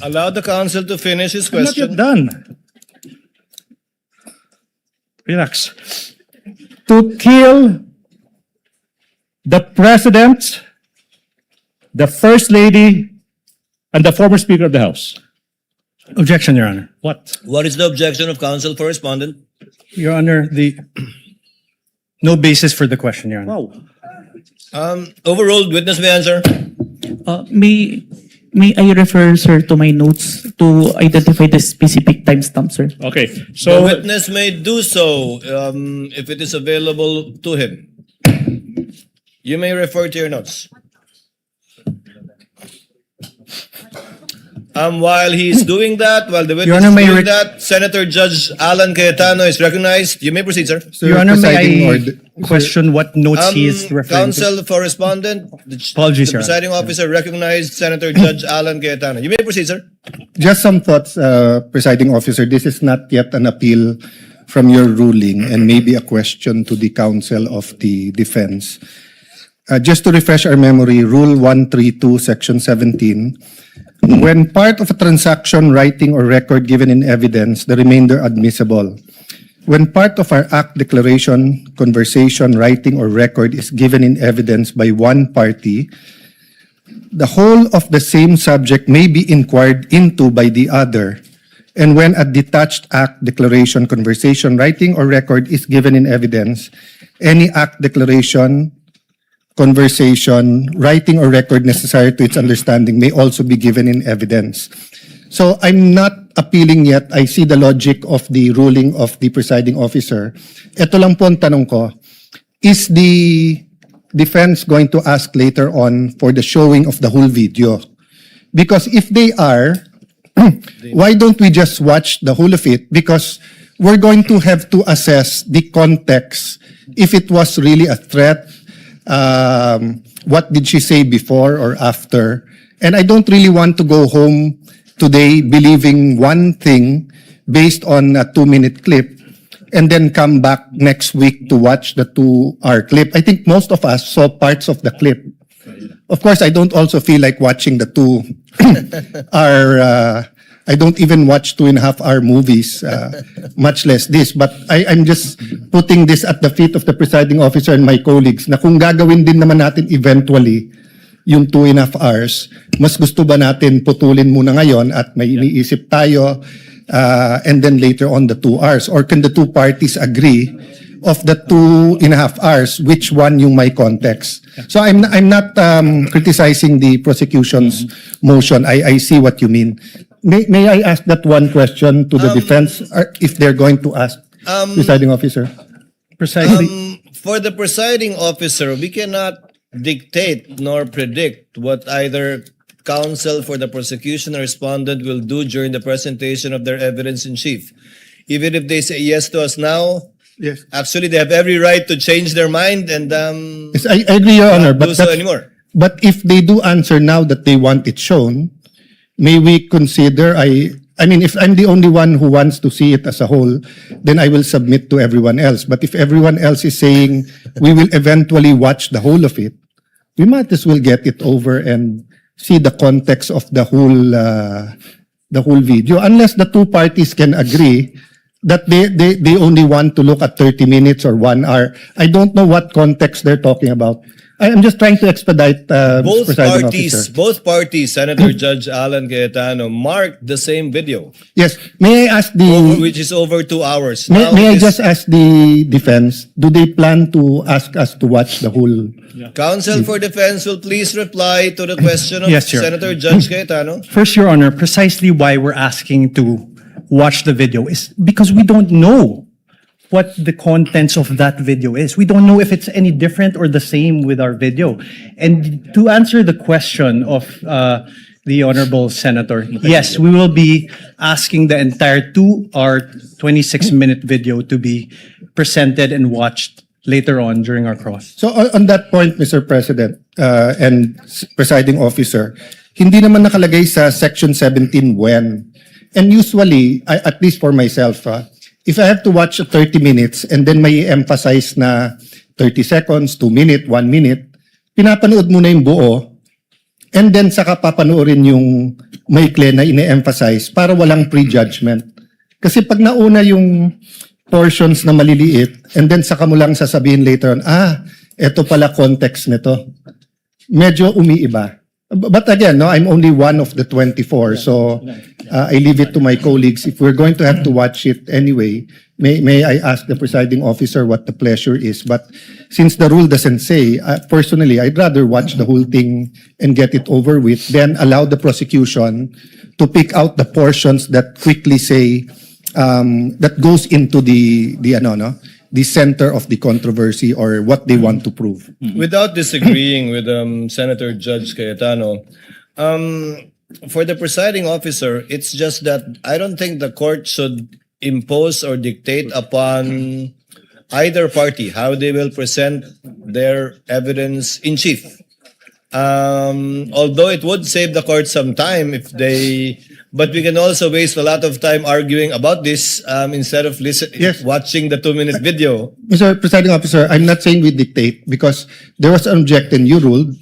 Allow the counsel to finish his I'm not question. yet done. Relax. To kill the President, the First Lady, and the former Speaker of the House. Objection, Your Honor. What? What is the objection of counsel for respondent? Your Honor, no basis for the question, Your Honor. Wow. Overruled. Witness may answer. May I refer, sir, to my notes to identify the specific timestamp, sir? Okay, The so witness may do so if it is available to him. You may refer to your notes. While he's doing that, while the witness Honor, is may doing rec- that, Senator Judge Alan Cayetano is recognized. You may proceed, sir. Sir, Your Honor, presiding may I order- question what notes he is referring to? Counsel for respondent, the Apologies, Your Honor. presiding officer recognized Senator Judge Alan Cayetano. You may proceed, sir. Just some thoughts, presiding officer. This is not yet an appeal from your ruling and maybe a question to the counsel of the defense. Just to refresh our memory, Rule 132, Section 17, when part of a transaction, writing, or record given in evidence, the remainder admissible. When part of our act, declaration, conversation, writing, or record is given in evidence by one party, the whole of the same subject may be inquired into by the other. And when a detached act, declaration, conversation, writing, or record is given in evidence, any act, declaration, conversation, writing, or record necessary to its understanding may also be given in evidence. So I'm not appealing yet. I see the logic of the ruling of the presiding officer. Ito lang po ang tanong ko. Is the defense going to ask later on for the showing of the whole video? Because if they are, why don't we just watch the whole of it? Because we're going to have to assess the context. If it was really a threat, what did she say before or after? And I don't really want to go home today believing one thing based on a 2-minute clip and then come back next week to watch the 2-hour clip. I think most of us saw parts of the clip. Of course, I don't also feel like watching the 2-hour I don't even watch 2.5 hour movies, much less this. But I'm just putting this at the feet of the presiding officer and my colleagues na kung gagawin din naman natin eventually yung 2.5 hours, mas gusto ba natin putulin muna ngayon at may iniisip tayo and then later on the 2 hours? Or can the two parties agree of the 2.5 hours, which one yung may context? So I'm not criticizing the prosecution's motion. I see what you mean. May I ask that one question to the defense, or if they're going to ask, presiding officer? Precisely. For the presiding officer, we cannot dictate nor predict what either counsel for the prosecution or respondent will do during the presentation of their evidence in chief. Even if they say yes to us now, Yes. actually they have every right to change their mind and Yes, I agree, Your Honor, not but do so that's- anymore. But if they do answer now that they want it shown, may we consider, I mean, if I'm the only one who wants to see it as a whole, then I will submit to everyone else. But if everyone else is saying we will eventually watch the whole of it, we might as well get it over and see the context of the whole video. Unless the two parties can agree that they only want to look at 30 minutes or 1 hour. I don't know what context they're talking about. I'm just trying to expedite, Both presiding parties, officer. Senator Judge Alan Cayetano, marked the same video, Yes, may I ask which is over 2 hours. May, Now may I it is- just ask the defense, do they plan to ask us to watch the whole? Counsel for Defense will please reply to the question of Yes, Your- Senator Judge Cayetano. First, Your Honor, precisely why we're asking to watch the video is because we don't know what the contents of that video is. We don't know if it's any different or the same with our video. And to answer the question of the Honorable Senator, yes, we will be asking the entire 2-hour, 26-minute video to be presented and watched later on during our cross. So on that point, Mr. President, and presiding officer, hindi naman nakalagay sa section 17 when. And usually, at least for myself, if I have to watch 30 minutes and then may emphasize na 30 seconds, 2 minutes, 1 minute, pinapanood mo na yung buo and then saka papanoorin yung maikli na ine-emphasize para walang prejudgment. Kasi pag nauna yung portions na maliliit and then saka mo lang sasabihin later on, eto pala context nito. Medyo umiiba. But again, no, I'm only one of the 24, so I leave it to my colleagues. If we're going to have to watch it anyway, may I ask the presiding officer what the pleasure is? But since the rule doesn't say, personally, I'd rather watch the whole thing and get it over with, then allow the prosecution to pick out the portions that quickly say that goes into the center of the controversy or what they want to prove. Without disagreeing with Senator Judge Cayetano, for the presiding officer, it's just that I don't think the court should impose or dictate upon either party how they will present their evidence in chief. Although it would save the court some time if they, but we can also waste a lot of time arguing about this instead of Yes. watching the 2-minute video. Mr. Presiding Officer, I'm not saying we dictate because there was an objection, you ruled.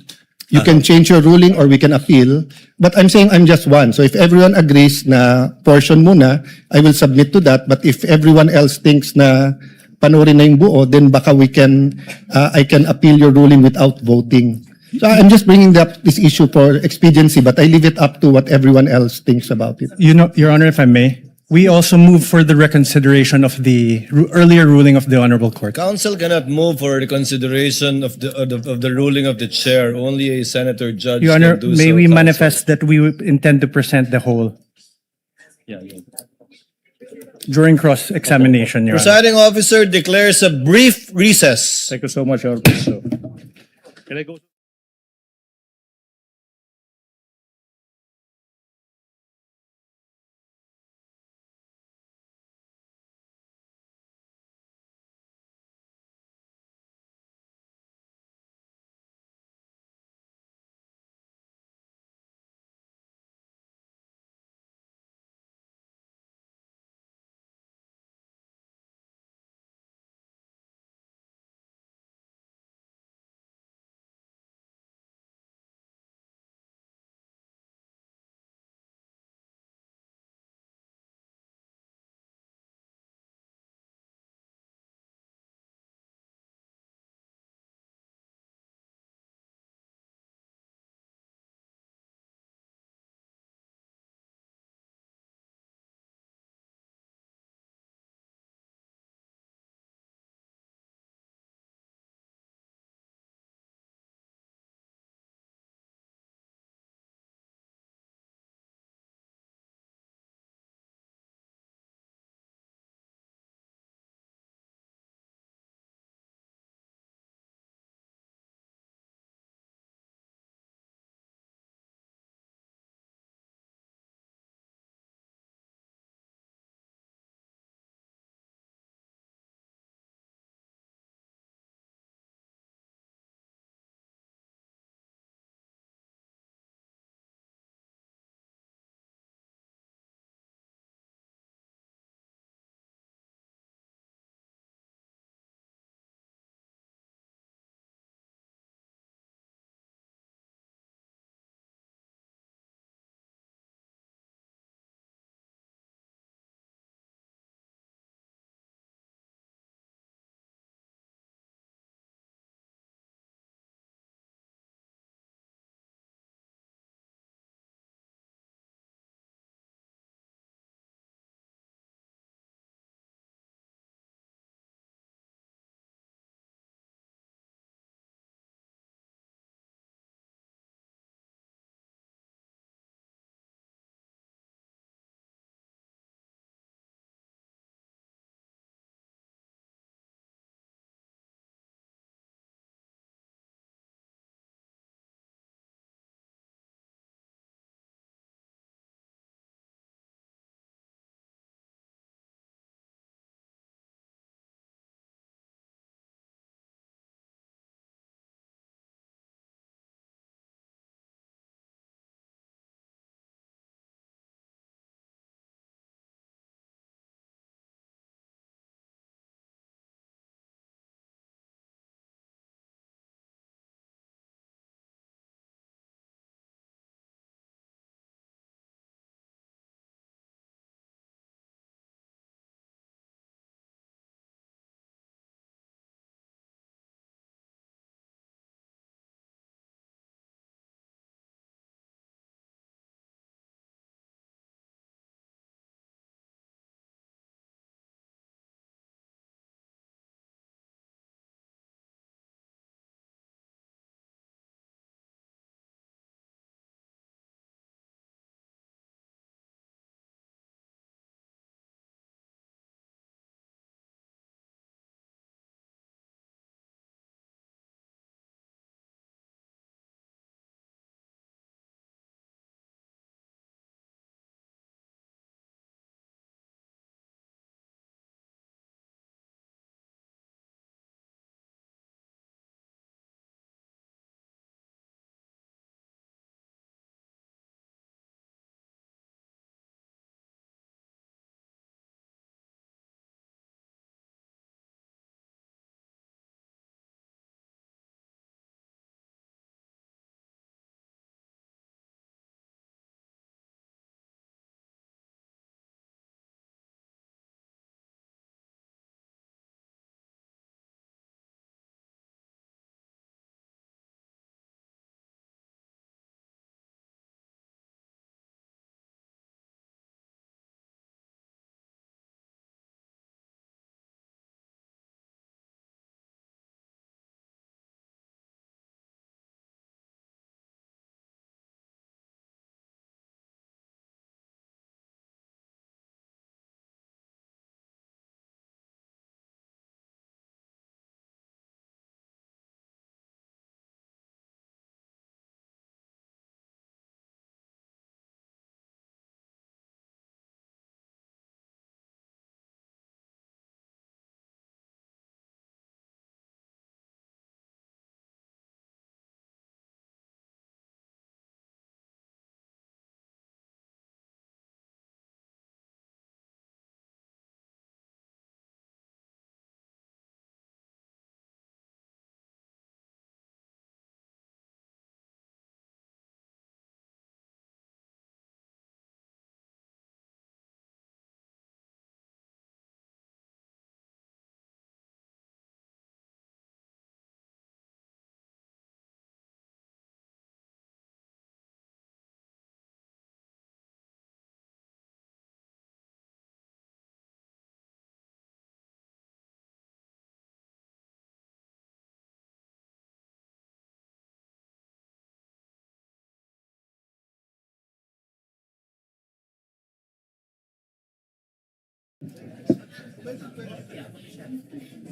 You can change your ruling or we can appeal. But I'm saying I'm just one. So if everyone agrees na portion muna, I will submit to that. But if everyone else thinks na panoorin na yung buo, then baka I can appeal your ruling without voting. So I'm just bringing up this issue for expediency, but I leave it up to what everyone else thinks about it. You know, Your Honor, if I may, we also move for the reconsideration of the earlier ruling of the Honorable Court. Council cannot move for the consideration of the ruling of the chair. Only a senator judge Your Honor, can do may so. we Counsel. manifest that we intend to present the whole during cross-examination, Your Honor. Presiding officer declares a brief recess. Thank you so much, Your Honor. Can I go?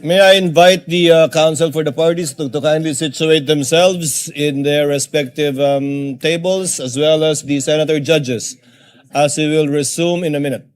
May I invite the counsel for the parties to kindly situate themselves in their respective tables, as well as the senator judges, as we will resume in a minute.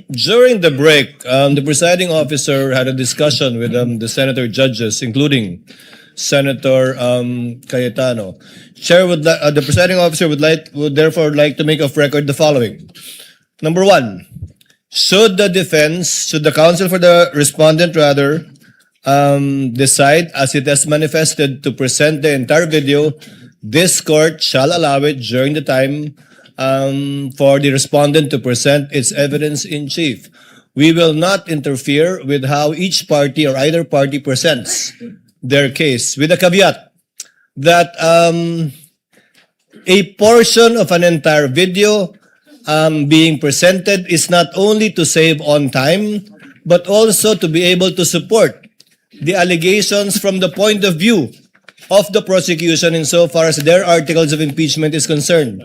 During the break, the presiding officer had a discussion with the senator judges, including Senator Cayetano. The presiding officer would therefore like to make of record the following. Number one, should the counsel for the respondent rather, decide as it has manifested to present the entire video, this court shall allow it during the time for the respondent to present its evidence in chief. We will not interfere with how each party or either party presents their case, with a caveat that a portion of an entire video being presented is not only to save on time, but also to be able to support the allegations from the point of view of the prosecution insofar as their articles of impeachment is concerned.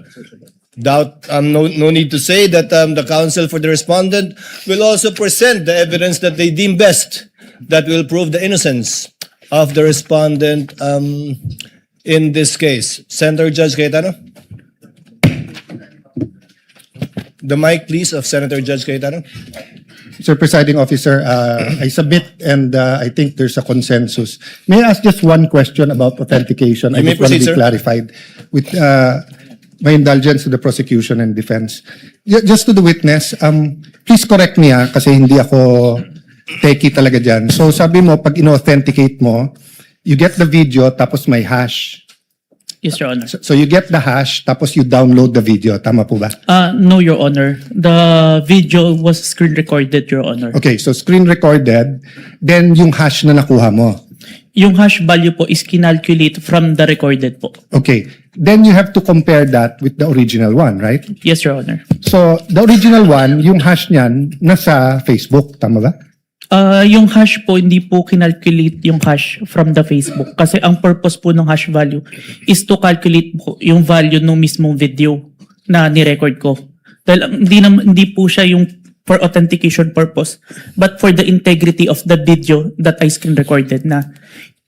No need to say that the counsel for the respondent will also present the evidence that they deem best that will prove the innocence of the respondent in this case. Senator Judge Cayetano? The mic, please, of Senator Judge Cayetano. Mr. Presiding Officer, I submit and I think there's a consensus. May I ask just one question about authentication? You I may just want to proceed, be sir. clarified with my indulgence to the prosecution and defense. Just to the witness, please correct me kasi hindi ako techie talaga dyan. So sabi mo, pag in-authenticate mo, you get the video tapos may hash. Yes, Your Honor. So you get the hash tapos you download the video. Tama po ba? No, Your Honor. The video was screen recorded, Your Honor. Okay, so screen recorded, then yung hash na nakuha mo. Yung hash value po is kinalculate from the recorded po. Okay, then you have to compare that with the original one, right? Yes, Your Honor. So the original one, yung hash niyan, nasa Facebook, tama ba? Yung hash po, hindi po kinalculate yung hash from the Facebook. Kasi ang purpose po ng hash value is to calculate po yung value ng mismong video na ni-record ko. Dahil hindi po siya yung for authentication purpose, but for the integrity of the video that I screen recorded na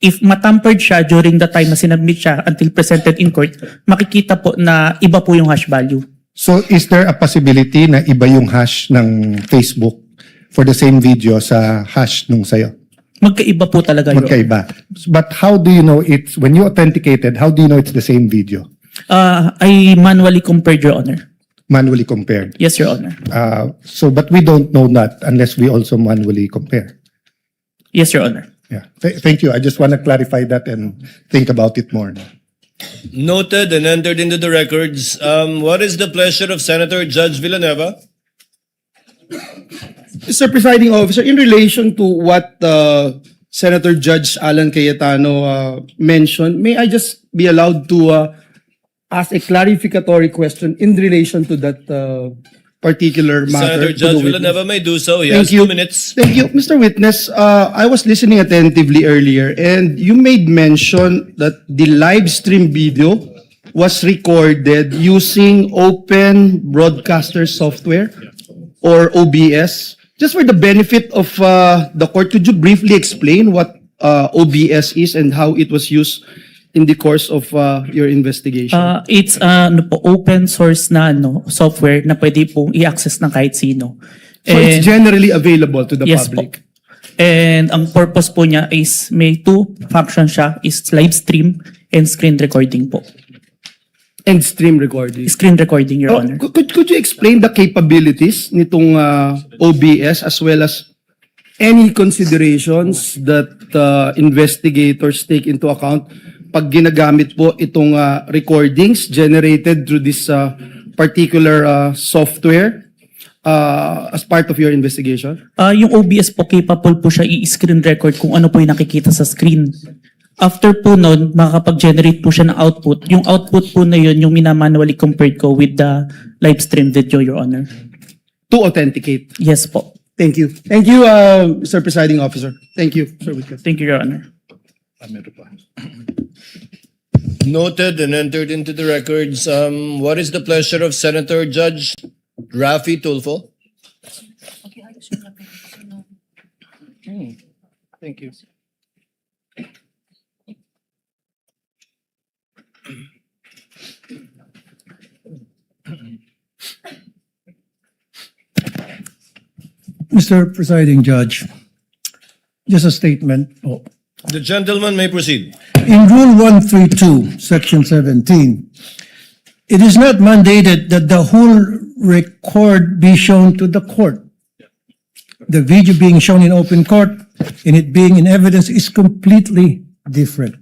if matampered siya during the time na sinubmit siya until presented in court, makikita po na iba po yung hash value. So is there a possibility na iba yung hash ng Facebook for the same video sa hash nung sayo? Magkaiba po talaga yun. Magkaiba. But how do you know it's, when you authenticated, how do you know it's the same video? I manually compared, Your Honor. Manually compared. Yes, Your Honor. But we don't know that unless we also manually compare. Yes, Your Honor. Yeah. Thank you. I just want to clarify that and think about it more. Noted and entered into the records. What is the pleasure of Senator Judge Villanueva? Mr. Presiding Officer, in relation to what Senator Judge Alan Cayetano mentioned, may I just be allowed to ask a clarificatory question in relation to that particular matter? Senator Judge Villanueva may do so. Yes, Thank you. 2 minutes. Thank you. Mr. Witness, I was listening attentively earlier and you made mention that the live stream video was recorded using Open Broadcaster Software or OBS. Just for the benefit of the court, could you briefly explain what OBS is and how it was used in the course of your investigation? It's open source na software na pwede pong i-access ng kahit sino. So it's And- generally available to the Yes po. public. And ang purpose po niya is may two functions siya, is live stream and screen recording po. And stream recording. Screen recording, Your Oh, Honor. could you explain the capabilities nitong OBS as well as any considerations that investigators take into account pag ginagamit po itong recordings generated through this particular software as part of your investigation? Yung OBS po, capable po siya i-screen record kung ano po yung nakikita sa screen. After po nun, makakapag-generate po siya ng output. Yung output po na yun, yung minamanually compared ko with the live stream video, Your Honor. To authenticate. Yes po. Thank you. Thank you, Mr. Presiding Officer. Thank you, Sir Witness. Thank you, Your Honor. Noted and entered into the records. What is the pleasure of Senator Judge Raffy Tulfo? Thank you. Mr. Presiding Judge, just a statement. The gentleman may proceed. In Rule 132, Section 17, it is not mandated that the whole record be shown to the court. The video being shown in open court and it being in evidence is completely different.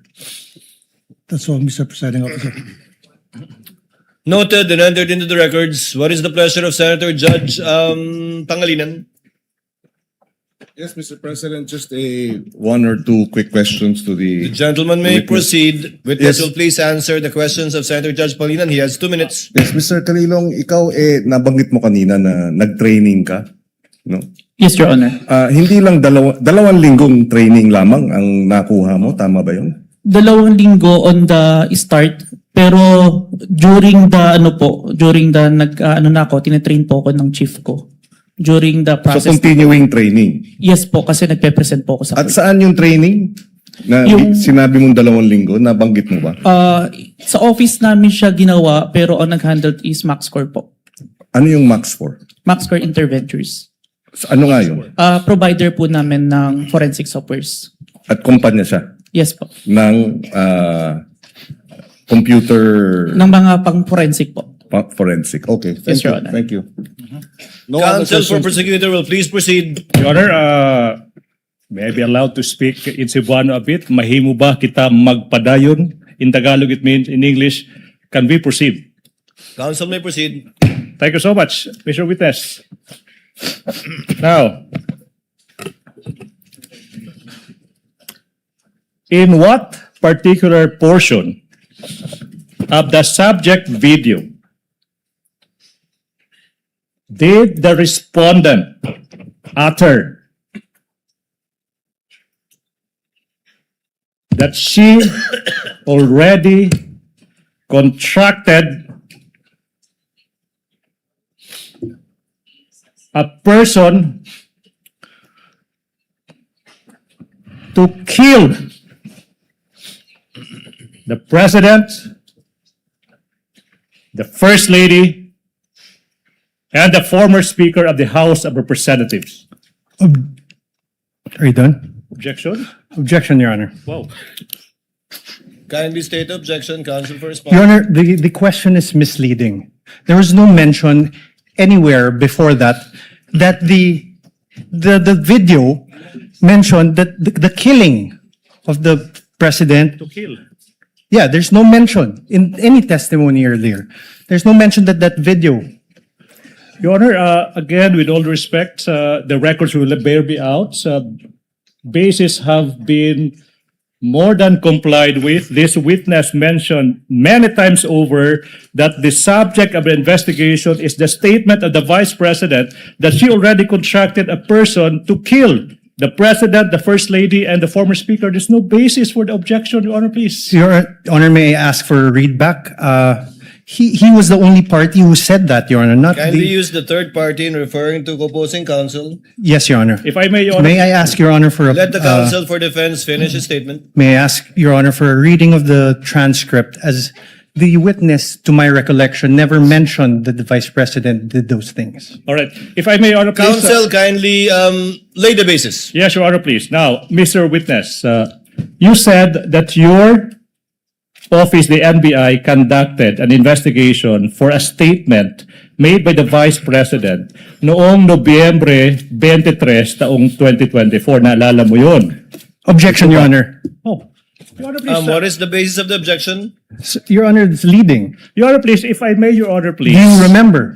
That's all, Mr. Presiding Officer. Noted and entered into the records. What is the pleasure of Senator Judge Pangilinan? Yes, Mr. President, just one or two quick questions to The the gentleman may Witness. proceed. Witness Yes. will please answer the questions of Senator Judge Pangilinan. He has 2 minutes. Yes, Mr. Kalilong, ikaw nabanggit mo kanina na nag-training ka, no? Yes, Your Honor. Hindi lang dalawang linggong training lamang ang nakuha mo, tama ba 'yon? 2 linggo on the start, pero during the tinetrain po ako ng chief ko. During the So process. continuing training. Yes po, kasi nagpe-present po ako sa At saan yung training? Na Yung- sinabi mong 2 linggo, nabanggit mo ba? Sa office namin siya ginawa, pero ang nag-handle is MaxCore po. Ano yung Max for? MaxCore Interventures. Ano nga yun? Provider po namin ng forensic softwares. At kumpanya siya Yes po. ng computer Ng mga pang-forensic po. forensic. Okay, Yes, thank Your you. Honor. Thank you. No other Counsel for questions? prosecutor will please proceed. Your Honor, may I be allowed to speak in Cebuano a bit? Mahimo ba kita magpadayon? In Tagalog, it means in English. Can we proceed? Counsel may proceed. Thank you so much, Mr. Witness. Now, in what particular portion of the subject video did the respondent utter that she already contracted a person to kill the president, the first lady, and the former speaker of the House of Representatives? Are you done? Objection? Objection, Your Honor. Wow. Kindly state objection. Counsel for response. Your Honor, the question is misleading. There was no mention anywhere before that the video mentioned that the killing of the president. To kill. Yeah, there's no mention in any testimony earlier. There's no mention that video. Your Honor, again, with all respect, the records will bear me out. Bases have been more than complied with. This witness mentioned many times over that the subject of the investigation is the statement of the Vice President that she already contracted a person to kill the President, the First Lady, and the former Speaker. There's no basis for the objection, Your Honor, please. Your Honor, may I ask for a readback? He was the only party who said that, Your Honor, not Kindly the... use the third party in referring to opposing counsel. Yes, Your Honor. If I may, Your Honor. May I ask, Your Honor, for a... Let the counsel for defense finish his statement. May I ask, Your Honor, for a reading of the transcript as The witness, to my recollection, never mentioned that the Vice President did those things. All right. If I may, Your Honor, please. Counsel, kindly lay the basis. Yes, Your Honor, please. Now, Mr. Witness, you said that your office, the NBI, conducted an investigation for a statement made by the Vice President noong Nobyembre 23, taong 2024. Naalala mo yun? Objection, Your Honor. Oh. Your Honor, please. What is the basis of the objection? Your Honor, it's leading. Your Honor, please, if I may, Your Honor, please. Do you remember?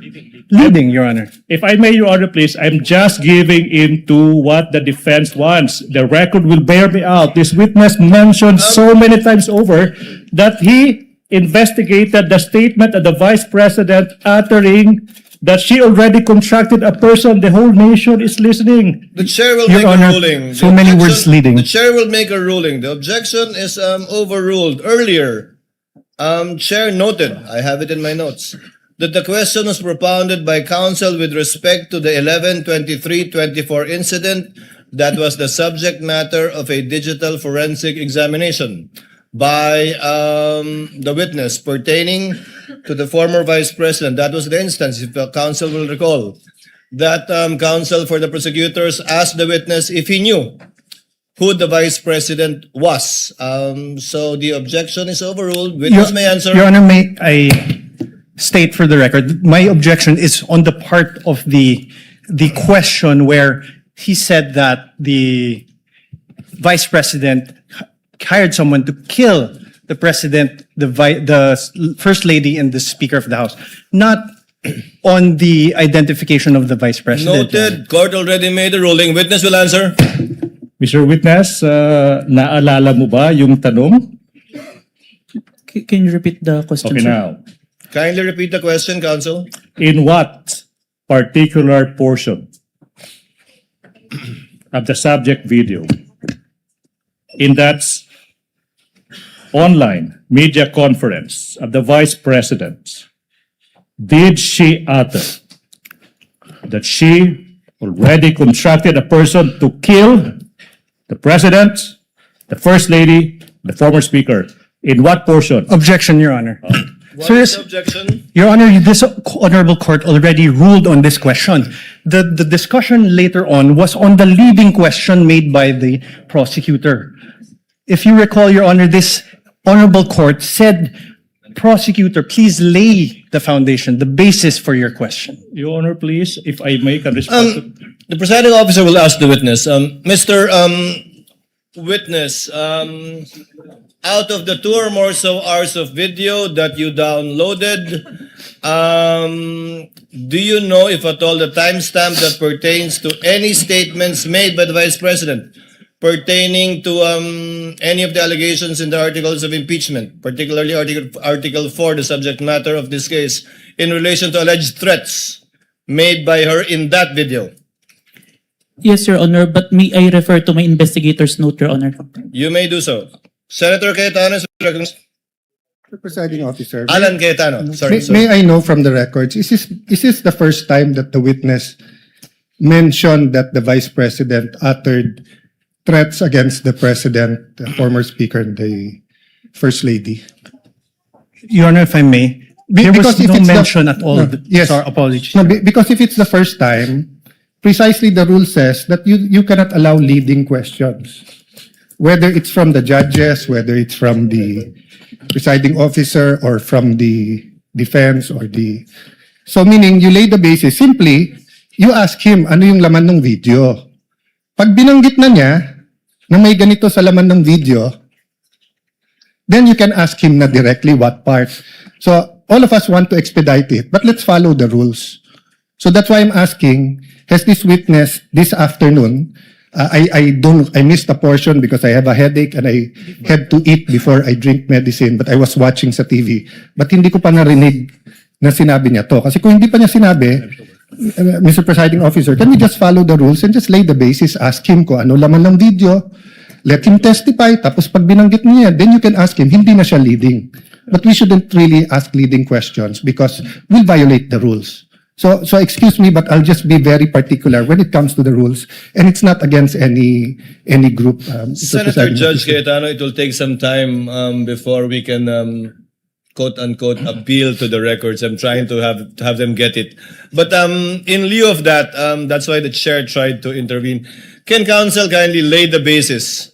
Leading, Your Honor. If I may, Your Honor, please, I'm just giving in to what the defense wants. The record will bear me out. This witness mentioned so many times over that he investigated the statement of the Vice President uttering that she already contracted a person. The whole nation is listening. The chair will Your make Honor, a ruling. so The many objection- words leading. The chair will make a ruling. The objection is overruled. Earlier, chair noted, I have it in my notes, that the question was propounded by counsel with respect to the 11/23/24 incident that was the subject matter of a digital forensic examination by the witness pertaining to the former Vice President. That was the instance, if the counsel will recall, that counsel for the prosecutors asked the witness if he knew who the Vice President was. So the objection is overruled. Witness may answer. Your Honor, may I state for the record, my objection is on the part of the question where he said that the Vice President hired someone to kill the President, the First Lady, and the Speaker of the House, not on the identification of the Vice President. Noted. Court already made a ruling. Witness will answer. Mr. Witness, naalala mo ba yung tanong? Can you repeat the question, Okay, sir? now. Kindly repeat the question, counsel. In what particular portion of the subject video in that online media conference of the Vice President did she utter that she already contracted a person to kill the President, the First Lady, the former Speaker? In what portion? Objection, Your Honor. What Sir, is the objection? Your Honor, this honorable court already ruled on this question. The discussion later on was on the leading question made by the prosecutor. If you recall, Your Honor, this honorable court said, prosecutor, please lay the foundation, the basis for your question. Your Honor, please, if I make a response. The presiding officer will ask the witness. Mr. Witness, out of the 2 or more so hours of video that you downloaded, do you know, if at all, the timestamp that pertains to any statements made by the Vice President pertaining to any of the allegations in the articles of impeachment, particularly Article 4, the subject matter of this case, in relation to alleged threats made by her in that video? Yes, Your Honor, but may I refer to my investigator's note, Your Honor? You may do so. Senator Cayetano is recognized. Mr. Presiding Officer, Alan Cayetano. Sorry, may I know from the records, is this the first time that the witness mentioned that the Vice President uttered threats against the President, the former Speaker, and the First Lady? Your Honor, if I may, there was no mention at all. Yes. Sorry, apologies. No, because if it's the first time, precisely the rule says that you cannot allow leading questions. Whether it's from the judges, whether it's from the presiding officer, or from the defense, or the... So meaning, you lay the basis. Simply, you ask him, ano yung laman ng video? Pag binanggit na niya, na may ganito sa laman ng video, then you can ask him na directly what part. So, all of us want to expedite it, but let's follow the rules. So that's why I'm asking, has this witness this afternoon, I missed a portion because I have a headache and I had to eat before I drink medicine, but I was watching sa TV. But hindi ko pa narinig na sinabi niya to. Kasi kung hindi pa niya sinabi, Mr. Presiding Officer, can we just follow the rules and just lay the basis, ask him kung ano laman ng video, let him testify, tapos pag binanggit niya, then you can ask him, hindi na siya leading. But we shouldn't really ask leading questions because we'll violate the rules. So excuse me, but I'll just be very particular when it comes to the rules, and it's not against any group. Senator Judge Cayetano, it will take some time before we can quote unquote appeal to the records. I'm trying to have them get it. But in lieu of that, that's why the chair tried to intervene. Can counsel kindly lay the basis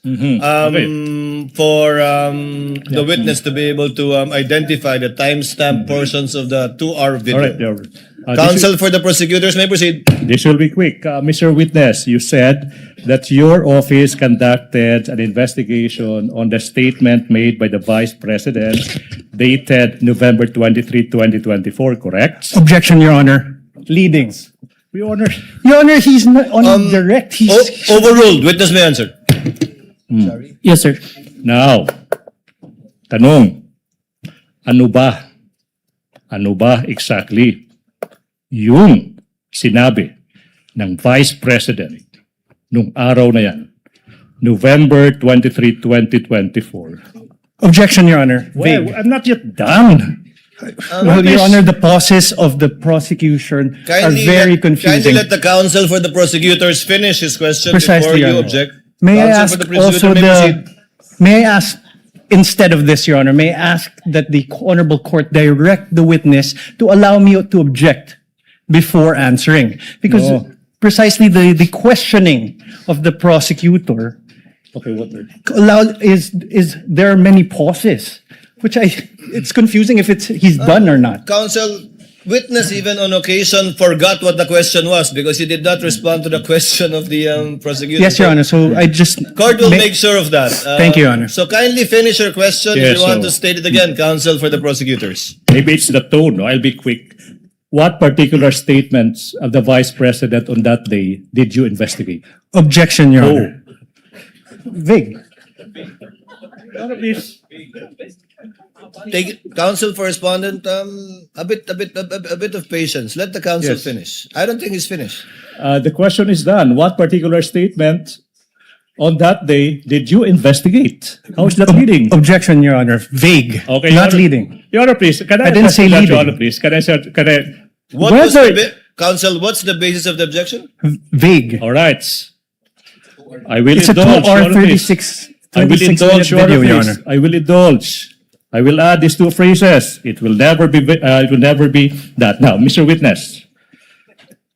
for the witness to be able to identify the timestamp portions of the 2-hour video? All right, Your Honor. Counsel for the prosecutors may proceed. This will be quick. Mr. Witness, you said that your office conducted an investigation on the statement made by the Vice President dated November 23, 2024, correct? Objection, Your Honor. Leading. Your Honor. Your Honor, he's not on direct. He's Overruled. Witness may answer. Yes, sir. Now, tanong, ano ba exactly yung sinabi ng Vice President nung araw na yan, November 23, 2024? Objection, Your Honor. Well, Vague. I'm not yet done. Well, Your Honor, the pauses of the prosecution are very Kindly confusing. let the counsel for the prosecutors finish his question before Precisely, Your you Honor. object. May I Counsel ask for the prosecutor also may proceed. may I ask, instead of this, Your Honor, may I ask that the Honorable Court direct the witness to allow me to object before answering? Because No. precisely the questioning of the prosecutor Okay, what? is there are many pauses, which it's confusing if he's done or not. Counsel, witness even on occasion forgot what the question was because he did not respond to the question of the prosecutor. Yes, Your Honor, so I just... Court will make sure of that. Thank you, Your Honor. So kindly finish your question if Yes, you want so- to state it again, counsel for the prosecutors. Maybe it's the tone. No? I'll be quick. What particular statements of the Vice President on that day did you investigate? Objection, Your Oh. Honor. Vague. Your Honor, please. Counsel for respondent, a bit of patience. Let the counsel Yes. finish. I don't think he's finished. The question is done. What particular statement on that day did you investigate? How is that leading? Objection, Your Honor. Vague. Okay, Not Your Honor. leading. Your Honor, please. Can I didn't say that, leading. Your Honor, please. Can I? What was counsel, what's the basis of the objection? Vague. All right. I will It's a 2 indulge. Your or Honor, please. 36 I will 26 indulge, minute Your video, Your Honor, Honor. please. I will indulge. I will add these two phrases. It will never be. It will never be that. Now, Mr. Witness,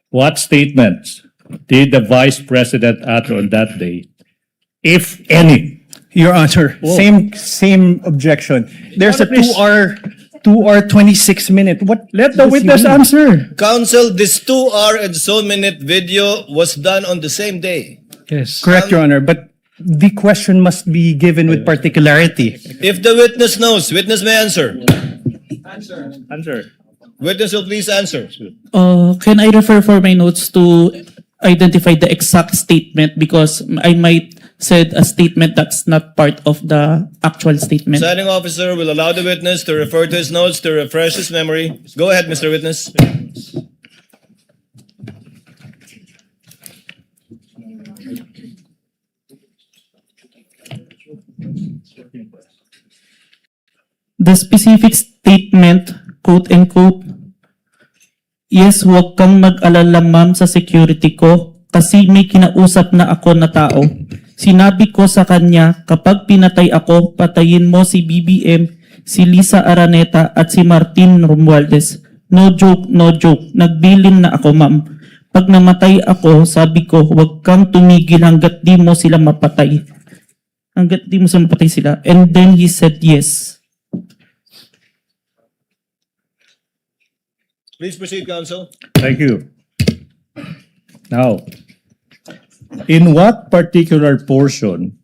what statements did the Vice President utter on that day, if any? Your Honor, Whoa. same objection. There's a Your Honor, 2 or 26 minute. What? Let the does he witness mean? answer. Counsel, this 2 hour and so minute video was done on the same day. Yes. Correct, Your Honor, but the question must be given with particularity. If the witness knows, witness may answer. Answer. Witness will please answer. Can I refer for my notes to identify the exact statement because I might said a statement that's not part of the actual statement. Presiding officer will allow the witness to refer to his notes to refresh his memory. Go ahead, Mr. Witness. The specific statement, quote unquote, yes, huwag kang mag-alala ma'am sa security ko kasi may kinausap na ako na tao. Sinabi ko sa kanya, kapag pinatay ako, patayin mo si BBM, si Lisa Araneta at si Martin Romualdez. No joke, no joke. Nagbilin na ako ma'am. Pag namatay ako, sabi ko, huwag kang tumigil hanggat di mo sila mapatay. Hanggat di mo sila mapatay sila. And then he said yes. Please proceed, counsel. Thank you. Now, in what particular portion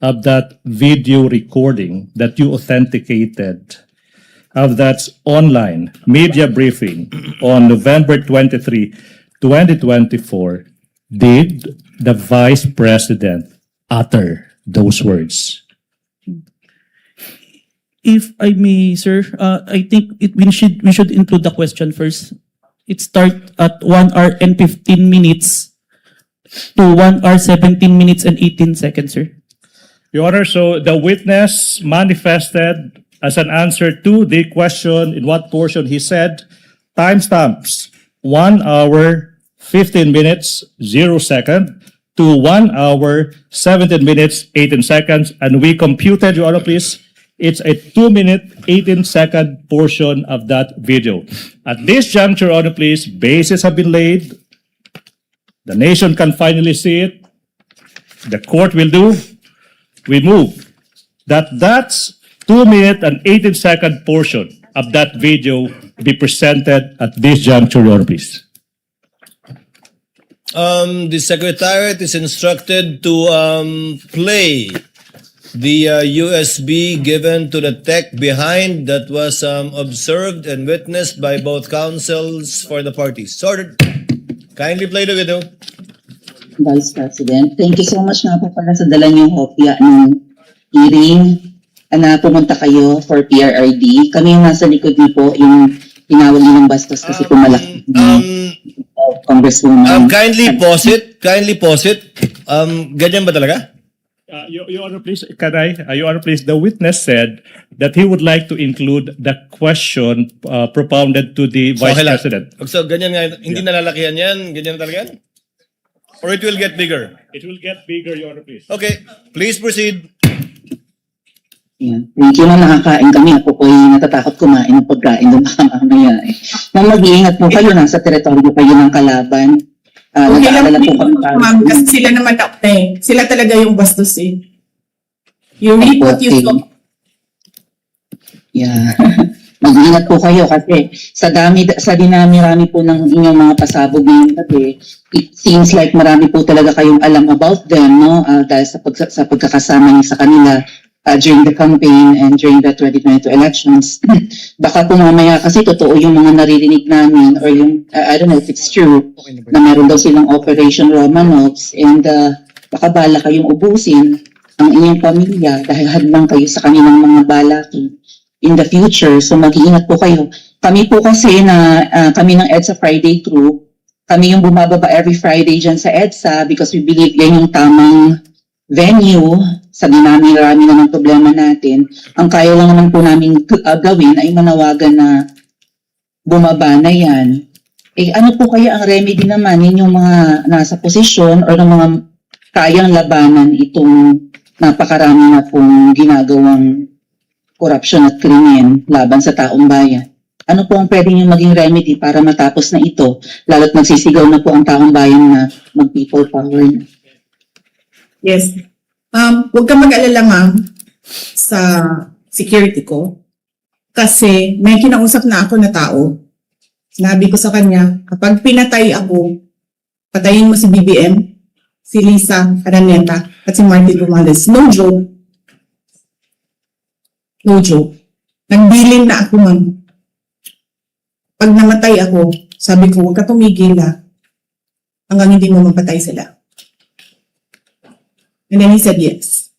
of that video recording that you authenticated of that online media briefing on November 23, 2024, did the Vice President utter those words? If I may, sir, I think we should include the question first. It start at 1 hour and 15 minutes to 1 hour 17 minutes and 18 seconds, sir. Your Honor, so the witness manifested as an answer to the question in what portion he said, timestamps 1 hour 15 minutes 0 second to 1 hour 17 minutes 18 seconds, and we computed, Your Honor, please, It's a 2-minute, 18-second portion of that video. At this juncture, Honor, please, bases have been laid. The nation can finally see it. The court will do. We move that's 2-minute and 18-second portion of that video be presented at this juncture, Your Honor, please. The Secretariat is instructed to play the USB given to the tech behind that was observed and witnessed by both counsels for the parties. Sorted. Kindly play the video. Vice President, thank you so much nga po pala sa dala niyong hopya ng hearing na pumunta kayo for PRRD. Kami yung nasa likod niyo po, yung tinawag niyo ng bastos kasi pumalaki. Congresswoman. Kindly pause it. Kindly pause it. Ganyan ba talaga? Your Honor, please, Your Honor, please, the witness said that he would like to include the question propounded to the Vice Okay lang. President. So, ganyan nga, hindi nalalakihan yan? Ganyan na talaga yan? Or it will get bigger? It will get bigger, Your Honor, please. Okay, please proceed. Yan. Thank you na nakakain kami. Ako po ay natatakot kumain ng pagkain doon baka mamaya eh. Nang mag-iingat po kayo, nasa teritoryo kayo ng kalaban. Nag-aalala po kami. Ma'am, kasi sila naman sila talaga yung bastos eh. You read what you saw. Yeah. Mag-ingat po kayo kasi sa dinami-rami po ng inyong mga pasabog ngayong gabi, it seems like marami po talaga kayong alam about them, no? Dahil sa pagkakasama niyo sa kanila during the campaign and during the 2022 elections. Baka po mamaya kasi totoo yung mga naririnig namin or yung, I don't know if it's true, na meron daw silang Operation Romanovs and baka bala kayong ubusin ang inyong pamilya dahil hadlang kayo sa kanilang mga balaki in the future. So mag-iingat po kayo. Kami po kasi kami ng EDSA Friday crew, kami yung bumababa every Friday dyan sa EDSA because we believe yan yung tamang venue sa dinami-rami na ng problema natin. Ang kaya lang naman po namin gawin ay manawagan na bumaba na yan. Eh ano po kaya ang remedy naman ninyong mga nasa posisyon o ng mga kayang labanan itong napakarami na pong ginagawang korupsyon at krimen laban sa taong bayan? Ano po ang pwede nyo maging remedy para matapos na ito? Lalo't nagsisigaw na po ang taong bayan na mag-people power na. Yes. Huwag kang mag-alala ma'am sa security ko. Kasi may kinausap na ako na tao. Sinabi ko sa kanya, kapag pinatay ako, patayin mo si BBM, si Lisa Araneta, at si Martin Romualdez. No joke. No joke. Nagbilin na ako ma'am. Pag namatay ako, sabi ko, huwag ka tumigil hanggang hindi mo mapatay sila. And then he said yes.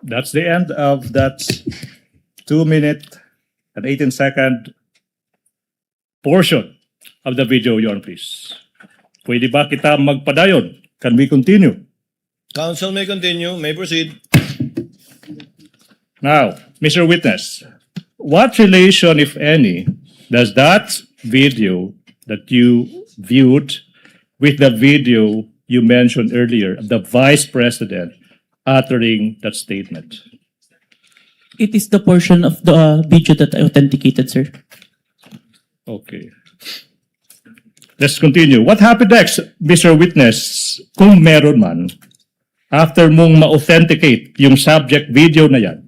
That's the end of that 2-minute and 18-second portion of the video, Your Honor, please. Pwede ba kita magpadayon? Can we continue? Counsel may continue, may proceed. Now, Mr. Witness, what relation, if any, does that video that you viewed with the video you mentioned earlier of the Vice President uttering that statement? It is the portion of the video that I authenticated, sir. Okay. Let's continue. What happened next, Mr. Witness, kung meron man, after mong ma-authenticate yung subject video na yan?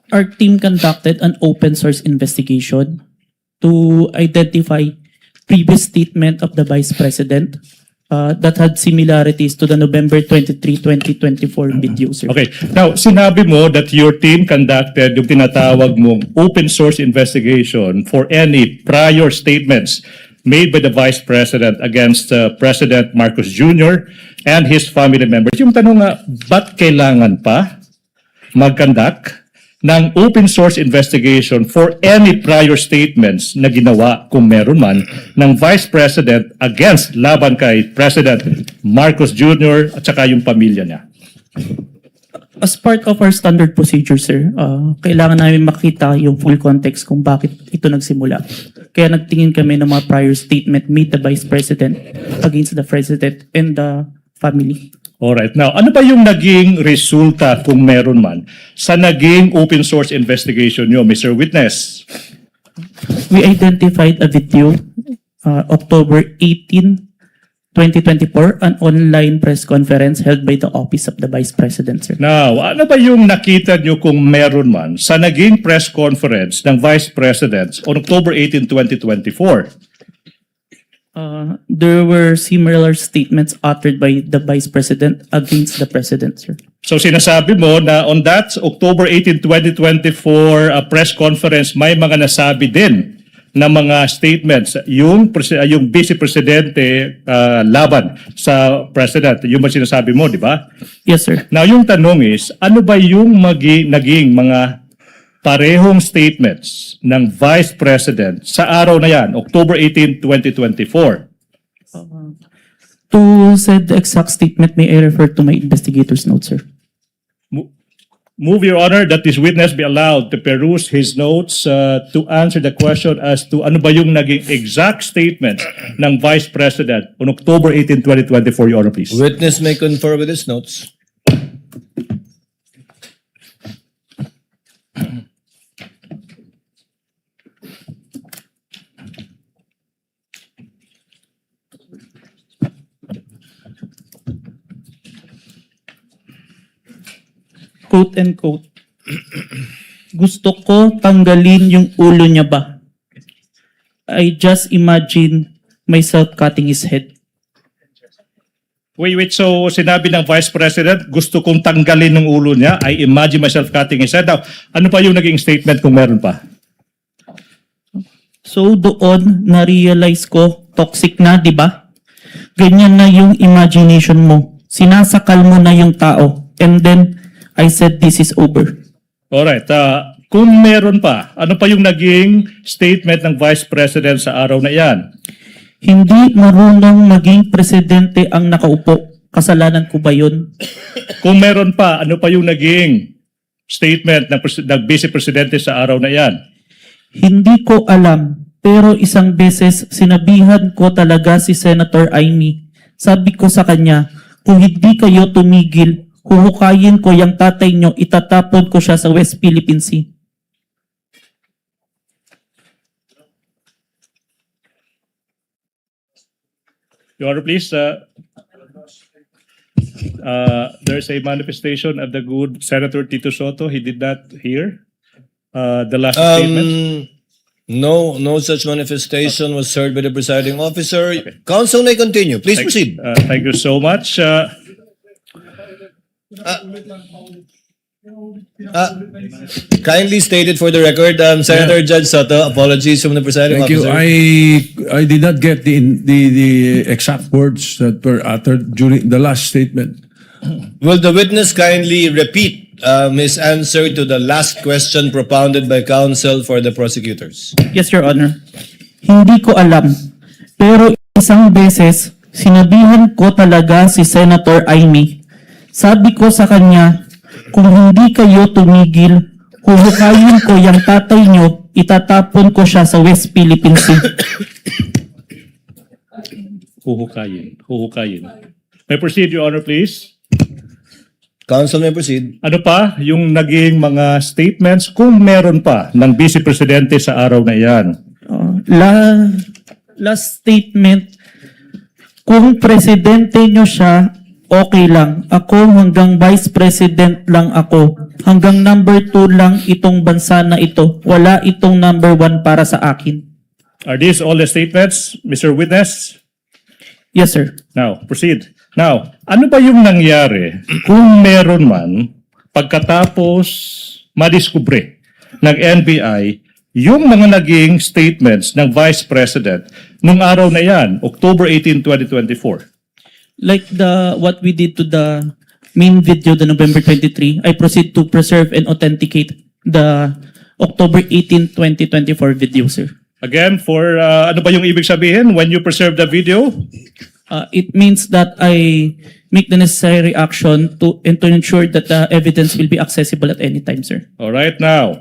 Our team conducted an open source investigation to identify previous statement of the Vice President that had similarities to the November 23, 2024 video, sir. Okay. Now, sinabi mo that your team conducted yung tinatawag mong open source investigation for any prior statements made by the Vice President against President Marcos Jr. and his family members. Yung tanong nga, ba't kailangan pa mag-conduct ng open source investigation for any prior statements na ginawa, kung meron man, ng Vice President against laban kay President Marcos Jr. at saka yung pamilya niya? As part of our standard procedure, sir, kailangan namin makita yung full context kung bakit ito nagsimula. Kaya nagtingin kami ng mga prior statement made the Vice President against the President and the family. Alright, now, ano ba yung naging resulta kung meron man sa naging open source investigation nyo, Mr. Witness? We identified a video, October 18, 2024, an online press conference held by the Office of the Vice President, sir. Now, ano ba yung nakita nyo kung meron man sa naging press conference ng Vice President on October 18, 2024? There were similar statements uttered by the Vice President against the President, sir. So sinasabi mo na on that October 18, 2024 press conference, may mga nasabi din na mga statements yung Vice Presidente laban sa President. Yung ba sinasabi mo, di ba? Yes, sir. Now yung tanong is, ano ba yung naging mga parehong statements ng Vice President sa araw na yan, October 18, 2024? To said the exact statement, may I refer to my investigator's notes, sir? Move, Your Honor, that this witness be allowed to peruse his notes to answer the question as to ano ba yung naging exact statement ng Vice President on October 18, 2024, Your Honor, please. Witness may confer with his notes. Quote and quote. Gusto ko tanggalin yung ulo niya ba? I just imagine myself cutting his head. Wait, so sinabi ng Vice President, gusto kong tanggalin ng ulo niya, I imagine myself cutting his head. Now, ano pa yung naging statement kung meron pa? So doon, na-realize ko, toxic na, di ba? Ganyan na yung imagination mo. Sinasakal mo na yung tao. And then, I said, this is over. Alright, kung meron pa, ano pa yung naging statement ng Vice President sa araw na iyan? Hindi marunong maging presidente ang nakaupo. Kasalanan ko ba yun? Kung meron pa, ano pa yung naging statement ng Vice Presidente sa araw na iyan? Hindi ko alam, pero isang beses sinabihan ko talaga si Senator Amy. Sabi ko sa kanya, kung hindi kayo tumigil, huhukayin ko yung tatay nyo, itatapon ko siya sa West Philippine Sea. Your Honor, please. There's a manifestation of the good Senator Tito Soto. He did not hear the last statement. No such manifestation was heard by the presiding officer. Okay. Counsel may continue. Please proceed. Thank you so much. Kindly stated for the record, Senator Judge Soto, apologies from the presiding Thank officer. you. I did not get the exact words that were uttered during the last statement. Will the witness kindly repeat his answer to the last question propounded by counsel for the prosecutors? Yes, Your Honor. Hindi ko alam, pero isang beses sinabihan ko talaga si Senator Amy. Sabi ko sa kanya, kung hindi kayo tumigil, huhukayin ko yung tatay nyo, itatapon ko siya sa West Philippine Sea. Huhukayin. May proceed, Your Honor, please. Counsel may proceed. Ano pa yung naging mga statements kung meron pa ng Vice Presidente sa araw na iyan? Last statement, kung presidente nyo siya, okay lang. Ako hanggang vice president lang ako. Hanggang number 2 lang itong bansa na ito. Wala itong number 1 para sa akin. Are these all the statements, Mr. Witness? Yes, sir. Now, proceed. Now, ano ba yung nangyari kung meron man pagkatapos madiskubre ng NBI yung mga naging statements ng Vice President nung araw na yan, October 18, 2024? Like what we did to the main video, the November 23, I proceed to preserve and authenticate the October 18, 2024 video, sir. Again, for ano ba yung ibig sabihin when you preserve the video? It means that I make the necessary action to ensure that the evidence will be accessible at any time, sir. All right, now.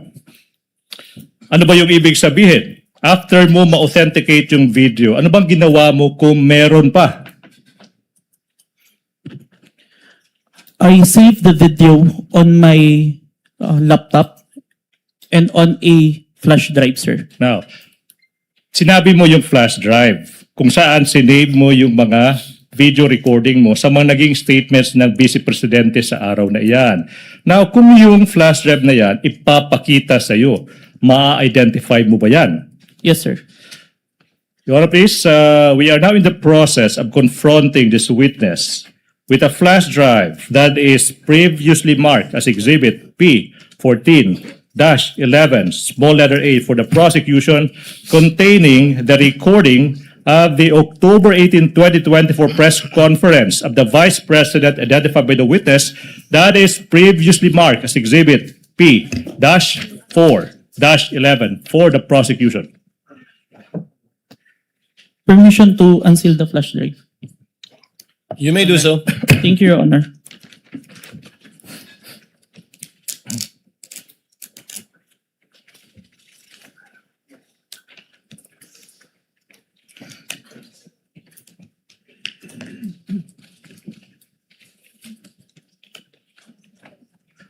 Ano ba yung ibig sabihin? after mo ma-authenticate yung video, ano bang ginawa mo kung meron pa? I saved the video on my laptop and on a flash drive, sir. Now, sinabi mo yung flash drive, kung saan sinave mo yung mga video recording mo sa mga naging statements ng Vice Presidente sa araw na iyan. Now, kung yung flash drive na yan, ipapakita sa iyo, ma-identify mo ba yan? Yes, sir. Your Honor, please, we are now in the process of confronting this witness with a flash drive that is previously marked as Exhibit P14-11, small letter A for the prosecution, containing the recording of the October 18, 2024 press conference of the Vice President identified by the witness that is previously marked as Exhibit P-4-11 for the prosecution. Permission to unseal the flash drive. You may do so. Thank you, Your Honor.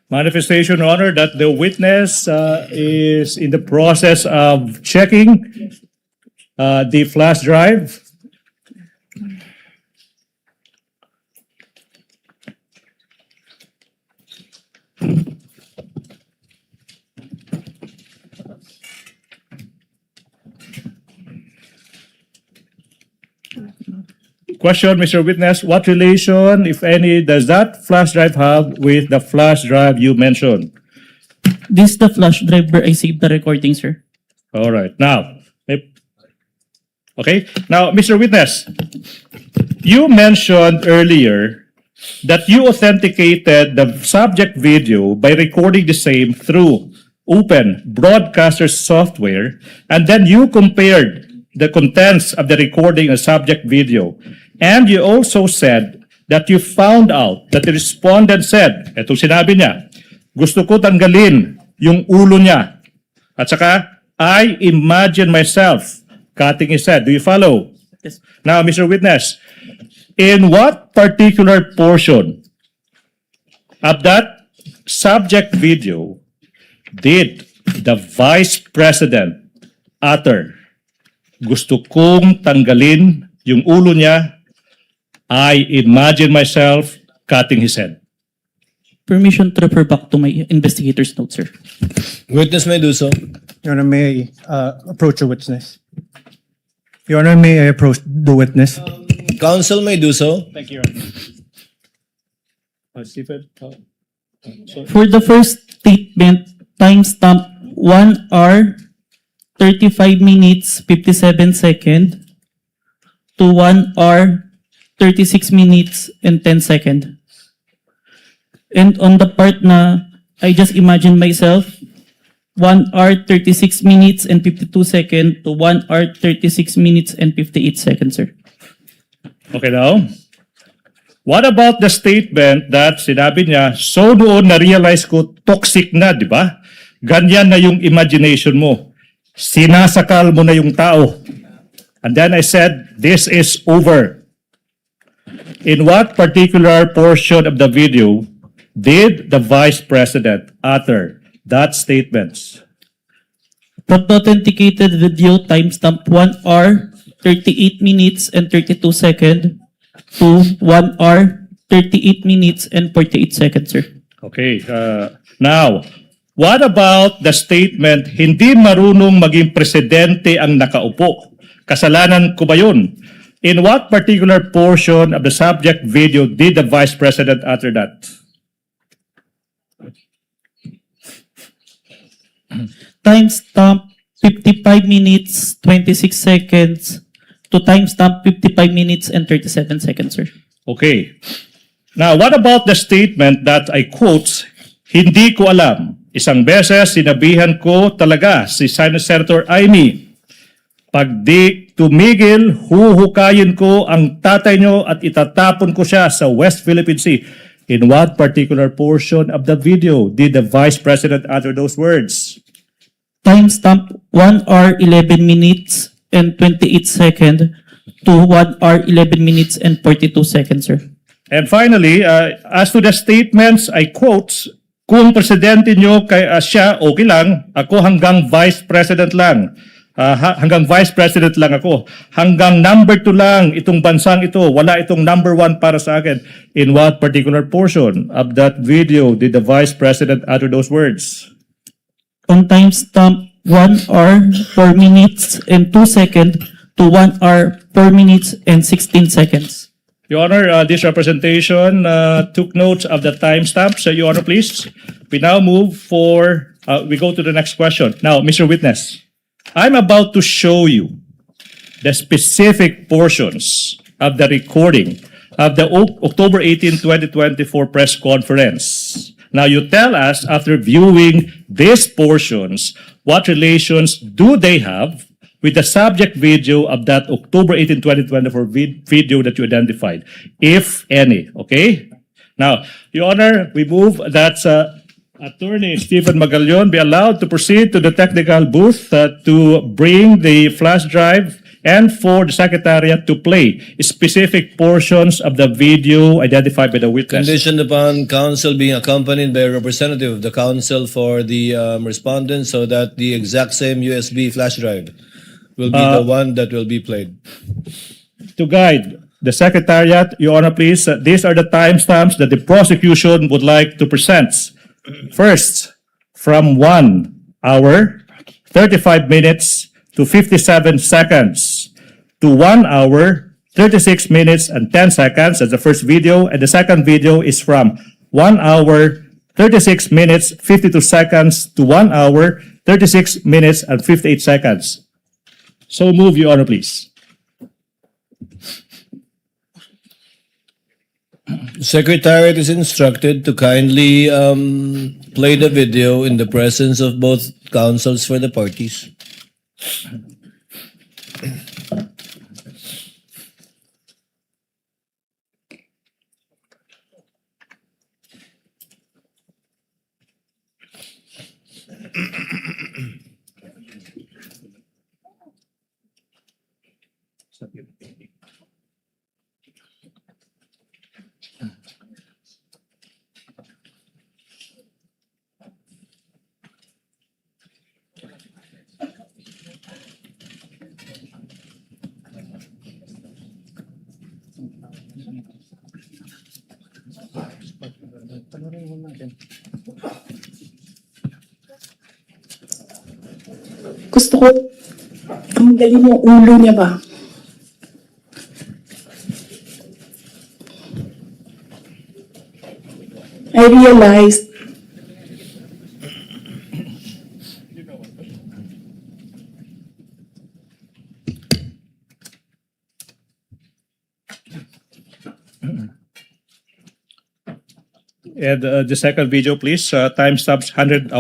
Manifestation, Your Honor, that the witness is in the process of checking the flash drive. Question, Mr. Witness, what relation, if any, does that flash drive have with the flash drive you mentioned? This is the flash drive where I saved the recording, sir. All right. Now, okay. Now, Mr. Witness, you mentioned earlier that you authenticated the subject video by recording the same through open broadcaster software, and then you compared the contents of the recording and subject video. And you also said that you found out that the respondent said, etong sinabi niya, gusto ko tanggalin yung ulo niya. At saka, I imagine myself cutting his head. Do you follow? Yes. Now, Mr. Witness, in what particular portion of that subject video did the Vice President utter, gusto kong tanggalin yung ulo niya, I imagine myself cutting his head? Permission to refer back to my investigator's note, sir. Witness may do so. Your Honor, may I approach the witness? Your Honor, may I approach the witness? Counsel may do so. Thank you, Your Honor. Stephen? For the first statement, timestamp 1 hour, 35 minutes, 57 seconds to 1 hour, 36 minutes, and 10 seconds. And on the part na, I just imagine myself, 1 hour, 36 minutes, and 52 seconds to 1 hour, 36 minutes, and 58 seconds, sir. Okay now. What about the statement that sinabi niya, so doon na-realize ko toxic na, di ba? Ganyan na yung imagination mo. Sinasakal mo na yung tao. And then I said, this is over. In what particular portion of the video did the Vice President utter that statement? From the authenticated video, timestamp 1 hour, 38 minutes, and 32 seconds to 1 hour, 38 minutes, and 48 seconds, sir. Okay. Now, what about the statement, hindi marunong maging presidente ang nakaupo? Kasalanan ko ba yun? In what particular portion of the subject video did the Vice President utter that? Timestamp 55 minutes, 26 seconds to timestamp 55 minutes and 37 seconds, sir. Okay. Now, what about the statement that I quote, hindi ko alam. Isang beses, sinabihan ko talaga si Senator Amy, pag di tumigil, huhukayin ko ang tatay nyo at itatapon ko siya sa West Philippine Sea. In what particular portion of the video did the Vice President utter those words? timestamp 1 hour 11 minutes and 28 seconds to 1 hour 11 minutes and 42 seconds, sir. And finally, as to the statements, I quote, kung presidente nyo siya, okay lang. Ako hanggang vice president lang. Hanggang vice president lang ako. Hanggang number 2 lang itong bansang ito. Wala itong number 1 para sa akin. In what particular portion of that video did the vice president utter those words? On timestamp 1 hour 4 minutes and 2 seconds to 1 hour 4 minutes and 16 seconds. Your Honor, this representation took notes of the timestamps. Your Honor, please. We now move we go to the next question. Now, Mr. Witness, I'm about to show you the specific portions of the recording of the October 18, 2024 press conference. Now, you tell us, after viewing these portions, what relations do they have with the subject video of that October 18, 2024 video that you identified, if any, okay? Now, Your Honor, we move that Attorney Stephen Magallanes be allowed to proceed to the technical booth to bring the flash drive and for the Secretariat to play specific portions of the video identified by the witness. Conditioned upon counsel being accompanied by a representative of the counsel for the respondent so that the exact same USB flash drive will be the one that will be played. To guide the Secretariat, Your Honor, please, these are the timestamps that the prosecution would like to present. First, from 1 hour, 35 minutes to 57 seconds to 1 hour, 36 minutes and 10 seconds. That's the first video. And the second video is from 1 hour, 36 minutes, 52 seconds to 1 hour, 36 minutes and 58 seconds. So move, Your Honor, please. Secretariat is instructed to kindly play the video in the presence of both counsels for the parties. Gusto ko, ang galing yung ulo niya ba? I realized And the second video, please. Timestamps 1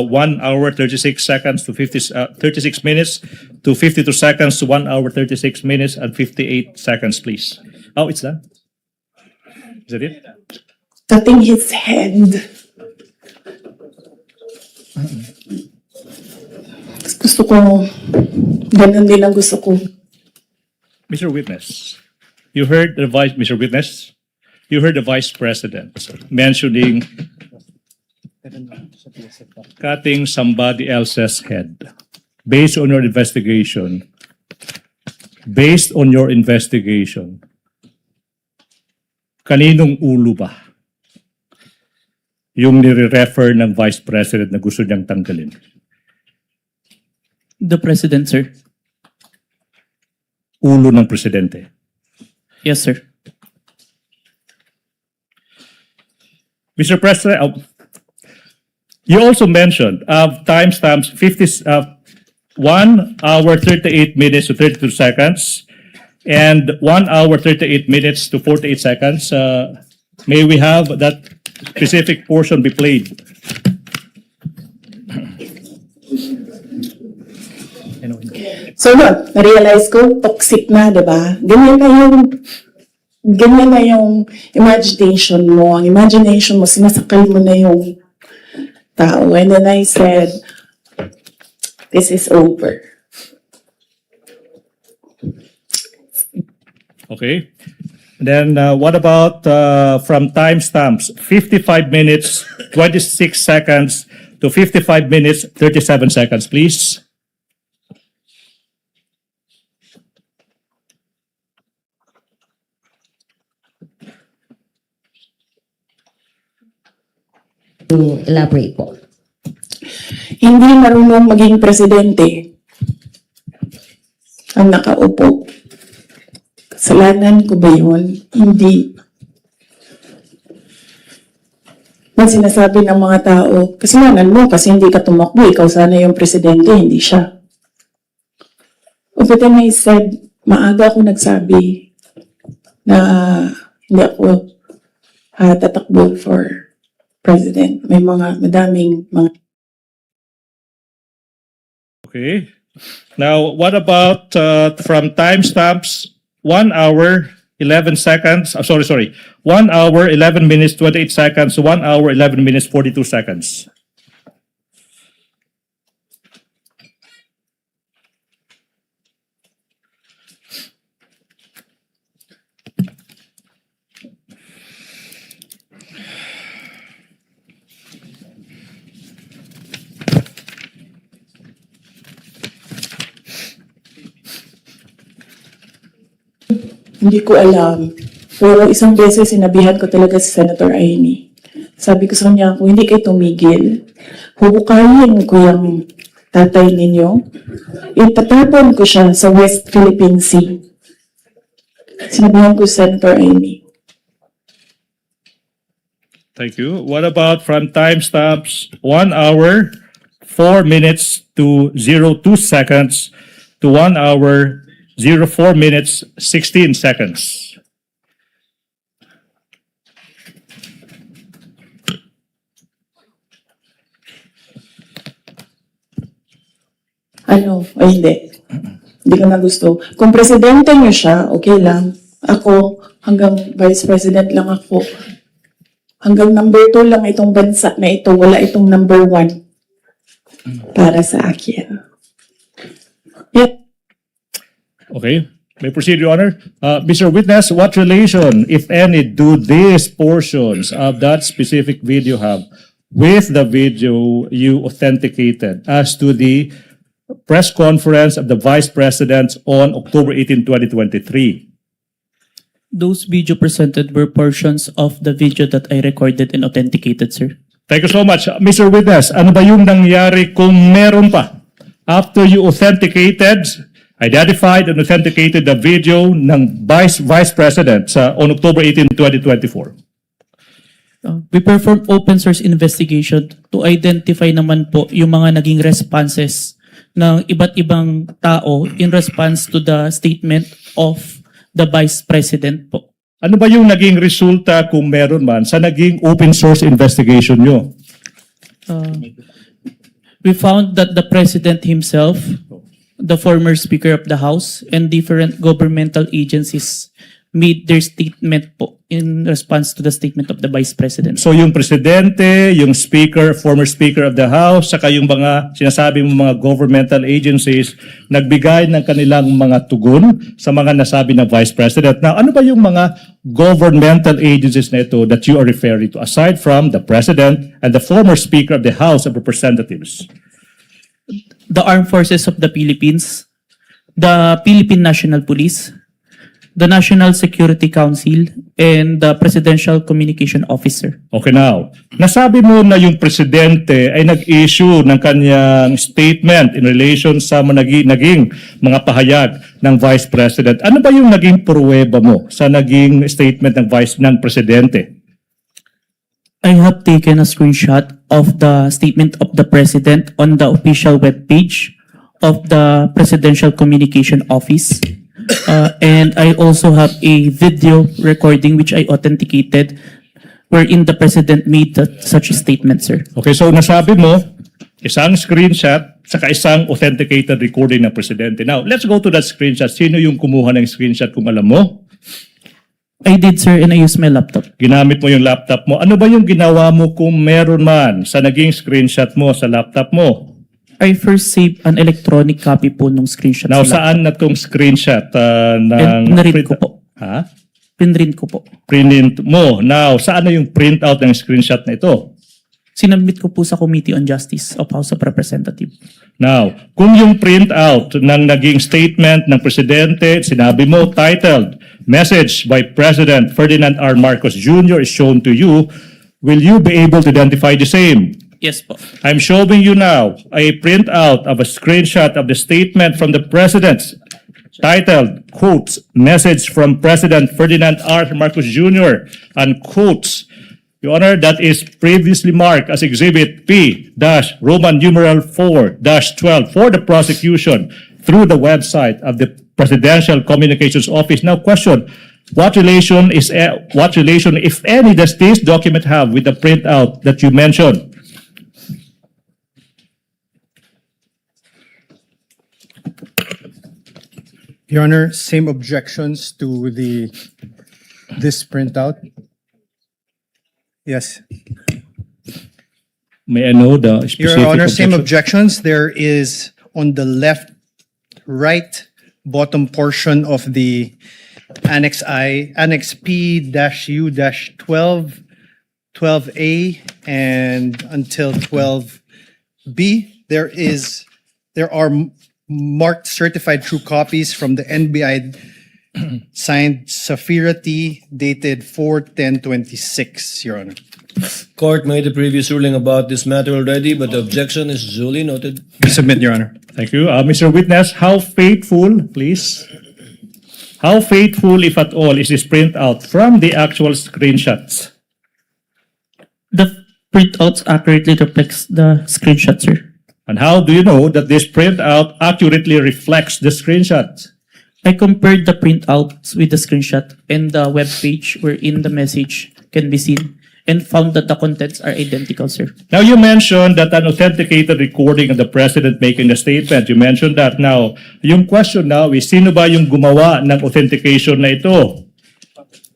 hour 36 seconds to 36 minutes to 52 seconds to 1 hour 36 minutes and 58 seconds, please. Oh, it's done. Is that it? cutting his head. Gusto ko, ganun din ang gusto ko. Mr. Witness, you heard the Mr. Witness, you heard the Vice President mentioning cutting somebody else's head. Based on your investigation, kaninong ulo ba yung nire-refer ng Vice President na gusto niyang tanggalin? The President, sir. Ulo ng Presidente. Yes, sir. Mr. President, you also mentioned timestamps 1 hour 38 minutes to 32 seconds and 1 hour 38 minutes to 48 seconds. May we have that specific portion be played? So yun, na-realize ko, toxic na, diba? Ganyan na yung imagination mo. Ang imagination mo, sinasakal mo na yung tao. And then I said, this is over. Okay. Then what about from timestamps 55 minutes 26 seconds to 55 minutes 37 seconds, please? Elaborate po. Hindi marunong maging presidente ang nakaupo. Kasalanan ko ba yun? Hindi. Pag sinasabi ng mga tao, kasalanan mo kasi hindi ka tumakbo, ikaw sana yung presidente, hindi siya. But then I said, maaga ako nagsabi na hindi ako tatakbo for president. May madaming mga. Okay. Now, what about from timestamps 1 hour 11 seconds? 1 hour 11 minutes 28 seconds, 1 hour 11 minutes 42 seconds. Hindi ko alam. Pero isang beses sinabihan ko talaga si Senator Amy. Sabi ko sa kanya, kung hindi kayo tumigil, hubukayin ko yung tatay ninyo. Itatapon ko siya sa West Philippine Sea. Sinabihan ko si Senator Amy. Thank you. What about from timestamps 1 hour 4 minutes to 02 seconds to 1 hour 04 minutes 16 seconds? Hindi. Hindi ko na gusto. Kung presidente niyo siya, okay lang. Ako, hanggang vice president lang ako. Hanggang number 2 lang itong bansa na ito. Wala itong number 1 para sa akin. Okay. May proceed, Your Honor. Mr. Witness, what relation, if any, do these portions of that specific video have with the video you authenticated as to the press conference of the Vice President on October 18, 2023? Those video presented were portions of the video that I recorded and authenticated, sir. Thank you so much. Mr. Witness, ano ba yung nangyari kung meron pa? After you identified and authenticated the video ng Vice President on October 18, 2024. We performed open source investigation to identify naman po yung mga naging responses ng iba't ibang tao in response to the statement of the Vice President po. Ano ba yung naging resulta kung meron man sa naging open source investigation nyo? We found that the President himself, the former Speaker of the House, and different governmental agencies made their statement po in response to the statement of the Vice President. So yung Presidente, yung Speaker, former Speaker of the House, saka yung mga sinasabi mo mga governmental agencies, nagbigay ng kanilang mga tugon sa mga nasabi ng Vice President. Now, ano ba yung mga governmental agencies na ito that you are referring to, aside from the President and the former Speaker of the House of Representatives? The Armed Forces of the Philippines, the Philippine National Police, the National Security Council, and the Presidential Communication Officer. Okay, now, nasabi mo na yung Presidente ay nag-issue ng kanyang statement in relation sa naging mga pahayag ng Vice President. Ano ba yung naging pruweba mo sa naging statement ng Presidente? I have taken a screenshot of the statement of the President on the official webpage of the Presidential Communication Office. And I also have a video recording which I authenticated wherein the President made such a statement, sir. Okay, so nasabi mo, isang screenshot saka isang authenticated recording ng Presidente. Now, let's go to that screenshot. Sino yung kumuha ng screenshot kung alam mo? I did, sir, and I used my laptop. Ginamit mo yung laptop mo. Ano ba yung ginawa mo kung meron man sa naging screenshot mo sa laptop mo? I first saved an electronic copy po nung screenshot. Now, sa laptop. saan na tong screenshot ng... Pinrint ko po. Ha? Pinrint ko po. Print mo. Now, saan na yung printout ng screenshot na ito? Sinabit ko po sa Committee on Justice of House of Representatives. Now, kung yung printout ng naging statement ng Presidente, sinabi mo, titled, Message by President Ferdinand R. Marcos Jr. is shown to you, will you be able to identify the same? Yes po. I'm showing you now a printout of a screenshot of the statement from the President titled, quotes, Message from President Ferdinand R. Marcos Jr. and quotes, Your Honor, that is previously marked as Exhibit P-Roman numeral 4-12 for the prosecution through the website of the Presidential Communications Office. Now, question, what relation, if any, does this document have with the printout that you mentioned? Your Honor, same objections to this printout? Yes. May I know the specific Your Honor, same objection? objections. There is on the right bottom portion of the Annex Annex P-U-12, 12A, and until 12B. There are marked certified true copies from the NBI signed Safira T, dated 4/10/26, Your Honor. Court made a previous ruling about this matter already, but the objection is duly noted. We submit, Your Honor. Thank you. Mr. Witness, how faithful, please? How faithful, if at all, is this printout from the actual screenshots? The printouts accurately reflects the screenshot, sir. And how do you know that this printout accurately reflects the screenshots? I compared the printouts with the screenshot and the web page wherein the message can be seen and found that the contents are identical, sir. Now, you mentioned that an authenticated recording of the President making the statement. You mentioned that. Now, yung question now is, sino ba yung gumawa ng authentication na ito?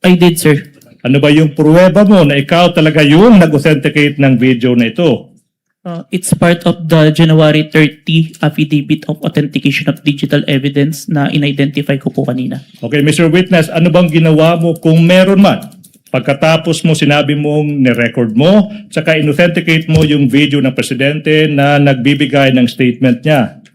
I did, sir. Ano ba yung pruweba mo na ikaw talaga yung nag-authenticate ng video na ito? It's part of the January 30 Affidavit of Authentication of Digital Evidence na in-identify ko po kanina. Okay, Mr. Witness, ano bang ginawa mo kung meron man? Pagkatapos mo sinabi mong ni-record mo, saka in-authenticate mo yung video ng Presidente na nagbibigay ng statement niya.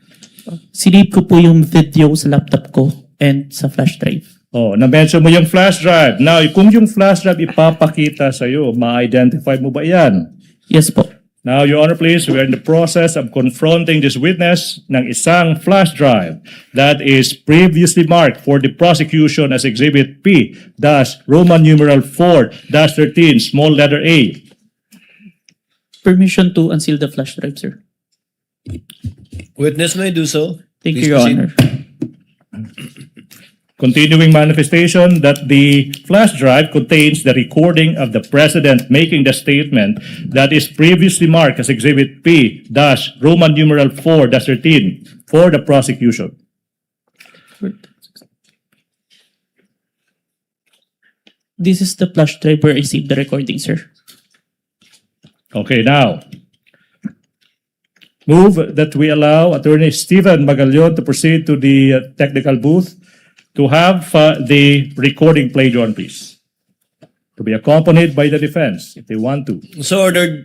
Sinave ko po yung video sa laptop ko and sa flash drive. Oh, na-mention mo yung flash drive. Now, kung yung flash drive ipapakita sa'yo, ma-identify mo ba yan? Yes po. Now, Your Honor, please, we are in the process of confronting this witness ng isang flash drive that is previously marked for the prosecution as Exhibit P-Roman numeral 4-13, small letter A. Permission to unseal the flash drive, sir. Witness may do so. Thank Please you, Your proceed. Honor. Continuing manifestation that the flash drive contains the recording of the President making the statement that is previously marked as Exhibit P-Roman numeral 4-13 for the prosecution. This is the flash drive where I saved the recording, sir. Okay, now, move that we allow Attorney Stephen Magallon to proceed to the technical booth to have the recording played on, please. To be accompanied by the defense, if they want to. So ordered.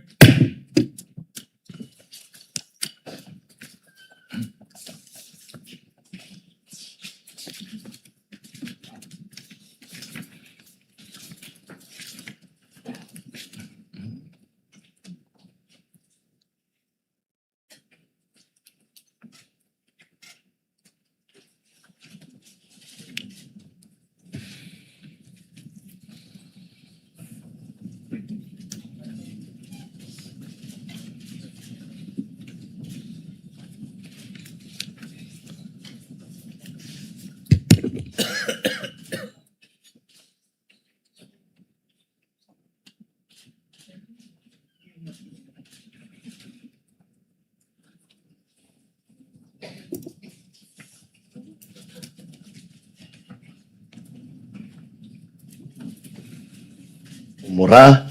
Mura,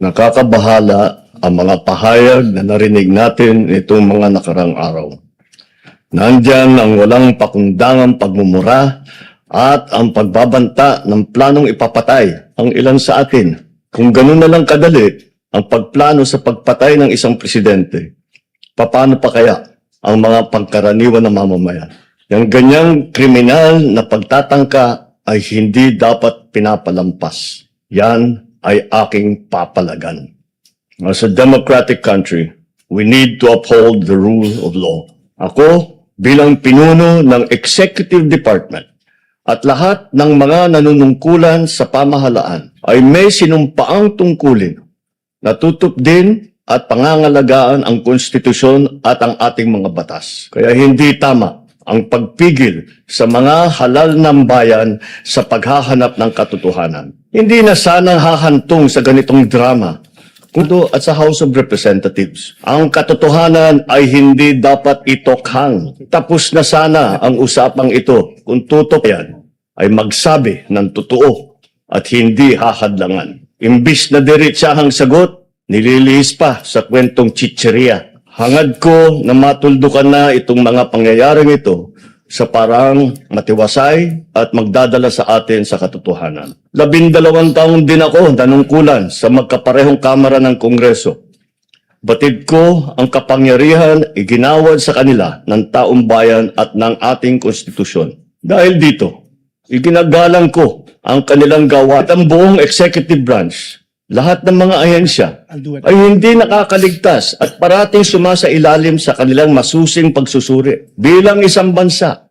nakakabahala ang mga pahayag na narinig natin itong mga nakarang araw. Nandyan ang walang pakundangang pagmumura at ang pagbabanta ng planong ipapatay ang ilan sa atin. Kung ganun na lang kadali ang pagplano sa pagpatay ng isang presidente, paano pa kaya ang mga pangkaraniwan na mamamayan? Yung ganyang kriminal na pagtatangka ay hindi dapat pinapalampas. Yan ay aking papalagan. As a democratic country, we need to uphold the rule of law. Ako, bilang pinuno ng Executive Department at lahat ng mga nanunungkulan sa pamahalaan ay may sinumpaang tungkulin na tutup din at pangangalagaan ang konstitusyon at ang ating mga batas. Kaya hindi tama ang pagpigil sa mga halal ng bayan sa paghahanap ng katotohanan. Hindi na sana hahantong sa ganitong drama kundo at sa House of Representatives. Ang katotohanan ay hindi dapat itokhang. Tapos na sana ang usapang ito kung tutok yan ay magsabi ng totoo at hindi hahadlangan. Imbis na diretsahang sagot, nililihis pa sa kwentong chicheria. Hangad ko na matuldukan na itong mga pangyayaring ito sa parang matiwasay at magdadala sa atin sa katotohanan. 12 taon din ako nanungkulan sa magkaparehong kamara ng Kongreso. Batid ko ang kapangyarihan iginawad sa kanila ng taong bayan at ng ating konstitusyon. Dahil dito, iginagalang ko ang kanilang gawa at ang buong executive branch. Lahat ng mga ahensya ay hindi nakakaligtas at parating sumasailalim sa kanilang masusing pagsusuri. Bilang isang bansa,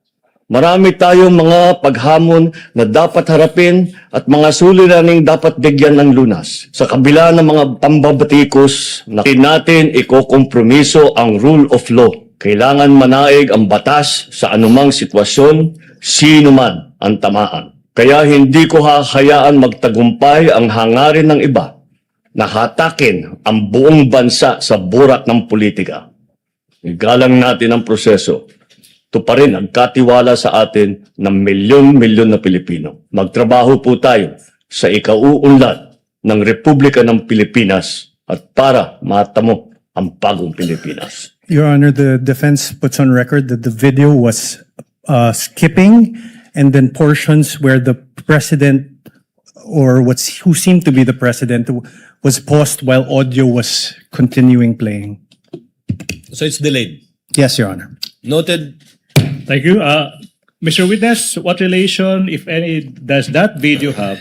marami tayong mga paghamon na dapat harapin at mga suliraning dapat bigyan ng lunas. Sa kabila ng mga pambabatikos, natin ikokompromiso ang rule of law. Kailangan manaig ang batas sa anumang sitwasyon, sino man ang tamaan. Kaya hindi ko hahayaan magtagumpay ang hangarin ng iba na hatakin ang buong bansa sa burak ng politika. Igalang natin ang proseso. Ito pa rin ang katiwala sa atin ng milyon-milyon na Pilipino. Magtrabaho po tayo sa ikauunlad ng Republika ng Pilipinas at para matamo ang bagong Pilipinas. Your Honor, the defense puts on record that the video was skipping and then portions where the president or who seemed to be the president was paused while audio was continuing playing. So it's delayed. Yes, Your Honor. Noted. Thank you. Mr. Witness, what relation, if any, does that video have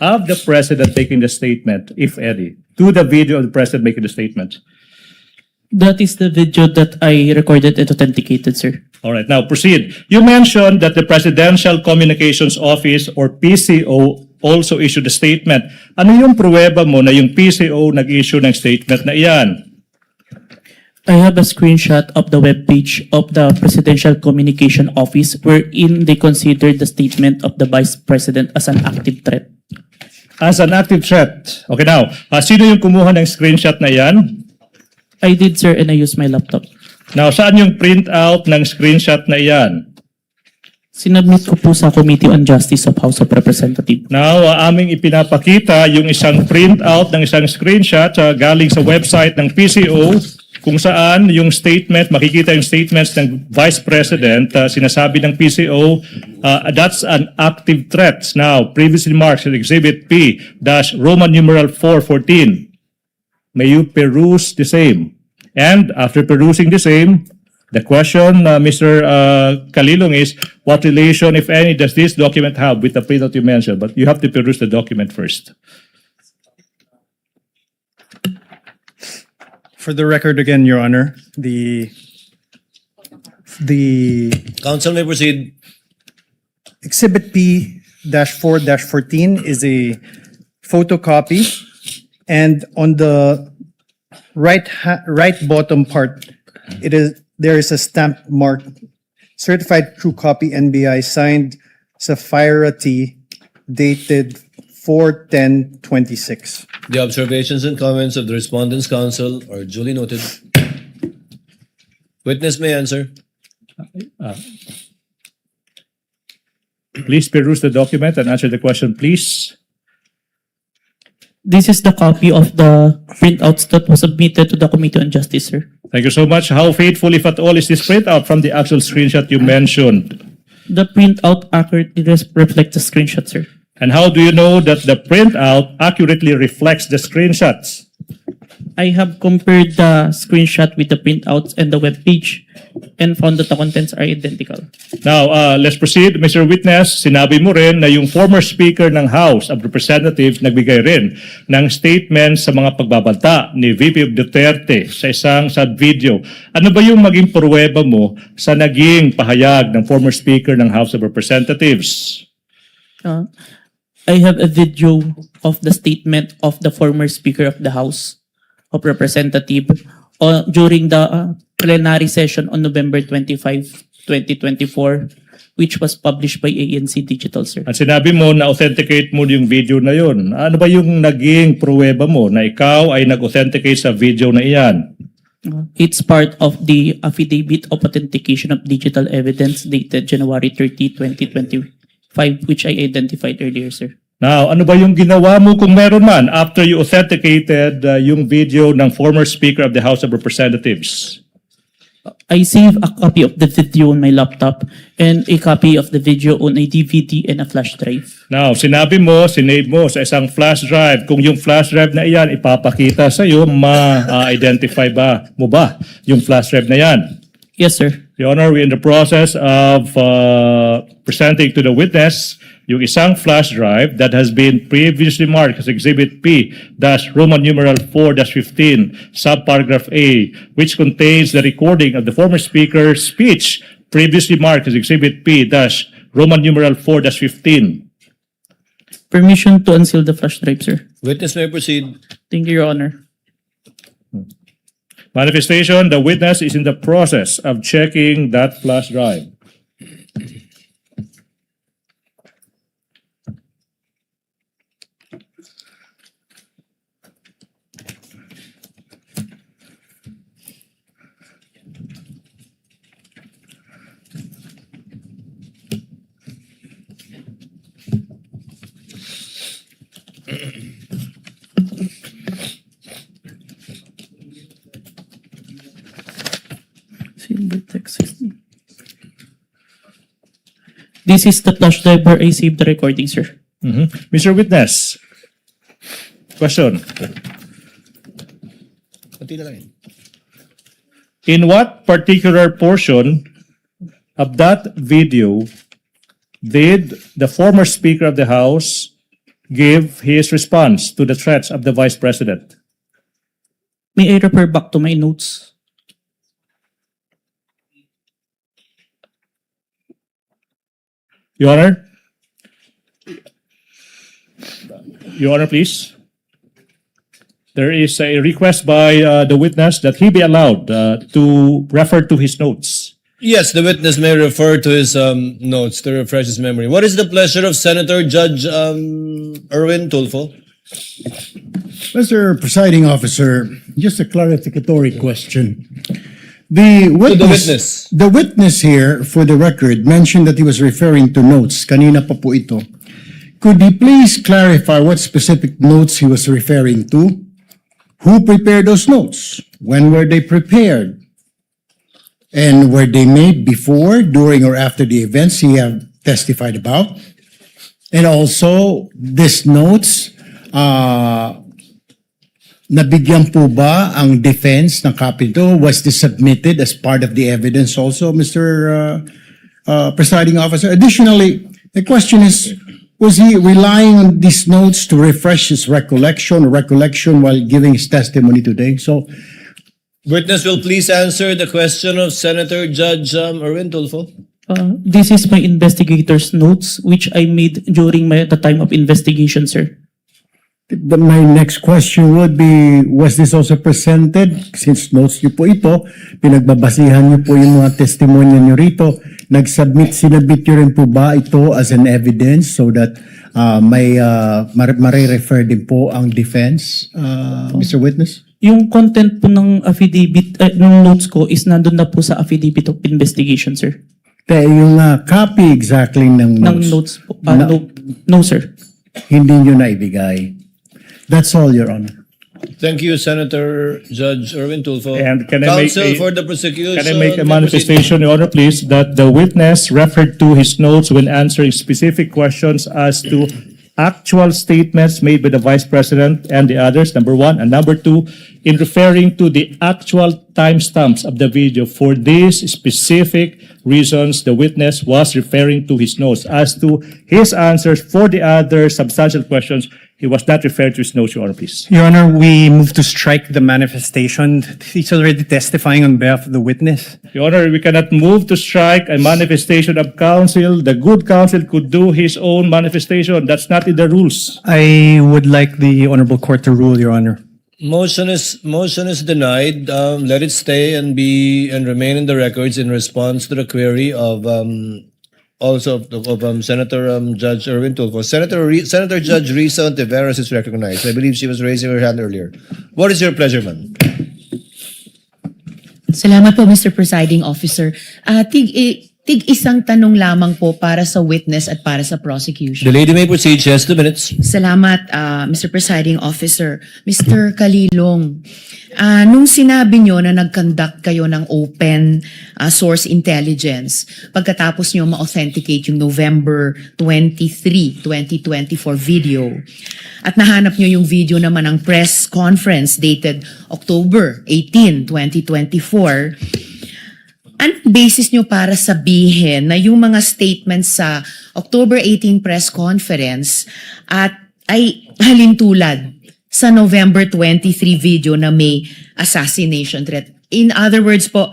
of the president making the statement, if any, to the video of the president making the statement? That is the video that I recorded and authenticated, sir. All right, now proceed. You mentioned that the Presidential Communications Office or PCO also issued a statement. Ano yung pruweba mo na yung PCO nag-issue ng statement na iyan? I have a screenshot of the webpage of the Presidential Communication Office wherein they considered the statement of the Vice President as an active threat. As an active threat. Okay, now, sino yung kumuha ng screenshot na yan? I did, sir, and I used my laptop. Now, saan yung printout ng screenshot na iyan? Sinubmit ko po sa Committee on Justice of House of Representatives. Now, aming ipinapakita yung isang printout ng isang screenshot galing sa website ng PCO kung saan yung statement, makikita yung statements ng Vice President, sinasabi ng PCO, that's an active threat. Now, previously marked in Exhibit P-Roman numeral 414. May you peruse the same. And after perusing the same, the question, Mr. Kalilong, is what relation, if any, does this document have with the printout you mentioned? But you have to peruse the document first. For the record again, Your Honor, the Counsel may proceed. Exhibit P-4-14 is a photocopy, and on the right bottom part, there is a stamp marked certified true copy NBI signed Sapphira T dated 4/10/26. The observations and comments of the Respondents' Counsel are duly noted. Witness may answer. Please peruse the document and answer the question, please. This is the copy of the printouts that was submitted to the Committee on Justice, sir. Thank you so much. How faithful, if at all, is this printout from the actual screenshot you mentioned? The printout accurately reflects the screenshot, sir. And how do you know that the printout accurately reflects the screenshots? I have compared the screenshot with the printouts and the web page and found that the contents are identical. Now, let's proceed. Mr. Witness, sinabi mo rin na yung former Speaker ng House of Representatives nagbigay rin ng statement sa mga pagbabanta ni VP Duterte sa isang sad video. Ano ba yung maging pruweba mo sa naging pahayag ng former Speaker ng House of Representatives? I have a video of the statement of the former Speaker of the House of Representatives during the plenary session on November 25, 2024, which was published by ANC Digital, sir. At sinabi mo na authenticate mo yung video na yun. Ano ba yung naging pruweba mo na ikaw ay nag-authenticate sa video na iyan? It's part of the affidavit of authentication of digital evidence dated January 30, 2025, which I identified earlier, sir. Now, ano ba yung ginawa mo kung meron man after you authenticated yung video ng former Speaker of the House of Representatives? I saved a copy of the video on my laptop and a copy of the video on a DVD and a flash drive. Now, sinabi mo, sinave mo sa isang flash drive. Kung yung flash drive na iyan ipapakita sa iyo, ma-identify ba mo ba yung flash drive na yan? Yes, sir. Your Honor, we're in the process of presenting to the witness yung isang flash drive that has been previously marked as Exhibit P Roman numeral 4-15 subparagraph A, which contains the recording of the former Speaker's speech previously marked as Exhibit P Roman numeral 4-15. Permission to unseal the flash drive, sir. Witness may proceed. Thank you, Your Honor. Manifestation, the witness is in the process of checking that flash drive. This is the flash drive where I saved the recording, sir. Mr. Witness, question. In what particular portion of that video did the former Speaker of the House give his response to the threats of the Vice President? May I refer back to my notes? Your Honor? Your Honor, please. There is a request by the witness that he be allowed to refer to his notes. Yes, the witness may refer to his notes to refresh his memory. What is the pleasure of Senator Judge Erwin Tulfo? Mr. Presiding Officer, just a clarificatory question. The witness here, for the record, mentioned that he was referring to notes. Kanina pa po ito. Could he please clarify what specific notes he was referring to? Who prepared those notes? When were they prepared? And were they made before, during, or after the events he have testified about? And also, these notes, nabigyan po ba ang defense ng Capitol? Was this submitted as part of the evidence also, Mr. Presiding Officer? Additionally, the question is, was he relying on these notes to refresh his recollection while giving his testimony today? So, Witness will please answer the question of Senator Judge Erwin Tulfo. This is my investigator's notes, which I made during the time of investigation, sir. my next question would be, was this also presented, since notes niyo po ito, pinagbabasihan niyo po yung mga testimonya niyo rito, sinabit niyo rin po ba ito as an evidence so that mare-refer din po ang defense, Mr. Witness? Yung content po ng affidavit, ng notes ko is nandun na po sa affidavit of investigation, sir. Yung copy exactly ng notes? Ng notes po. No, sir. Hindi nyo naibigay. That's all, Your Honor. Thank you, Senator Judge Erwin Tulfo. And can I make Counsel a- for the prosecution. Can I make a may proceed. manifestation, Your Honor, please, that the witness referred to his notes when answering specific questions as to actual statements made by the Vice President and the others, number one, and number two, in referring to the actual timestamps of the video for these specific reasons, the witness was referring to his notes. As to his answers for the other substantial questions, he was not referring to his notes, Your Honor, please. Your Honor, we move to strike the manifestation. He's already testifying on behalf of the witness. Your Honor, we cannot move to strike a manifestation of counsel. The good counsel could do his own manifestation. That's not in the rules. I would like the Honorable Court to rule, Your Honor. Motion is denied. Let it stay and remain in the records in response to the query of Senator Judge Erwin Tulfo. Senator Judge Risa Ontiveros is recognized. I believe she was raising her hand earlier. What is your pleasure, ma'am? Salamat po, Mr. Presiding Officer. Tig isang tanong lamang po para sa witness at para sa prosecution. The lady may proceed. She has 2 minutes. Salamat, Mr. Presiding Officer. Mr. Kalilong, nung sinabi nyo na nag-conduct kayo ng open source intelligence, pagkatapos nyo ma-authenticate yung November 23, 2024 video, at nahanap nyo yung video naman ng press conference dated October 18, 2024, anong basis nyo para sabihin na yung mga statements sa October 18 press conference ay halintulad sa November 23 video na may assassination threat? In other words po,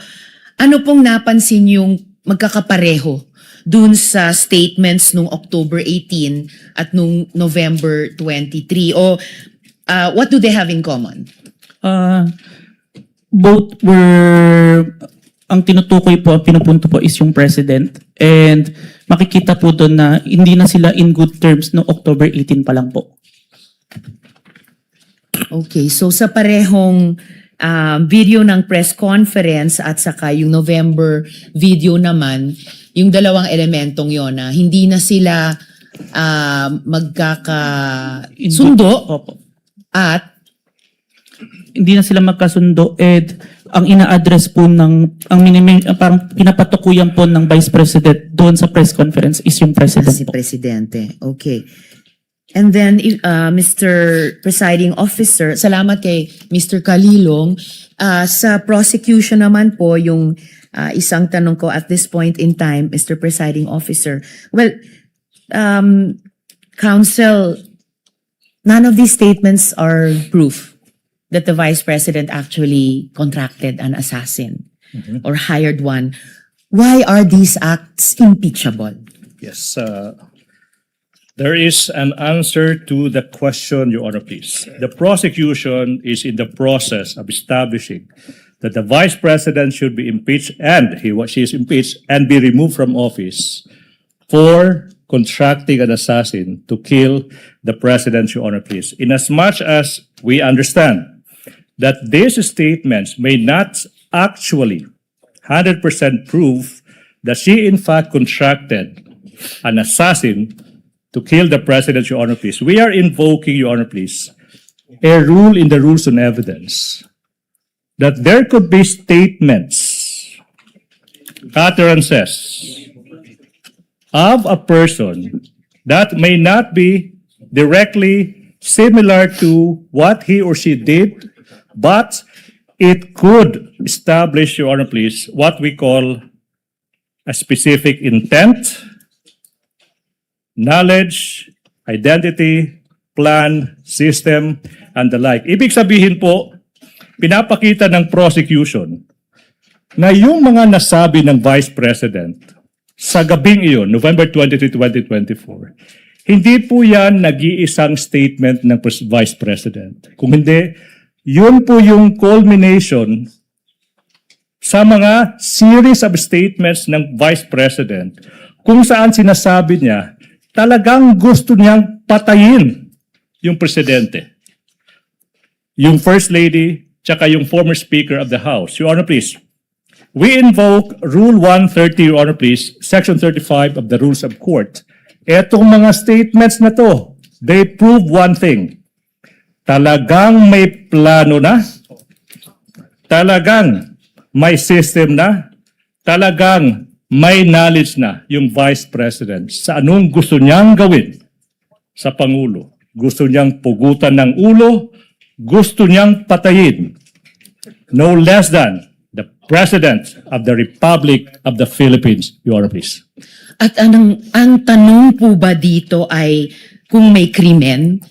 ano pong napansin yung magkakapareho dun sa statements nung October 18 at nung November 23? O what do they have in common? Both were, ang tinutukoy po, ang pinupunto po is yung president. And makikita po doon na hindi na sila in good terms no October 18 pa lang po. Okay, so sa parehong video ng press conference at saka yung November video naman, yung dalawang elementong yon na hindi na sila magkakasundo Opo. at Hindi na sila magkasundo and ang ina-address po parang pinapatukuyan po ng Vice President doon sa press conference is yung President si po. Presidente. Okay. And then, Mr. Presiding Officer, salamat kay Mr. Kalilong. Sa prosecution naman po, yung isang tanong ko at this point in time, Mr. Presiding Officer. Well, Counsel, none of these statements are proof that the Vice President actually contracted an assassin or hired one. Why are these acts impeachable? Yes, there is an answer to the question, Your Honor, please. The prosecution is in the process of establishing that the Vice President should be impeached and she is impeached and be removed from office for contracting an assassin to kill the President, Your Honor, please. Inasmuch as we understand that these statements may not actually 100% prove that she in fact contracted an assassin to kill the President, Your Honor, please. We are invoking, Your Honor, please, a rule in the Rules on Evidence that there could be statements, utterances of a person that may not be directly similar to what he or she did, but it could establish, Your Honor, please, what we call a specific intent, knowledge, identity, plan, system, and the like. Ibig sabihin po, pinapakita ng prosecution na yung mga nasabi ng Vice President sa gabing iyon, November 23, 2024, hindi po yan nag-iisang statement ng Vice President. Kung hindi, yun po yung culmination sa mga series of statements ng Vice President kung saan sinasabi niya talagang gusto niyang patayin yung presidente, yung First Lady, tsaka yung former Speaker of the House. Your Honor, please. We invoke Rule 130, Your Honor, please, Section 35 of the Rules of Court. Etong mga statements na to, they prove one thing, talagang may plano na, talagang may system na, talagang may knowledge na yung Vice President sa anong gusto niyang gawin sa Pangulo. Gusto niyang pugutan ng ulo, gusto niyang patayin. No less than the President of the Republic of the Philippines. Your Honor, please. At ang tanong po ba dito ay kung may krimen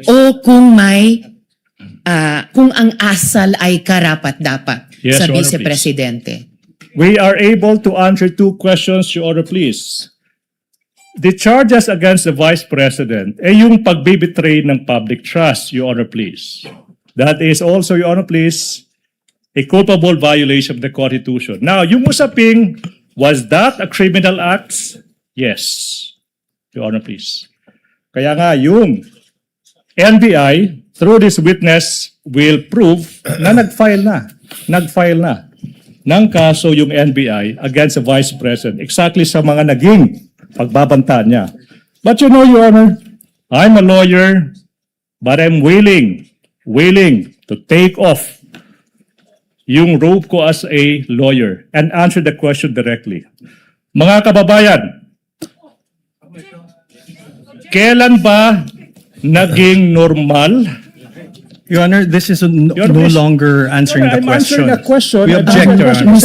o kung may kung ang asal ay karapat-dapat Yes, sa Your Honor, Vice-Presidente? We are able to answer two questions, Your Honor, please. The charges against the Vice President ay yung pagbibitray ng public trust, Your Honor, please. That is also, Your Honor, please, a culpable violation of the Constitution. Now, yung usaping, was that a criminal act? Yes, Your Honor, please. Kaya nga, yung NBI, through this witness, will prove na nag-file na ng kaso yung NBI against the Vice President exactly sa mga naging pagbabanta niya. But you know, Your Honor, I'm a lawyer, but I'm willing to take off yung robe ko as a lawyer and answer the question directly. Mga kababayan, kailan ba naging normal? Your Honor, this is no longer answering the I'm question. answering the question. We I'm object, answering Your the Honor.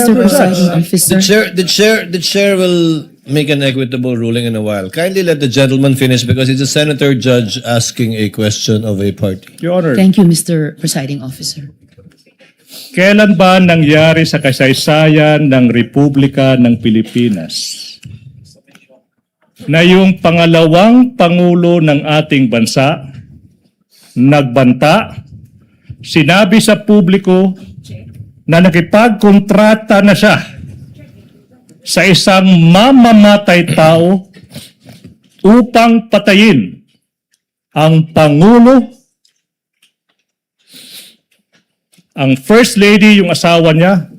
question. The chair will make an equitable ruling in a while. Kindly let the gentleman finish because it's a senator judge asking a question of a party. Your Honor, Thank you, Mr. Presiding Officer. kailan ba nangyari sa kasaysayan ng Republika ng Pilipinas na yung pangalawang pangulo ng ating bansa nagbanta, sinabi sa publiko na nakipagkontrata na siya sa isang mamamatay tao upang patayin ang Pangulo, ang First Lady, yung asawa niya.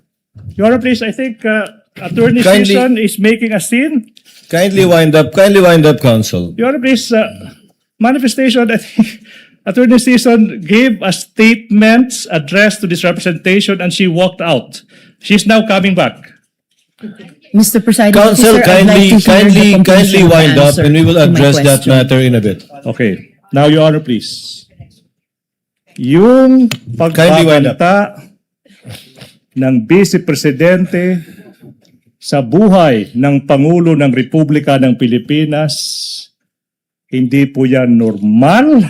Your Honor, please, I think Attorney Kindly- Season is making a scene. Kindly wind up, counsel. Your Honor, please, manifestation, I think Attorney Season gave a statement addressed to this representation and she walked out. She's now coming back. Mr. Presiding Counsel, Officer, I'd like to hear the kindly conclusion of the wind up answer and we will to my address that question. matter in a bit. Okay. Now, Your Honor, please. Yung pagbabanta ng Vice Presidente sa buhay ng Pangulo ng Republika ng Pilipinas, hindi po yan normal.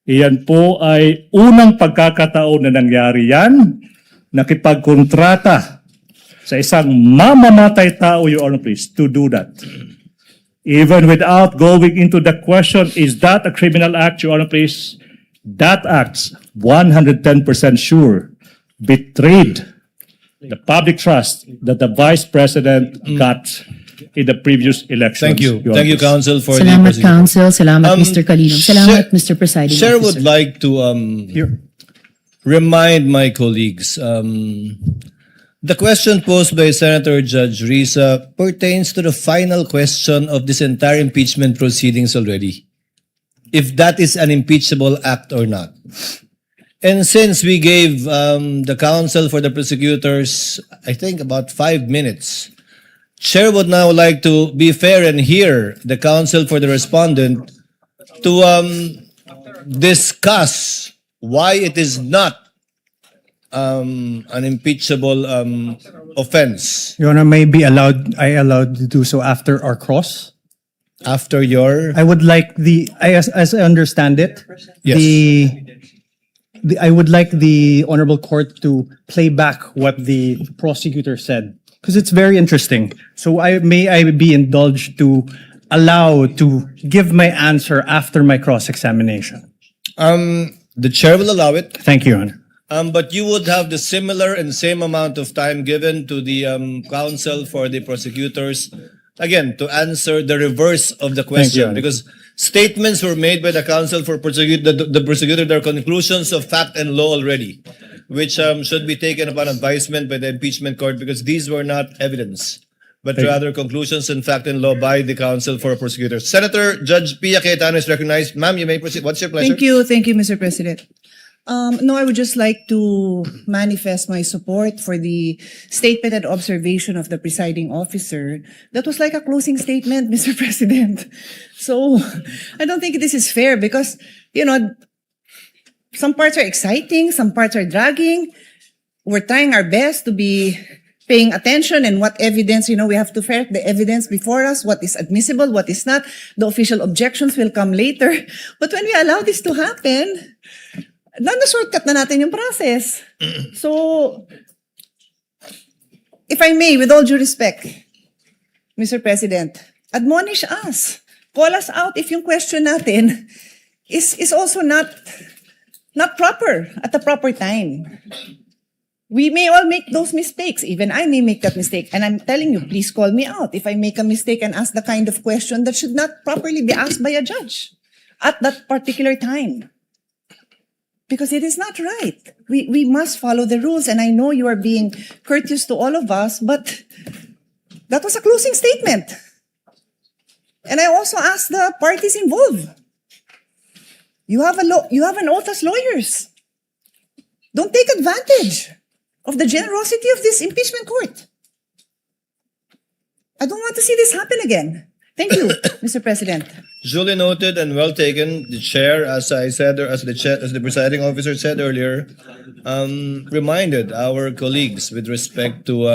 Iyan po ay unang pagkakataon na nangyari yan, nakipagkontrata sa isang mamamatay tao, Your Honor, please, to do that. Even without going into the question, is that a criminal act, Your Honor, please? That act, 110% sure, betrayed the public trust that the Vice President got in the previous elections. Thank you. Your Thank you, Honor. counsel, for the Salamat, proceeding. Counsel. Salamat, Mr. Calino. Salamat, Mr. Presiding Chair Officer. would like to remind my colleagues, the question posed by Senator Judge Risa pertains to the final question of this entire impeachment proceedings already. If that is an impeachable act or not. And since we gave the counsel for the prosecutors, I think about 5 minutes, Chair would now like to be fair and hear the counsel for the respondent to discuss why it is not an impeachable offense. Your Honor, I allowed to do so after our cross. After your... I would like as I understand it, Yes. I would like the Honorable Court to play back what the prosecutor said, because it's very interesting. So I be indulged to allow to give my answer after my cross-examination. The chair will allow it. Thank you, Your Honor. But you would have the similar and same amount of time given to the counsel for the prosecutors, again, to answer the reverse of the Thank you, question. Your Honor. Because statements were made by the counsel for the prosecutor, their conclusions of fact and law already, which should be taken upon advisement by the impeachment court because these were not evidence but rather conclusions in fact and law by the counsel for prosecutors. Senator Judge Pia Cayetano is recognized. Ma'am, you may proceed. What's your pleasure? Thank you, Mr. President. No, I would just like to manifest my support for the statement and observation of the presiding officer. That was like a closing statement, Mr. President. So I don't think this is fair because, some parts are exciting, some parts are dragging. We're trying our best to be paying attention and what evidence, we have to ferret the evidence before us, what is admissible, what is not. The official objections will come later. But when we allow this to happen, na-shortcut na natin yung process. So, if I may, with all due respect, Mr. President, admonish us. Call us out if yung question natin is also not proper at the proper time. We may all make those mistakes. Even I may make that mistake. And I'm telling you, please call me out if I make a mistake and ask the kind of question that should not properly be asked by a judge at that particular time. Because it is not right. We must follow the rules. And I know you are being courteous to all of us, but that was a closing statement. And I also asked the parties involved. You have an oath as lawyers. Don't take advantage of the generosity of this impeachment court. I don't want to see this happen again. Thank you, Mr. President. Duly noted and well taken. The chair, as I said, or as the presiding officer said earlier, reminded our colleagues with respect to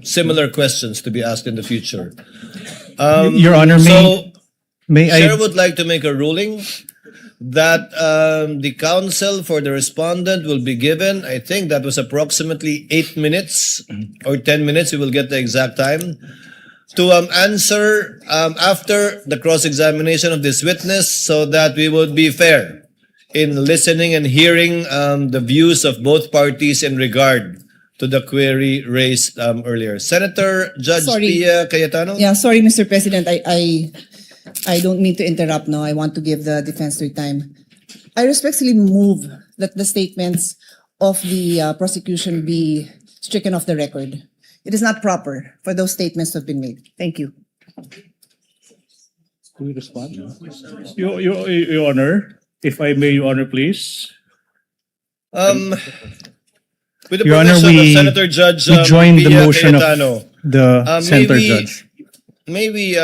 similar questions to be asked in the future. Your Honor, may I? Chair would like to make a ruling that the counsel for the respondent will be given, I think that was approximately 8 minutes or 10 minutes, we will get the exact time, to answer after the cross-examination of this witness so that we would be fair in listening and hearing the views of both parties in regard to the query raised earlier. Senator Judge Pia Cayetano? Yeah, sorry, Mr. President. I don't mean to interrupt now. I want to give the defense their time. I respectfully move that the statements of the prosecution be stricken off the record. It is not proper for those statements to have been made. Thank you. Do we respond? Your Honor, if I may, Your Honor, please. With the Your Honor, permission of we Senator Judge join the Pia motion Cayetano, of the Senator Judge. May we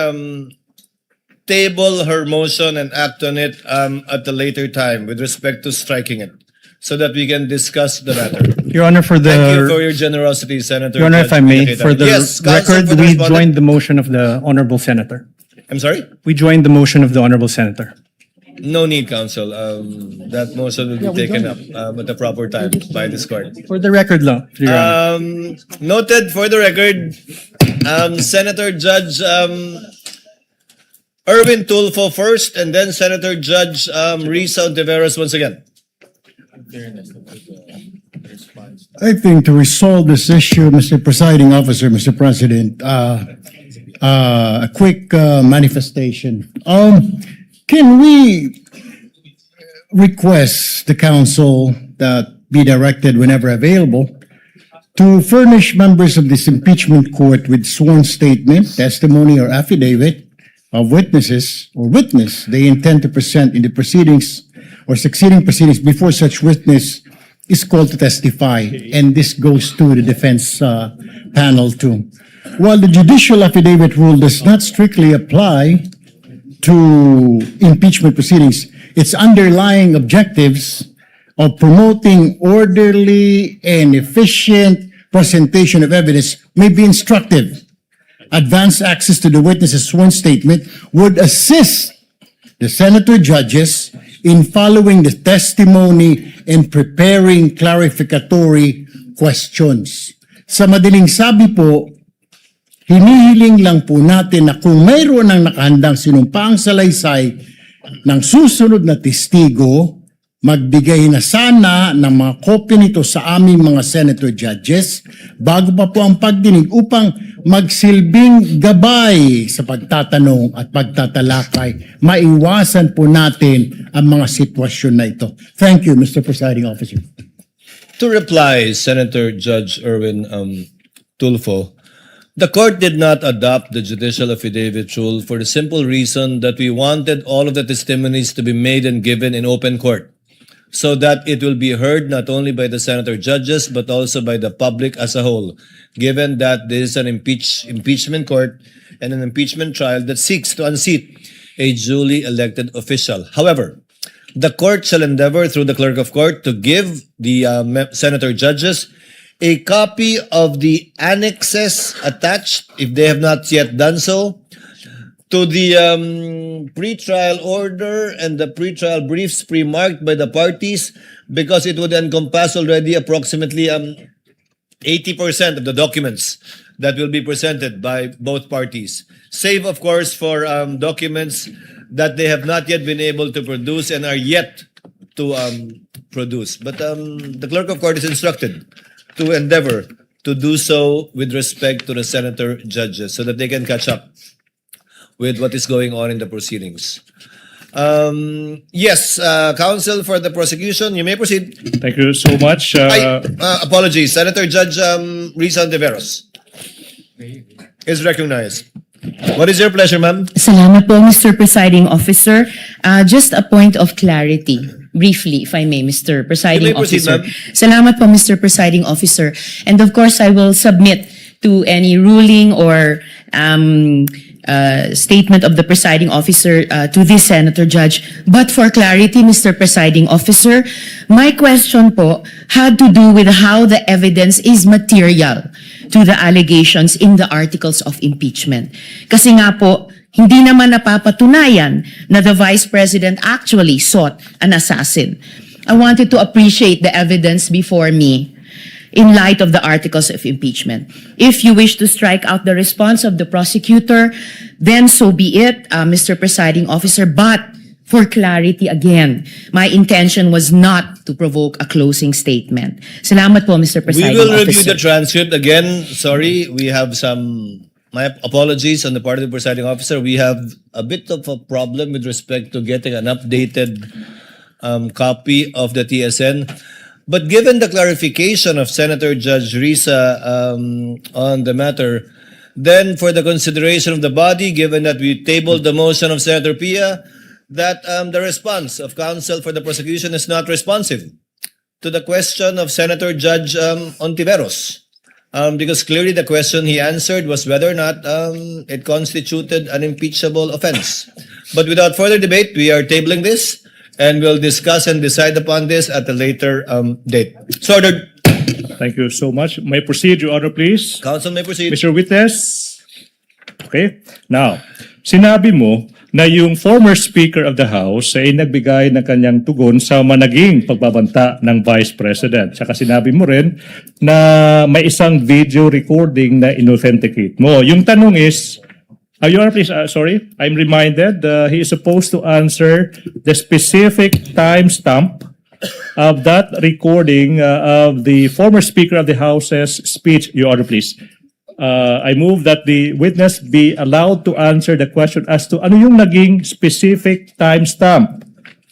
table her motion and act on it at a later time with respect to striking it, so that we can discuss the matter. Your Honor, for the Thank you for your generosity, Senator. Your Honor, Judge if I may, Pia Cayetano. for the Yes, counsel record, for the we respondent. joined the motion of the Honorable Senator. I'm sorry? We joined the motion of the Honorable Senator. No need, counsel. That motion will be taken up at the proper time by this court. For the record lang, Your Honor. Noted for the record, Senator Judge Erwin Tulfo first, and then Senator Judge Risa Ontiveros once again. I think to resolve this issue, Mr. Presiding Officer, Mr. President, a quick manifestation. Can we request the council that be directed whenever available to furnish members of this impeachment court with sworn statement, testimony, or affidavit of witnesses or witness they intend to present in the proceedings or succeeding proceedings before such witness is called to testify, and this goes to the defense panel too. While the judicial affidavit rule does not strictly apply to impeachment proceedings, its underlying objectives of promoting orderly and efficient presentation of evidence may be instructive. Advanced access to the witness's sworn statement would assist the senator judges in following the testimony and preparing clarificatory questions. Sa madaling sabi po, hinihiling lang po natin na kung mayroon ng nakahandang sinumpaang salaysay ng susunod na testigo, magbigay na sana ng mga kopya nito sa aming mga senator judges bago pa po ang pagdinig upang magsilbing gabay sa pagtatanong at pagtatalakay. Maiwasan po natin ang mga sitwasyon na ito. Thank you, Mr. Presiding Officer. To reply, Senator Judge Erwin Tulfo, The court did not adopt the judicial affidavit rule for the simple reason that we wanted all of the testimonies to be made and given in open court, so that it will be heard not only by the senator judges but also by the public as a whole, given that this is an impeachment court and an impeachment trial that seeks to unseat a duly elected official. However, the court shall endeavor through the clerk of court to give the senator judges a copy of the annexes attached, if they have not yet done so, to the pre-trial order and the pre-trial briefs pre-marked by the parties, because it would encompass already approximately 80% of the documents that will be presented by both parties, save of course for documents that they have not yet been able to produce and are yet to produce. But the clerk of court is instructed to endeavor to do so with respect to the senator judges so that they can catch up with what is going on in the proceedings. Yes, counsel for the prosecution, you may proceed. Thank you so much. Apologies, Senator Judge Risa Ontiveros is recognized. What is your pleasure, ma'am? Salamat po, Mr. Presiding Officer. Just a point of clarity, briefly, if I may, Mr. Presiding You may proceed, Officer. ma'am. Salamat po, Mr. Presiding Officer. And of course, I will submit to any ruling or statement of the presiding officer to this Senator Judge. But for clarity, Mr. Presiding Officer, my question po had to do with how the evidence is material to the allegations in the articles of impeachment. Kasi nga po, hindi naman napapatunayan na the Vice President actually sought an assassin. I wanted to appreciate the evidence before me in light of the articles of impeachment. If you wish to strike out the response of the prosecutor, then so be it, Mr. Presiding Officer. But for clarity again, my intention was not to provoke a closing statement. Salamat po, Mr. Presiding We will Officer. review the transcript again. Sorry, we have my apologies on the part of the presiding officer. We have a bit of a problem with respect to getting an updated copy of the TSN. But given the clarification of Senator Judge Risa on the matter, then for the consideration of the body, given that we tabled the motion of Senator Pia, that the response of counsel for the prosecution is not responsive to the question of Senator Judge Ontiveros. Because clearly the question he answered was whether or not it constituted an impeachable offense. But without further debate, we are tabling this and we'll discuss and decide upon this at a later date. So ordered. Thank you so much. May I proceed, Your Honor, please? Counsel may proceed. Mr. Witness. Okay. Now, sinabi mo na yung former Speaker of the House ay nagbigay ng kanyang tugon sa managing pagbabanta ng Vice President. Saka sinabi mo rin na may isang video recording na inauthenticate mo. Yung tanong is, Your Honor, please, sorry, I'm reminded he is supposed to answer the specific timestamp of that recording of the former Speaker of the House's speech. Your Honor, please. I move that the witness be allowed to answer the question as to ano yung naging specific timestamp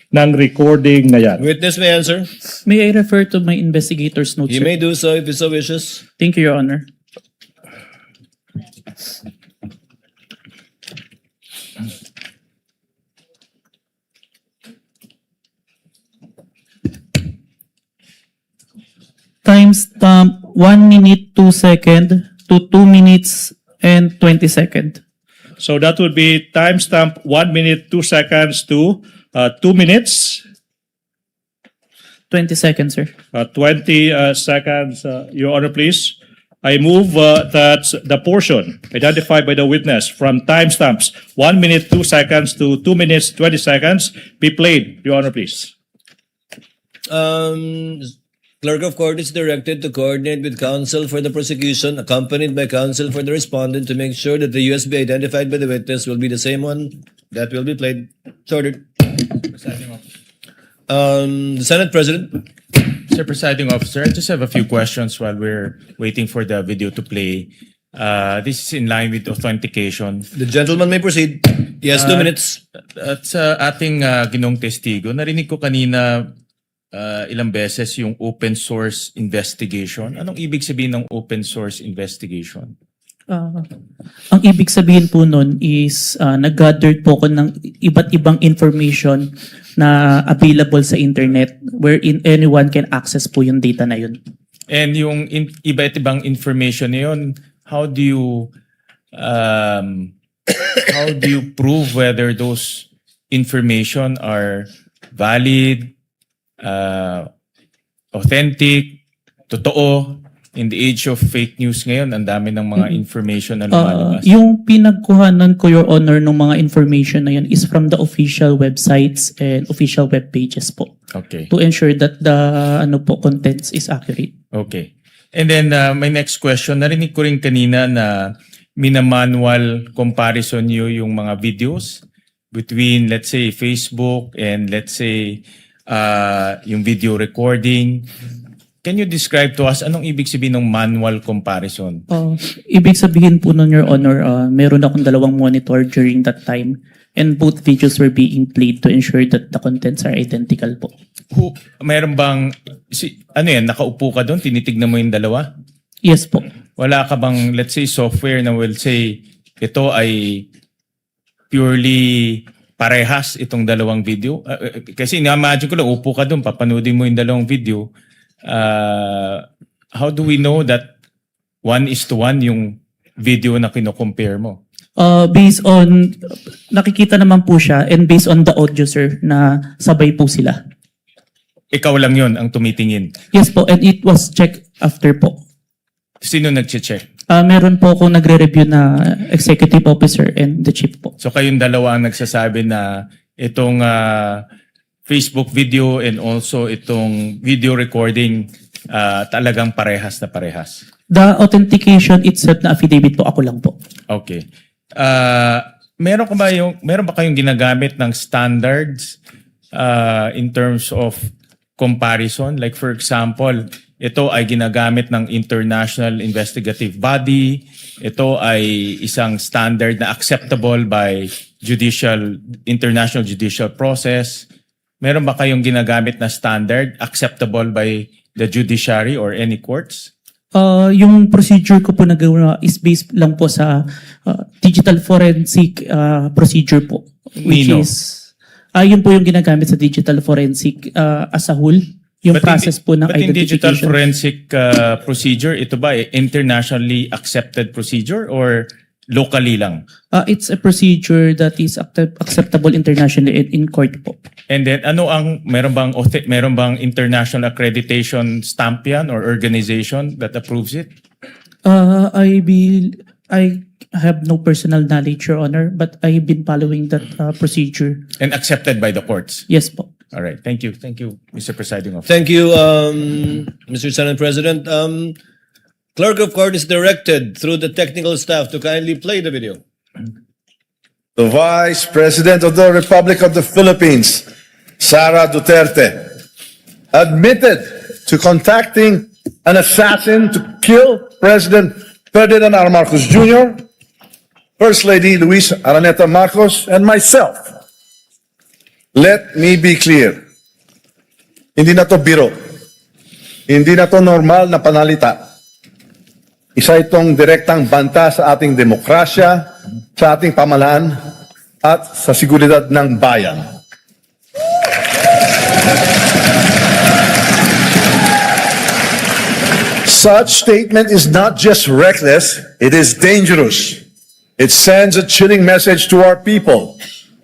ng recording na yan. Witness may answer. May I refer to my investigator's notes, You sir? may do so if you so wishes. Thank you, Your Honor. Timestamp 1 minute 2 second to 2 minutes and 20 second. So that would be timestamp 1 minute 2 seconds to 2 minutes. 20 seconds, sir. 20 seconds, Your Honor, please. I move that the portion identified by the witness from timestamps 1 minute 2 seconds to 2 minutes 20 seconds be played. Your Honor, please. Clerk of Court is directed to coordinate with counsel for the prosecution, accompanied by counsel for the respondent, to make sure that the USB identified by the witness will be the same one that will be played. So ordered. The Senate President. Mr. Presiding Officer, I just have a few questions while we're waiting for the video to play. This is in line with authentication. The gentleman may proceed. Yes, 2 minutes. At sa ating ginong testigo, narinig ko kanina ilang beses yung open source investigation. Anong ibig sabihin ng open source investigation? Ang ibig sabihin po nun is nag-gathered po ko ng iba't ibang information na available sa internet wherein anyone can access po yung data na yun. And yung iba't ibang information na yun, how do you prove whether those information are valid, authentic, totoo? In the age of fake news ngayon, ang dami ng mga information na lumalabas. Yung pinagkuhanan ko, Your Honor, ng mga information na yun is from the official websites and official web pages po. Okay. To ensure that the contents is accurate. Okay. And then my next question, narinig ko rin kanina na minamanual comparison nyo yung mga videos between, let's say, Facebook and let's say, yung video recording. Can you describe to us anong ibig sabihin ng manual comparison? Ibig sabihin po nun, Your Honor, meron akong dalawang monitor during that time and both videos were being played to ensure that the contents are identical po. Meron bang, nakaupo ka doon, tinitignan mo yung dalawa? Yes po. Wala ka bang, let's say, software na will say, ito ay purely parehas itong dalawang video? Kasi na-imagine ko lang, upo ka doon, papanoodin mo yung dalawang video. How do we know that 1:1 yung video na kino-compare mo? Based on, nakikita naman po siya and based on the audio, sir, na sabay po sila. Ikaw lang yon ang tumitingin? Yes po, and it was checked after po. Sino nag-check? Meron po akong nagre-review na executive officer and the chief po. So kayong dalawa ang nagsasabi na itong Facebook video and also itong video recording talagang parehas na parehas. The authentication itself na affidavit po, ako lang po. Okay. Meron ba kayong ginagamit ng standards in terms of comparison? Like for example, ito ay ginagamit ng international investigative body. Ito ay isang standard na acceptable by international judicial process. Meron ba kayong ginagamit na standard acceptable by the judiciary or any courts? Yung procedure ko po nagawa is based lang po sa digital forensic procedure po. Which Nino? is, yun po yung ginagamit sa digital forensic as a whole. Yung process po ng but in digital identification. forensic procedure, ito ba internationally accepted procedure or locally lang? It's a procedure that is acceptable internationally in court po. And then meron bang international accreditation stamp yan or organization that approves it? I have no personal knowledge, Your Honor, but I've been following that procedure. And accepted by the courts? Yes po. All right. Thank you. Thank you, Mr. Presiding Officer. Thank you, Mr. Senate President. Clerk of Court is directed through the technical staff to kindly play the video. The Vice President of the Republic of the Philippines, Sara Duterte, admitted to contacting an assassin to kill President Ferdinand R. Marcos Jr., First Lady Luis Araneta Marcos, and myself. Let me be clear. Hindi na to biro. Hindi na to normal na panalita. Isa itong direktang banta sa ating demokrasya, sa ating pamahalaan, at sa seguridad ng bayan. Such statement is not just reckless, it is dangerous. It sends a chilling message to our people.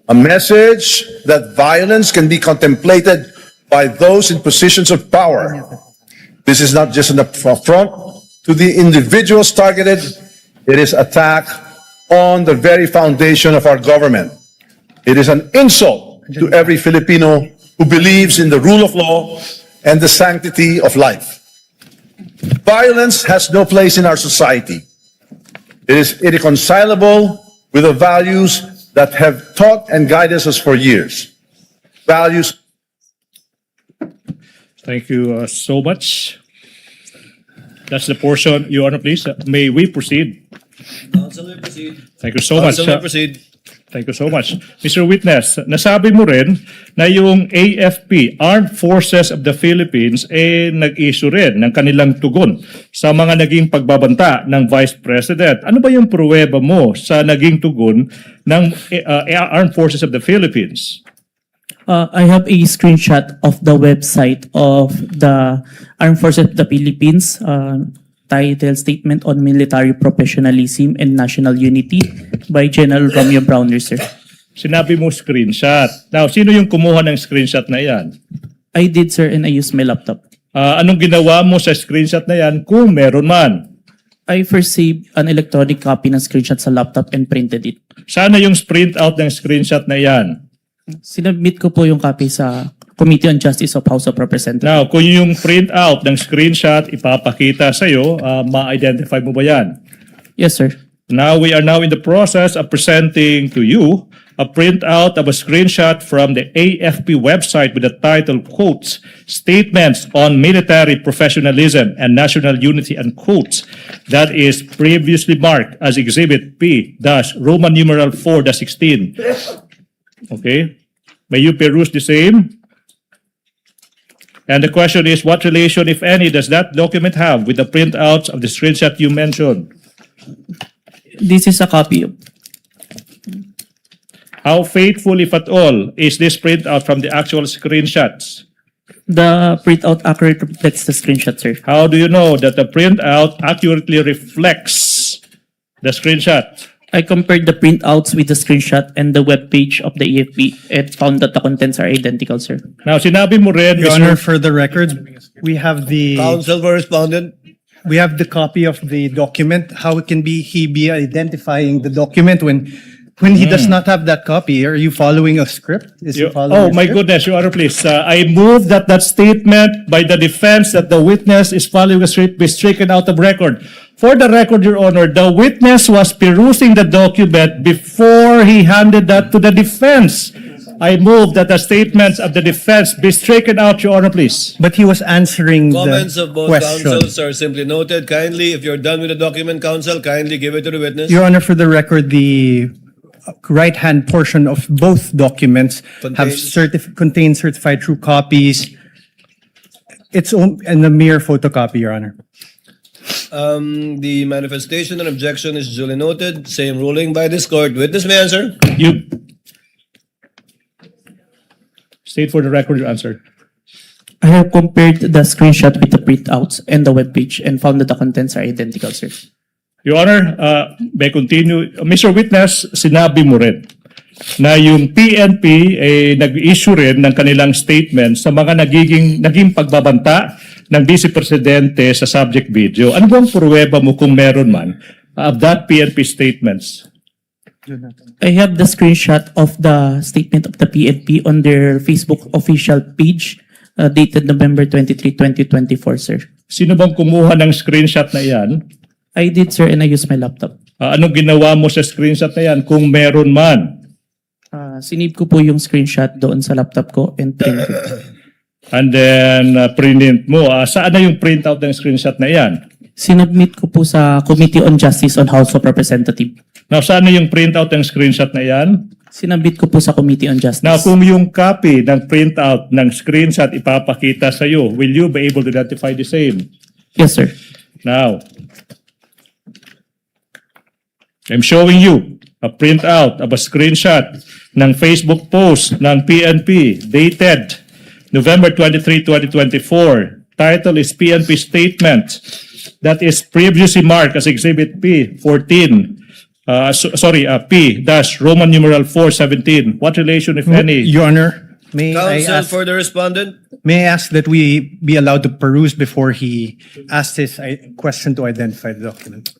A message that violence can be contemplated by those in positions of power. This is not just an affront to the individuals targeted, it is attack on the very foundation of our government. It is an insult to every Filipino who believes in the rule of law and the sanctity of life. Violence has no place in our society. It is irreconcilable with the values that have taught and guided us for years. Values. Thank you so much. That's the portion, Your Honor, please. May we proceed? Councilor, proceed. Thank you so much. Councilor, proceed. Thank you so much. Mr. Witness, nasabi mo rin na yung AFP, Armed Forces of the Philippines, nag-issue rin ng kanilang tugon sa mga naging pagbabanta ng Vice President. Ano ba yung pruweba mo sa naging tugon ng Armed Forces of the Philippines? I have a screenshot of the website of the Armed Forces of the Philippines, titled Statement on Military Professionalism and National Unity by General Romeo Browner, sir. Sinabi mo screenshot. Now, sino yung kumuha ng screenshot na yan? I did, sir, and I used my laptop. Anong ginawa mo sa screenshot na yan kung meron man? I first saved an electronic copy ng screenshot sa laptop and printed it. Sana yung print out ng screenshot na yan. Sinubmit ko po yung copy sa Committee on Justice of House of Representatives. Now, kung yung print out ng screenshot ipapakita sa'yo, ma-identify mo ba yan? Yes, sir. Now, we are now in the process of presenting to you a printout of a screenshot from the AFP website with the title, quotes, Statements on Military Professionalism and National Unity, and quotes, that is previously marked as Exhibit P-Roman numeral 4-16. Okay? May you peruse the same? And the question is, what relation, if any, does that document have with the printouts of the screenshot you mentioned? This is a copy. How faithful, if at all, is this printout from the actual screenshots? The printout accurately reflects the screenshot, sir. How do you know that the printout accurately reflects the screenshot? I compared the printouts with the screenshot and the webpage of the AFP and found that the contents are identical, sir. Now, sinabi mo rin, Your Mr. Honor, for the record, we have the Counsel for respondent. we have the copy of the document. How can he be identifying the document when he does not have that copy? Are you following a script? Is he following Oh, a my script? goodness, Your Honor, please. I move that statement by the defense that the witness is following a script be stricken out of record. For the record, Your Honor, the witness was perusing the document before he handed that to the defense. I move that the statements of the defense be stricken out, Your Honor, please. But he was answering Comments the of both question. counsels are simply noted. Kindly, if you're done with the document, counsel, kindly give it to the witness. Your Honor, for the record, the right-hand portion of both documents contain certified true copies. It's and a mere photocopy, Your Honor. The manifestation and objection is duly noted. Same ruling by this court. Witness may answer. You state for the record your answer. I have compared the screenshot with the printouts and the webpage and found that the contents are identical, sir. Your Honor, may continue. Mr. Witness, sinabi mo rin na yung PNP nag-issue rin ng kanilang statement sa mga naging pagbabanta ng Vice Presidente sa subject video. Ano bang pruweba mo kung meron man of that PNP statements? I have the screenshot of the statement of the PNP on their Facebook official page dated November 23, 2024, sir. Sino bang kumuha ng screenshot na yan? I did, sir, and I used my laptop. Anong ginawa mo sa screenshot na yan kung meron man? Sinave ko po yung screenshot doon sa laptop ko and printed. And then print mo. Saan na yung printout ng screenshot na yan? Sinubmit ko po sa Committee on Justice on House of Representatives. Now, saan na yung printout ng screenshot na yan? Sinabit ko po sa Committee on Justice. Now, kung yung copy ng printout ng screenshot ipapakita sa iyo, will you be able to identify the same? Yes, sir. Now, I'm showing you a printout of a screenshot ng Facebook post ng PNP dated November 23, 2024. Title is PNP Statement that is previously marked as Exhibit P14. P-Roman numeral 417. What relation, if any? Your Honor, may I Counsel ask, for the respondent. may I ask that we be allowed to peruse before he asks his question to identify the document?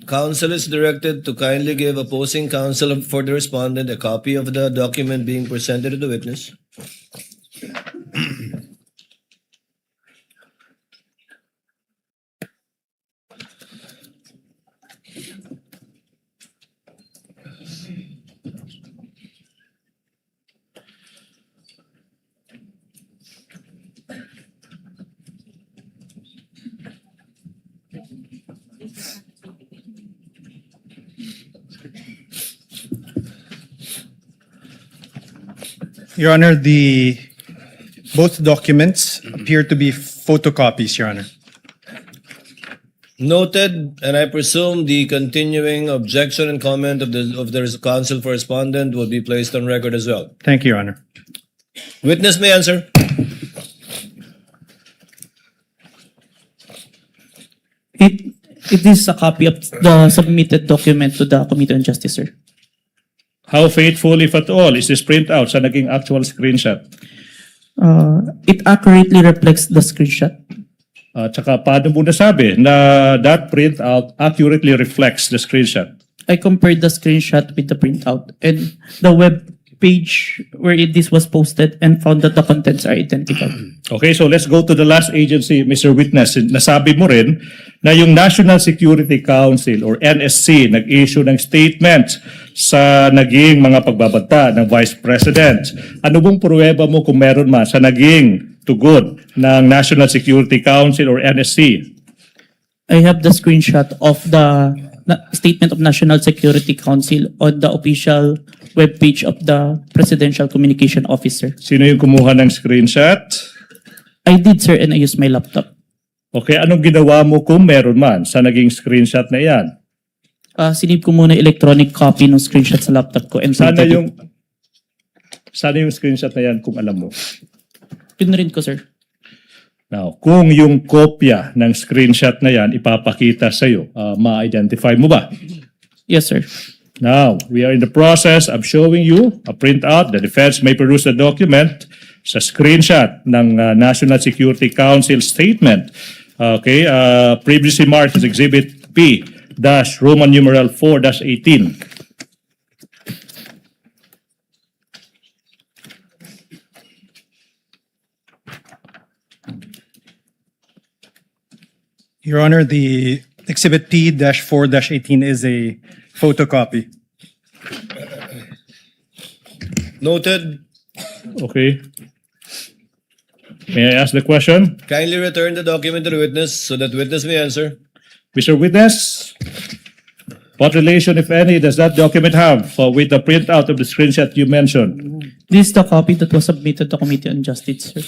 Counsel is directed to kindly give opposing counsel for the respondent a copy of the document being presented to the witness. Your Honor, both documents appear to be photocopies, Your Honor. Noted, and I presume the continuing objection and comment of the counsel for respondent will be placed on record as well. Thank you, Your Honor. Witness may answer. It is a copy of the submitted document to the Committee on Justice, sir. How faithful, if at all, is this printout sa naging actual screenshot? It accurately reflects the screenshot. At saka paano mo nasabi na that printout accurately reflects the screenshot? I compared the screenshot with the printout and the web page where this was posted and found that the contents are identical. Okay, so let's go to the last agency, Mr. Witness. Nasabi mo rin na yung National Security Council or NSC nag-issue ng statement sa naging mga pagbabanta ng Vice President. Ano bang pruweba mo kung meron man sa naging tugod ng National Security Council or NSC? I have the screenshot of the statement of National Security Council on the official webpage of the Presidential Communication Officer. Sino yung kumuha ng screenshot? I did, sir, and I used my laptop. Okay, anong ginawa mo kung meron man sa naging screenshot na yan? Sinave ko muna electronic copy ng screenshot sa laptop ko and Sana printed it. yung screenshot na yan kung alam mo. Pinrint ko, sir. Now, kung yung kopya ng screenshot na yan ipapakita sa'yo, ma-identify mo ba? Yes, sir. Now, we are in the process of showing you a printout. The defense may peruse the document sa screenshot ng National Security Council statement. Okay, previously marked as Exhibit P Roman numeral 4-18. Your Honor, the Exhibit P-4-18 is a photocopy. Noted. Okay. May I ask the question? Kindly return the document to the witness so that witness may answer. Mr. Witness, what relation, if any, does that document have with the printout of the screenshot you mentioned? This is the copy that was submitted to Committee on Justice, sir.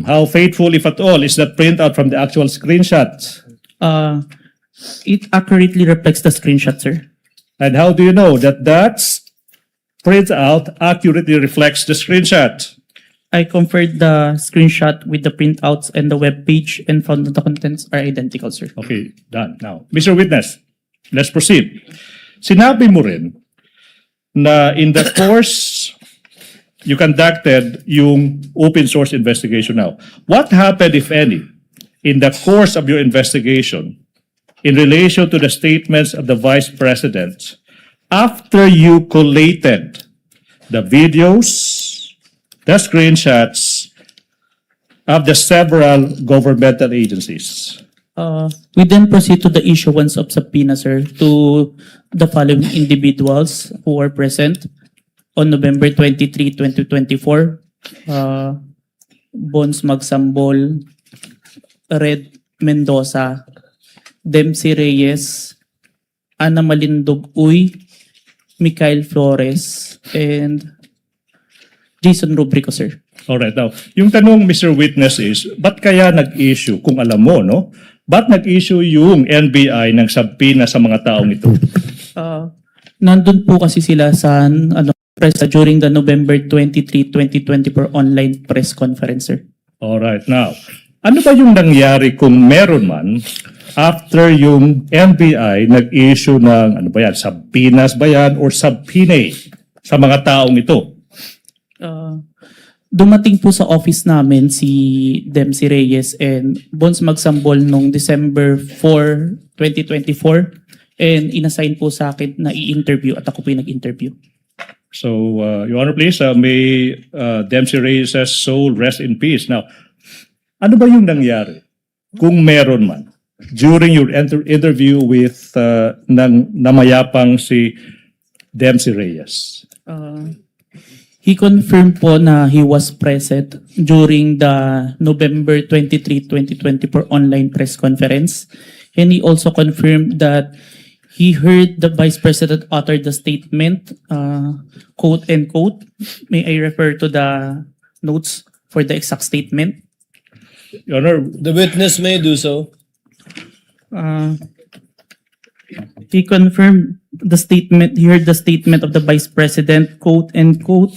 How faithful, if at all, is that printout from the actual screenshot? It accurately reflects the screenshot, sir. And how do you know that that printout accurately reflects the screenshot? I compared the screenshot with the printouts and the web page and found that the contents are identical, sir. Okay, done. Now, Mr. Witness, let's proceed. Sinabi mo rin na in the course you conducted yung open source investigation now. What happened, if any, in the course of your investigation in relation to the statements of the Vice President after you collated the videos, the screenshots of the several governmental agencies? We then proceed to the issuance of subpoena, sir, to the following individuals who were present on November 23, 2024. Bons Magsambol, Red Mendoza, Dempsey Reyes, Ana Malindog Uy, Mikhail Flores, and Jason Rubrico, sir. Alright, now, yung tanong, Mr. Witness, is, ba't kaya nag-issue, kung alam mo, no? Ba't nag-issue yung NBI ng subpoena sa mga taong ito? Nandun po kasi sila sa press during the November 23, 2024 online press conference, sir. Alright, now, ano ba yung nangyari kung meron man after yung NBI nag-issue ng, ano ba yan, subpoenas ba yan or subpoena sa mga taong ito? Dumating po sa office namin si Dempsey Reyes and Bons Magsambol noong December 4, 2024 and inassign po sa akin na i-interview at ako po yung nag-interview. So, Your Honor, please, may Dempsey Reyes' soul rest in peace. Now, ano ba yung nangyari kung meron man during your interview with namayapang si Dempsey Reyes? He confirmed po na he was present during the November 23, 2024 online press conference. And he also confirmed that he heard the Vice President utter the statement, quote and quote. May I refer to the notes for the exact statement? Your Honor, The witness may do so. He confirmed the statement, he heard the statement of the Vice President, quote and quote,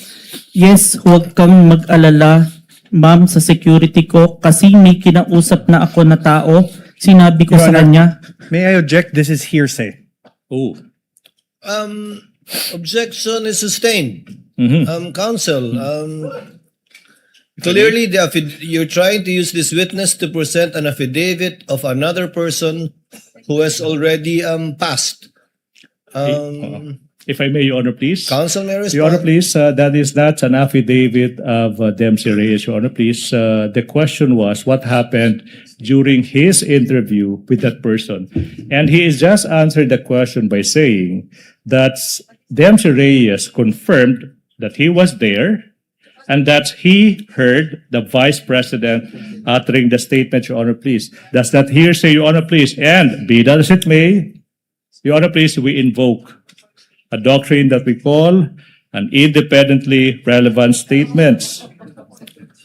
yes, huwag kang mag-alala, ma'am, sa security ko, kasi may kinausap na ako na tao, sinabi ko Your sa Honor. kanya. May I object? This is hearsay. oh, Objection is sustained. Counsel, Clearly, you're trying to use this witness to present an affidavit of another person who has already passed. if I may, Your Honor, please. Counsel may Your Honor, respond. please, that is not an affidavit of Dempsey Reyes, Your Honor, please. The question was what happened during his interview with that person. And he is just answered the question by saying that Dempsey Reyes confirmed that he was there and that he heard the Vice President uttering the statement, Your Honor, please. Does that hearsay, Your Honor, please? And be that as it may, Your Honor, please, we invoke a doctrine that we call an independently relevant statements.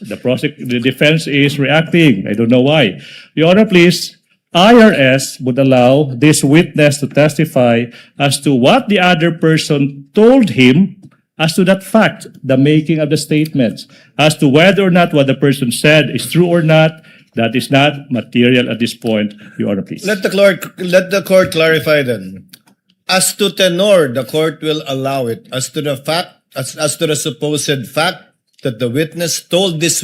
The defense is reacting. I don't know why. Your Honor, please, IRS would allow this witness to testify as to what the other person told him as to that fact, the making of the statements, as to whether or not what the person said is true or not. That is not material at this point, Your Honor, please. Let the court clarify then. As to tenor, the court will allow it. As to the fact, as to the supposed fact that the witness told this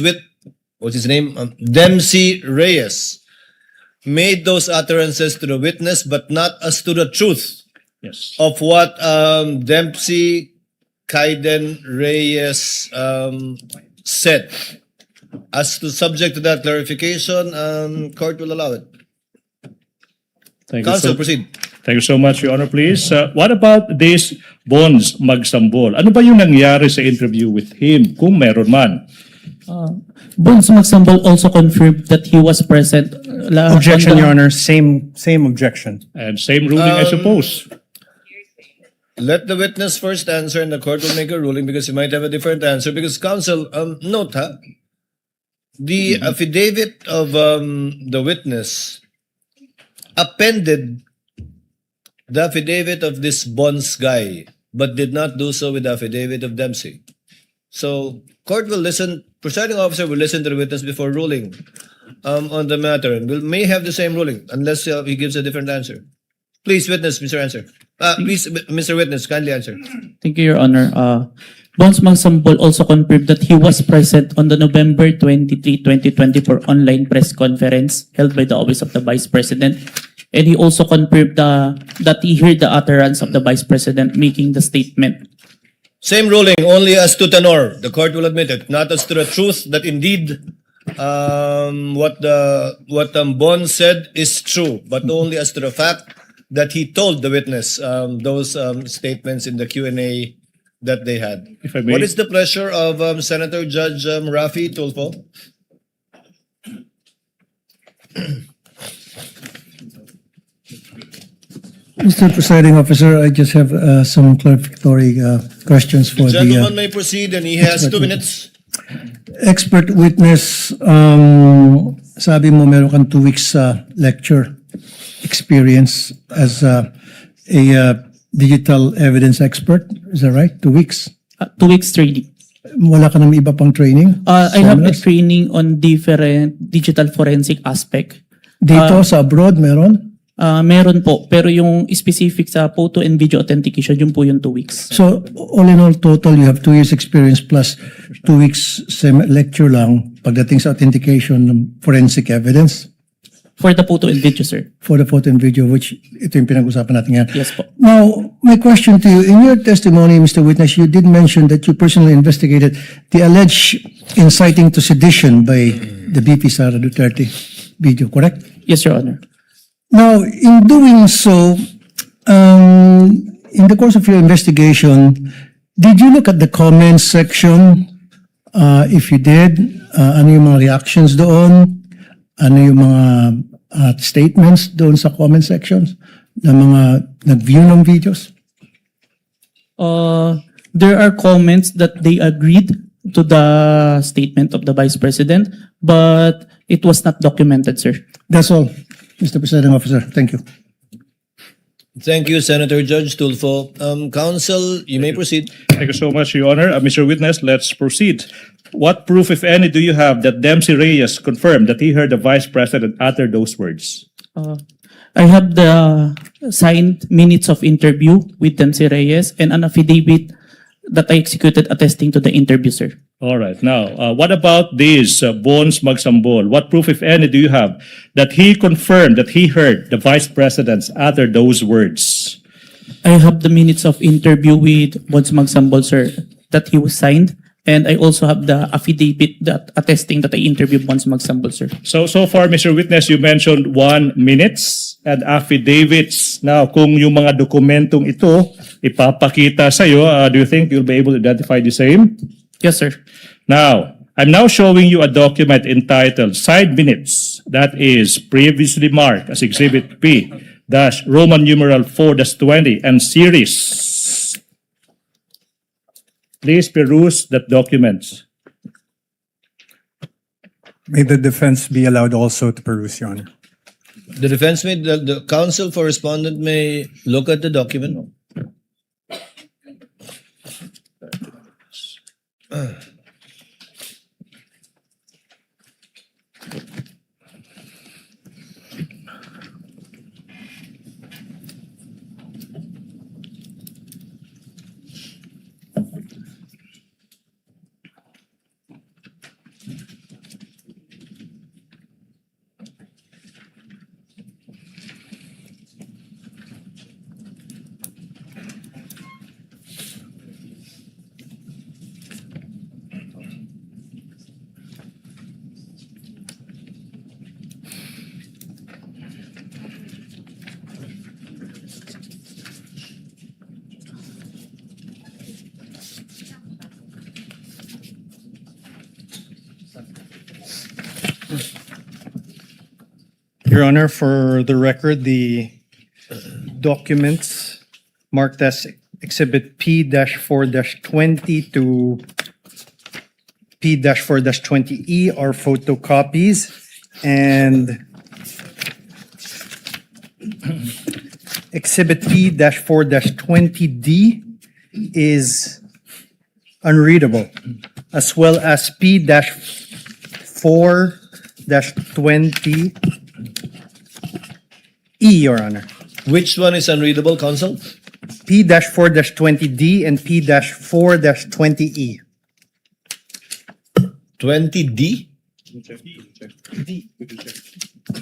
what's his name? Dempsey Reyes made those utterances to the witness, but not as to the truth Yes. of what Dempsey Kaiden Reyes said. As to subject to that clarification, court will allow it. Thank you Counsel, so, proceed. thank you so much, Your Honor, please. What about this Bonds Magsambol? Ano ba yung nangyari sa interview with him, kung meron man? Bonds Magsambol also confirmed that he was present. Objection, Your Honor. Same objection. And same ruling, I suppose. Let the witness first answer and the court will make a ruling because you might have a different answer. Because counsel, note, the affidavit of the witness appended the affidavit of this Bonds guy, but did not do so with the affidavit of Dempsey. So, court will listen, presiding officer will listen to the witness before ruling on the matter, and may have the same ruling unless he gives a different answer. Please, witness, Mr. Answer. Please, Mr. Witness, kindly answer. Thank you, Your Honor. Bonds Magsambol also confirmed that he was present on the November 23, 2024 online press conference held by the Office of the Vice President. And he also confirmed that he heard the utterance of the Vice President making the statement. Same ruling, only as to tenor. The court will admit it, not as to the truth that indeed what Bond said is true, but only as to the fact that he told the witness those statements in the Q&A that they had. If I may. What is the pleasure of Senator Judge Rafi Tulfo? Mr. Presiding Officer, I just have some clarificatory questions for The gentleman may proceed and he has 2 minutes. expert witness. Sabi mo meron kang 2 weeks lecture experience as a digital evidence expert. Is that right? 2 weeks? 2 weeks training. Wala ka naman iba pang training? I have a training on different digital forensic aspect. Dito sa abroad meron? Meron po, pero yung specific sa photo and video authentication, yun po yung 2 weeks. So, all in all, total, you have 2 years experience plus 2 weeks lecture lang pagdating sa authentication ng forensic evidence? For the photo and video, sir. For the photo and video, which ito yung pinag-usapan natin yan. Yes po. Now, my question to you, in your testimony, Mr. Witness, you did mention that you personally investigated the alleged inciting to sedition by the BP Sara Duterte video, correct? Yes, Your Honor. Now, in doing so, in the course of your investigation, did you look at the comments section? If you did, ano yung mga reactions doon? Ano yung mga statements doon sa comment sections? ng mga nag-view ng videos? There are comments that they agreed to the statement of the Vice President, but it was not documented, sir. That's all, Mr. Presiding Officer. Thank you. Thank you, Senator Judge Tulfo. Counsel, you may proceed. Thank you so much, Your Honor. Mr. Witness, let's proceed. What proof, if any, do you have that Dempsey Reyes confirmed that he heard the Vice President utter those words? I have the signed minutes of interview with Dempsey Reyes and an affidavit that I executed attesting to the interview, sir. All right. Now, what about this Bones Magsambol? What proof, if any, do you have that he confirmed that he heard the Vice President's utter those words? I have the minutes of interview with Bones Magsambol, sir, that he was signed. And I also have the affidavit that attesting that I interviewed Bones Magsambol, sir. So far, Mr. Witness, you mentioned 1 minutes and affidavits. Now, kung yung mga dokumentong ito ipapakita sa'yo, do you think you'll be able to identify the same? Yes, sir. Now, I'm now showing you a document entitled Side Minutes that is previously marked as Exhibit P dash Roman numeral 4-20 and series. Please peruse that document. May the defense be allowed also to peruse, Your Honor. The defense may, the counsel for respondent may look at the document. Your Honor, for the record, the documents marked as Exhibit P-4-20 to P-4-20E are photocopies, and Exhibit P-4-20D is unreadable, as well as P-4-20E, Your Honor. Which one is unreadable, counsel? P-4-20D and P-4-20E. 20D?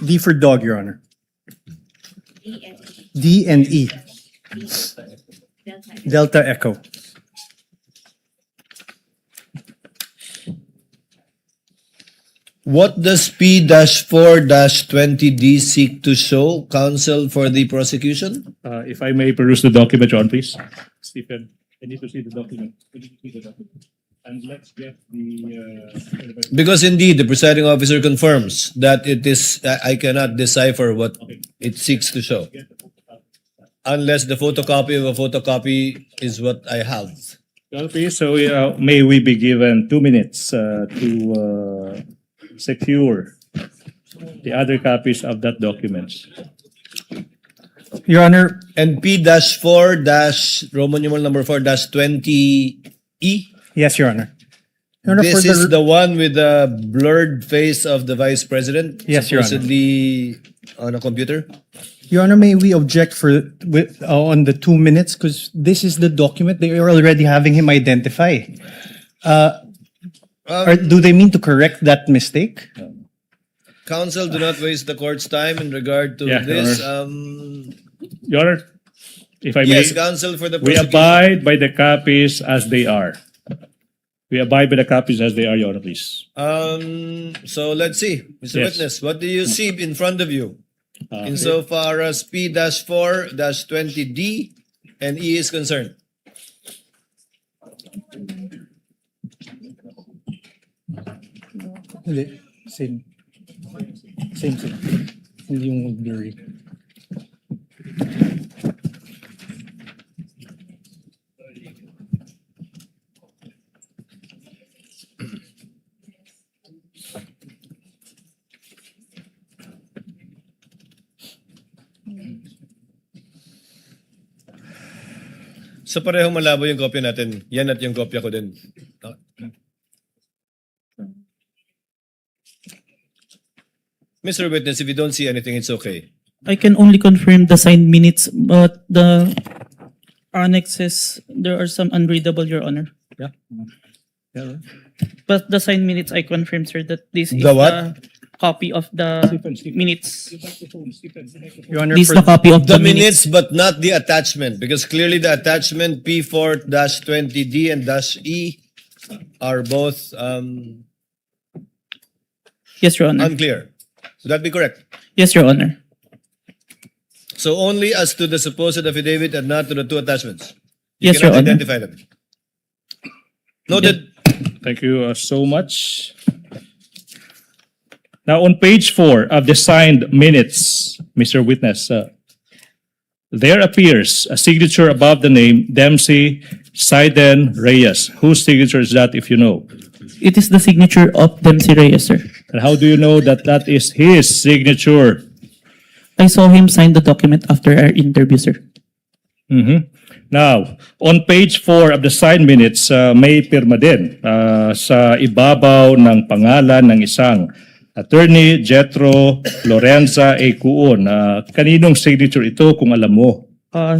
D for dog, Your Honor. D and E. Delta Echo. What does P-4-20D seek to show, counsel for the prosecution? If I may peruse the document, John, please. Stephen, I need to see the document. I need to see the document. And let's get the... Because indeed, the presiding officer confirms that it is, I cannot decipher what it seeks to show. Unless the photocopy of a photocopy is what I have. Well, please, so may we be given 2 minutes to secure the other copies of that document. Your Honor. And P-4- Roman numeral number 4-20E? Yes, Your Honor. Your Honor, This is the one with the blurred face of the Vice President? Yes, Your Honor. Supposedly on a computer? Your Honor, may we object on the 2 minutes? Because this is the document. They are already having him identify. Do they mean to correct that mistake? Counsel, do not waste the court's time in regard to Yeah, this. Your Honor, if I Yes, may, counsel for the we prosecution. abide by the copies as they are. We abide by the copies as they are, Your Honor, please. So let's see, Mr. Yes. Witness, what do you see in front of you? Insofar as P-4-20D and E is concerned? Hindi. Same. Same. Hindi yung blurry. So pareho malabo yung kopya natin. Yan at yung kopya ko din. Mr. Witness, if you don't see anything, it's okay. I can only confirm the signed minutes, but the annexes, there are some unreadable, Your Honor. Yeah. But the signed minutes, I confirm, sir, that this is The what? the copy of the minutes. Your Honor, This is for the copy of The minutes, but not the attachment, because clearly the attachment P4-20D and -E are both Yes, Your Honor. unclear. Would that be correct? Yes, Your Honor. So only as to the supposed affidavit and not to the two attachments? You Yes, Your cannot Honor. identify them. Noted. Thank you so much. Now, on page 4 of the signed minutes, Mr. Witness, there appears a signature above the name Dempsey Saiden Reyes. Whose signature is that, if you know? It is the signature of Dempsey Reyes, sir. And how do you know that that is his signature? I saw him sign the document after our interview, sir. Now, on page 4 of the signed minutes, may pirma din sa ibabaw ng pangalan ng isang Attorney Jetro Lorenza A. Cuon. Kaninong signature ito kung alam mo?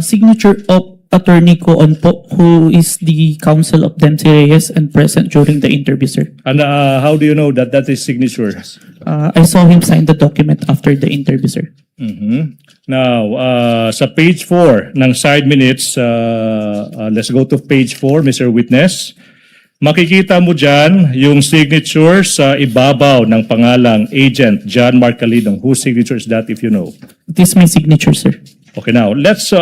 Signature of Attorney Coon po, who is the counsel of Dempsey Reyes and present during the interview, sir. And how do you know that that is signature? I saw him sign the document after the interview, sir. Now, sa page 4 ng side minutes, let's go to page 4, Mr. Witness. Makikita mo dyan yung signature sa ibabaw ng pangalang Agent John Marcalidong. Whose signature is that, if you know? This is my signature, sir. Okay, now,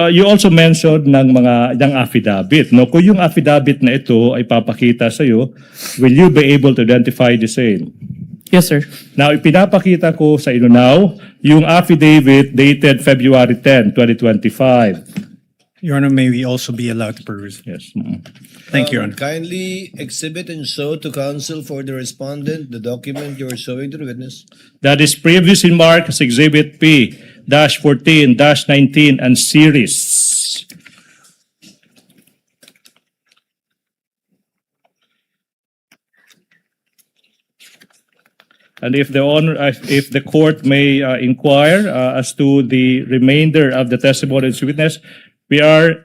you also mentioned ng affidavit. No? Kung yung affidavit na ito ay papakita sa iyo, will you be able to identify the same? Yes, sir. Now, ipinapakita ko sa inyo now yung affidavit dated February 10, 2025. Your Honor, may we also be allowed to peruse? Yes. Thank you, Your Honor. Kindly exhibit and show to counsel for the respondent the document you are showing to the witness. That is previously marked as Exhibit P-14, -19, and series. And if the court may inquire as to the remainder of the testimony of this witness, we are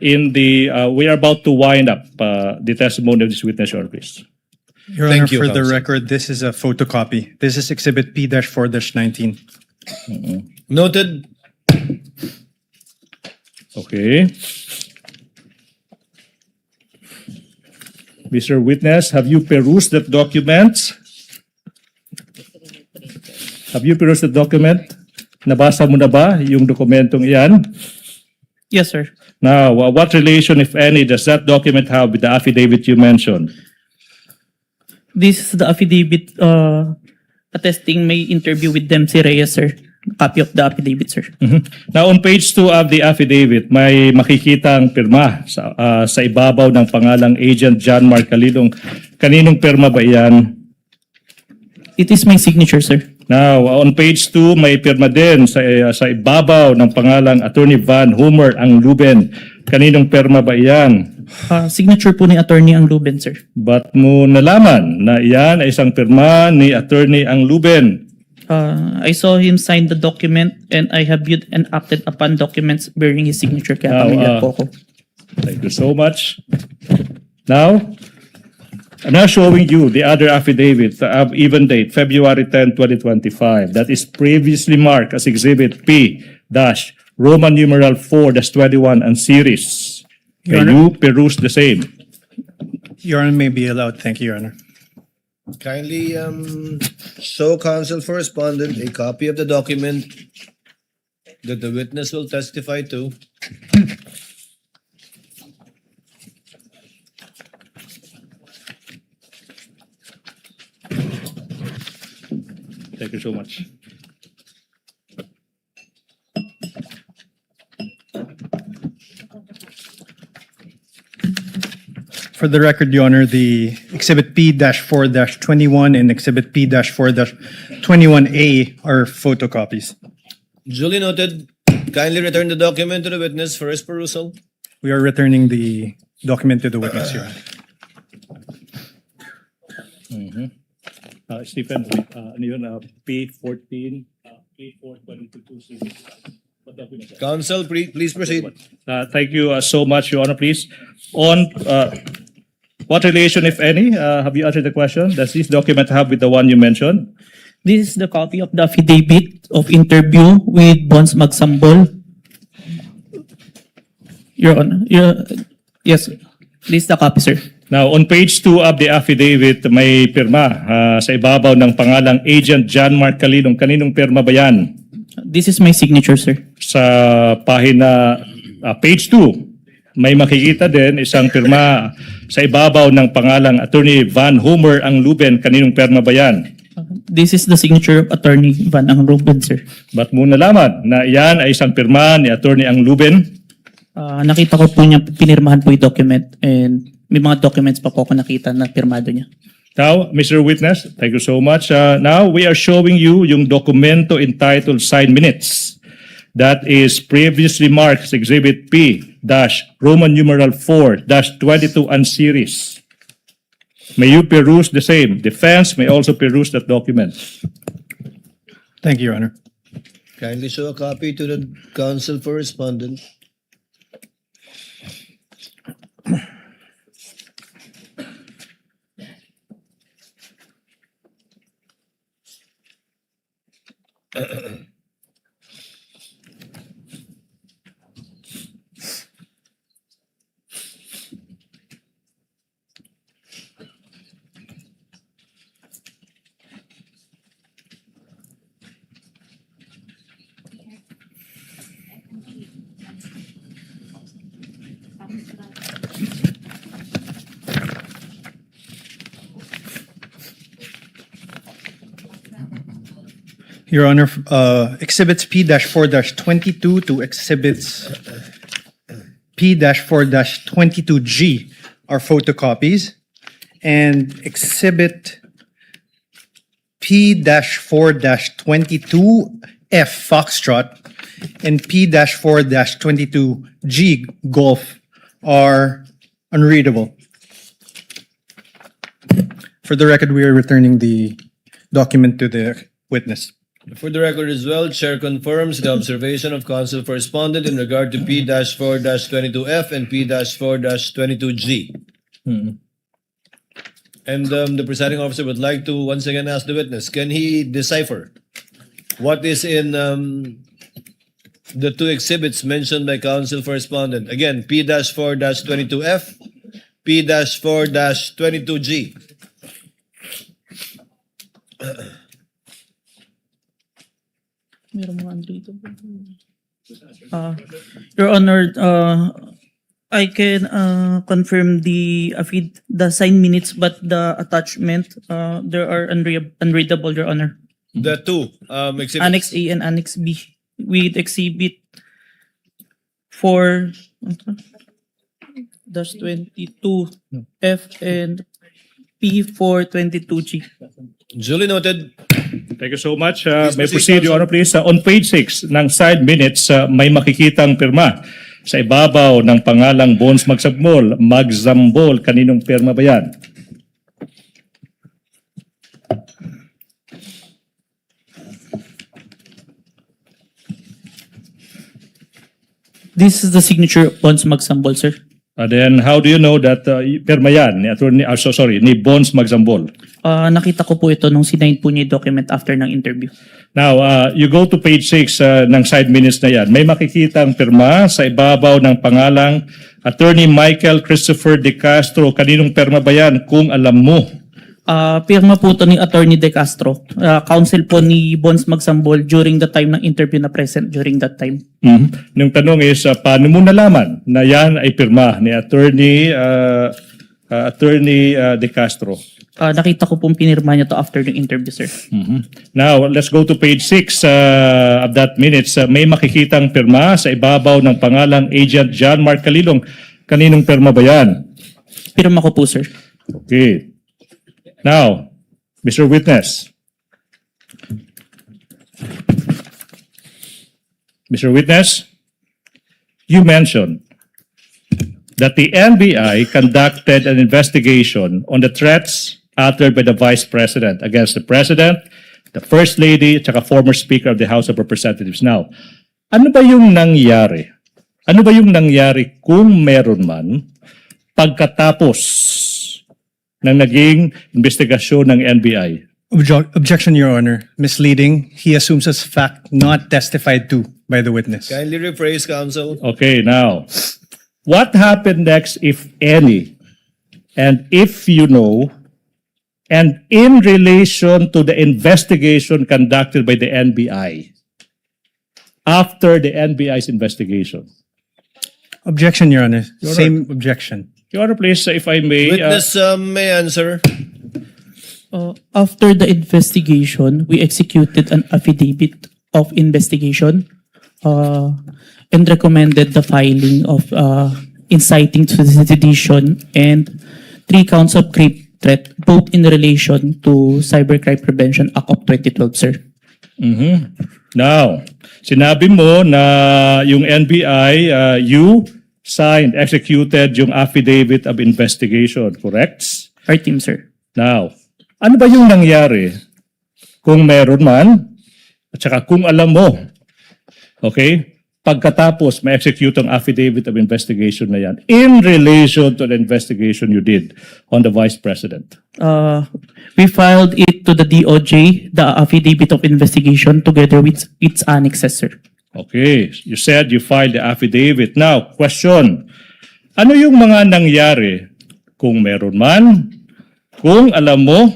about to wind up the testimony of this witness, Your Honor, please. Your Thank Honor, you, for the counsel. record, this is a photocopy. This is Exhibit P-4-19. Noted. Okay. Mr. Witness, have you perused that document? Have you perused the document? Nabasa mo na ba yung dokumentong iyan? Yes, sir. Now, what relation, if any, does that document have with the affidavit you mentioned? This is the affidavit attesting my interview with Dempsey Reyes, sir. Copy of the affidavit, sir. Now, on page 2 of the affidavit, may makikitang pirma sa ibabaw ng pangalang Agent John Marcalidong. Kaninong pirma ba iyan? It is my signature, sir. Now, on page 2, may pirma din sa ibabaw ng pangalang Attorney Van Homer ang Luben. Kaninong pirma ba iyan? Signature po ni Attorney ang Luben, sir. Ba't mo nalaman na iyan ay isang pirma ni Attorney ang Luben? I saw him sign the document and I have viewed and acted upon documents bearing his signature. Kaya familiar po ako. Thank you so much. Now, I'm now showing you the other affidavit of even date, February 10, 2025. That is previously marked as Exhibit P-Roman numeral 4-21 and series. Your Can you peruse the same? Your Honor, may be allowed. Thank you, Your Honor. Kindly show counsel for respondent a copy of the document that the witness will testify to. Thank you so much. For the record, Your Honor, the Exhibit P-4-21 and Exhibit P-4-21A are photocopies. Duly noted. Kindly return the document to the witness for his perusal. We are returning the document to the witness, Your Honor. Stephen, ano yun, P14, P4222C. Counsel, please proceed. Thank you so much, Your Honor, please. On what relation, if any, have you answered the question? Does this document have with the one you mentioned? This is the copy of the affidavit of interview with Bonds Magsambol. Your Honor, yes, this is the copy, sir. Now, on page 2 of the affidavit, may pirma sa ibabaw ng pangalang Agent John Mark Calilong. Kaninong pirma ba yan? This is my signature, sir. Sa pahina, page 2, may makikita din isang pirma sa ibabaw ng pangalang Attorney Van Homer ang Luben. Kaninong pirma ba yan? This is the signature of Attorney Van Ang Ruben, sir. Ba't mo nalaman na yan ay isang pirma ni Attorney ang Luben? Nakita ko po niya, pinirmahan po yung document and may mga documents pa po ako nakita na pirmado niya. Now, Mr. Witness, thank you so much. Now, we are showing you yung dokumento entitled Signed Minutes. That is previously marked as Exhibit P-Roman numeral 4-22 and series. May you peruse the same. Defense may also peruse that document. Thank you, Your Honor. Kindly show a copy to the counsel for respondent. Your Honor, Exhibits P-4-22 to Exhibits P-4-22G are photocopies, and Exhibit P-4-22F Foxtrot and P-4-22G Golf are unreadable. For the record, we are returning the document to the witness. For the record as well, Chair confirms the observation of counsel for respondent in regard to P-4-22F and P-4-22G. And the presiding officer would like to once again ask the witness, can he decipher what is in the two exhibits mentioned by counsel for respondent? Again, P-4-22F, P-4-22G. Your Honor, I can confirm the signed minutes, but the attachment, there are unreadable, Your Honor. The two exhibits. Annex A and Annex B with Exhibit 4-22F and P-4-22G. Duly noted. Thank you so much. May proceed, Your Honor, please. On page 6 ng side minutes, may makikitang pirma sa ibabaw ng pangalang Bonds Magsambol. Kaninong pirma ba yan? This is the signature of Bonds Magsambol, sir. Then how do you know that pirma yan ni ni Bonds Magsambol? Nakita ko po ito nung sinign po niya yung document after ng interview. Now, you go to page 6 ng side minutes na yan. May makikitang pirma sa ibabaw ng pangalang Attorney Michael Christopher De Castro. Kaninong pirma ba yan kung alam mo? Pirma po ito ni Attorney De Castro. Counsel po ni Bonds Magsambol during the time ng interview na present during that time. Yung tanong is, paano mo nalaman na yan ay pirma ni Attorney De Castro? Nakita ko pong pinirma niya to after the interview, sir. Now, let's go to page 6 of that minutes. May makikitang pirma sa ibabaw ng pangalang Agent John Mark Calilong. Kaninong pirma ba yan? Pirma ko po, sir. Okay. Now, Mr. Witness. Mr. Witness, you mentioned that the NBI conducted an investigation on the threats uttered by the Vice President against the President, the First Lady, at saka former Speaker of the House of Representatives. Now, ano ba yung nangyari? Ano ba yung nangyari kung meron man pagkatapos ng naging investigasyon ng NBI? Objection, Your Honor. Misleading. He assumes as fact not testified to by the witness. Kindly rephrase, counsel. Okay, now, what happened next, if any, and if you know, and in relation to the investigation conducted by the NBI, after the NBI's investigation? Objection, Your Honor. Your Same objection. Your Honor, please, if I may. Witness may answer. After the investigation, we executed an affidavit of investigation and recommended the filing of inciting to sedition and 3 counts of grave threat, both in relation to Cybercrime Prevention Act of 2012, sir. Now, sinabi mo na yung NBI, you signed, executed yung affidavit of investigation, correct? Our team, sir. Now, ano ba yung nangyari kung meron man, at saka kung alam mo, okay, pagkatapos ma-execute ang affidavit of investigation na yan in relation to the investigation you did on the Vice President? We filed it to the DOJ, the affidavit of investigation, together with its annexes, sir. Okay, you said you filed the affidavit. Now, question, ano yung mga nangyari kung meron man, kung alam mo,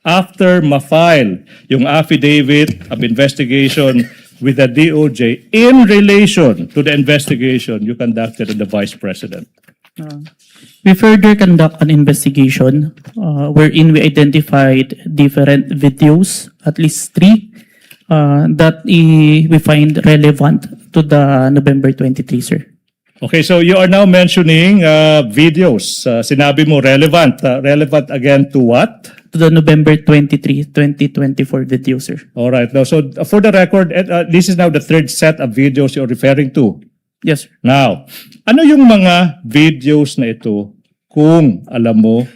after ma-file yung affidavit of investigation with the DOJ in relation to the investigation you conducted on the Vice President? We further conduct an investigation wherein we identified different videos, at least 3, that we find relevant to the November 23, sir. Okay, so you are now mentioning videos. Sinabi mo relevant. Relevant again to what? To the November 23, 2024 video, sir. All right. Now, so for the record, this is now the 3rd set of videos you're referring to. Yes, sir. Now, ano yung mga videos na ito kung alam mo,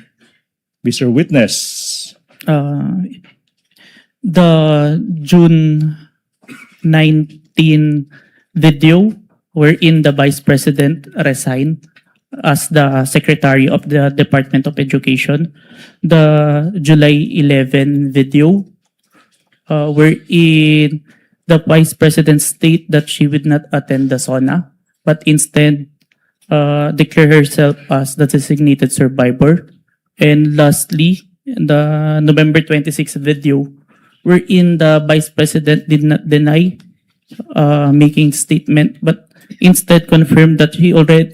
Mr. Witness? The June 19 video wherein the Vice President resigned as the Secretary of the Department of Education. The July 11 video wherein the Vice President state that she would not attend the SONA, but instead declare herself as the designated survivor. And lastly, the November 26 video wherein the Vice President did not deny making statement, but instead confirmed that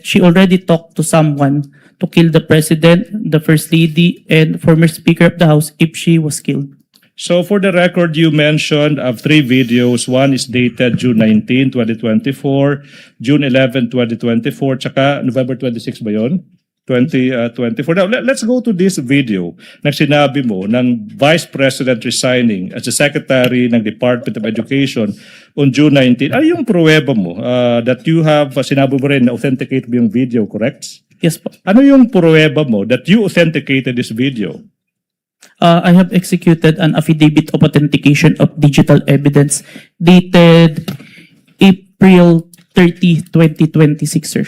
she already talked to someone to kill the President, the First Lady, and former Speaker of the House if she was killed. So for the record, you mentioned of 3 videos. One is dated June 19, 2024, June 11, 2024, tsaka November 26 ba yun? 2024. Now, let's go to this video na sinabi mo ng Vice President resigning as the Secretary ng Department of Education on June 19. Ano yung pruweba mo that you have, sinabi mo rin na authenticate mo yung video, correct? Yes po. Ano yung pruweba mo that you authenticated this video? I have executed an affidavit of authentication of digital evidence dated April 30, 2026, sir.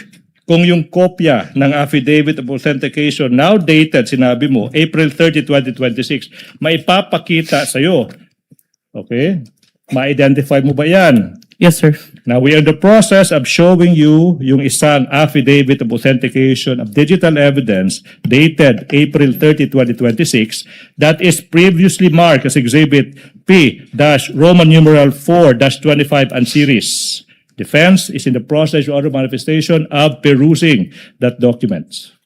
Kung yung kopya ng affidavit of authentication now dated, sinabi mo, April 30, 2026, maipapakita sa'yo. Okay? Ma-identify mo ba yan? Yes, sir. Now, we are in the process of showing you yung isang affidavit of authentication of digital evidence dated April 30, 2026 that is previously marked as Exhibit P-Roman numeral 4-25 and series. Defense is in the process of order manifestation of perusing that document.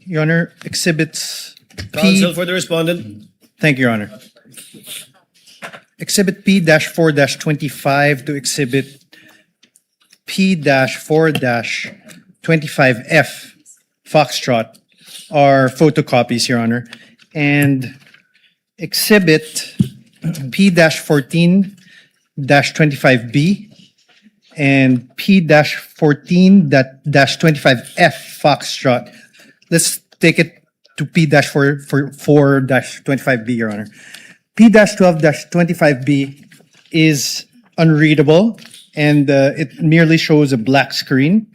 Your Honor, exhibits Counsel for the respondent. Thank you, Your Honor. Exhibit P-4-25 to Exhibit P-4-25F Foxtrot are photocopies, Your Honor. And Exhibit P-14-25B and P-14-25F Foxtrot. Let's take it to P-4-25B, Your Honor. P-12-25B is unreadable and it merely shows a black screen.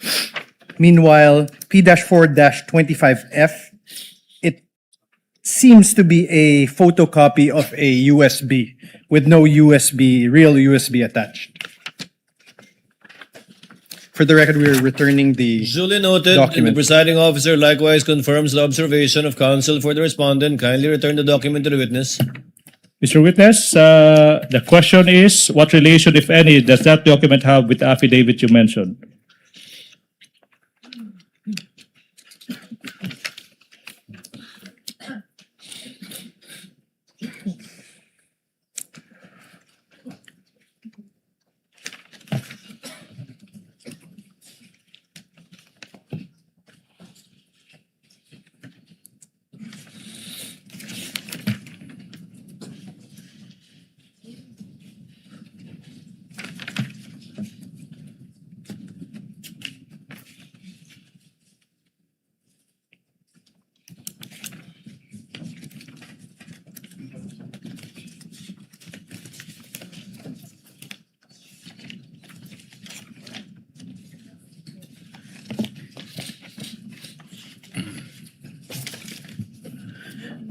Meanwhile, P-4-25F, it seems to be a photocopy of a USB with no real USB attached. For the record, we are returning the Duly noted. The document. presiding officer likewise confirms the observation of counsel for the respondent. Kindly return the document to the witness. Mr. Witness, the question is, what relation, if any, does that document have with the affidavit you mentioned?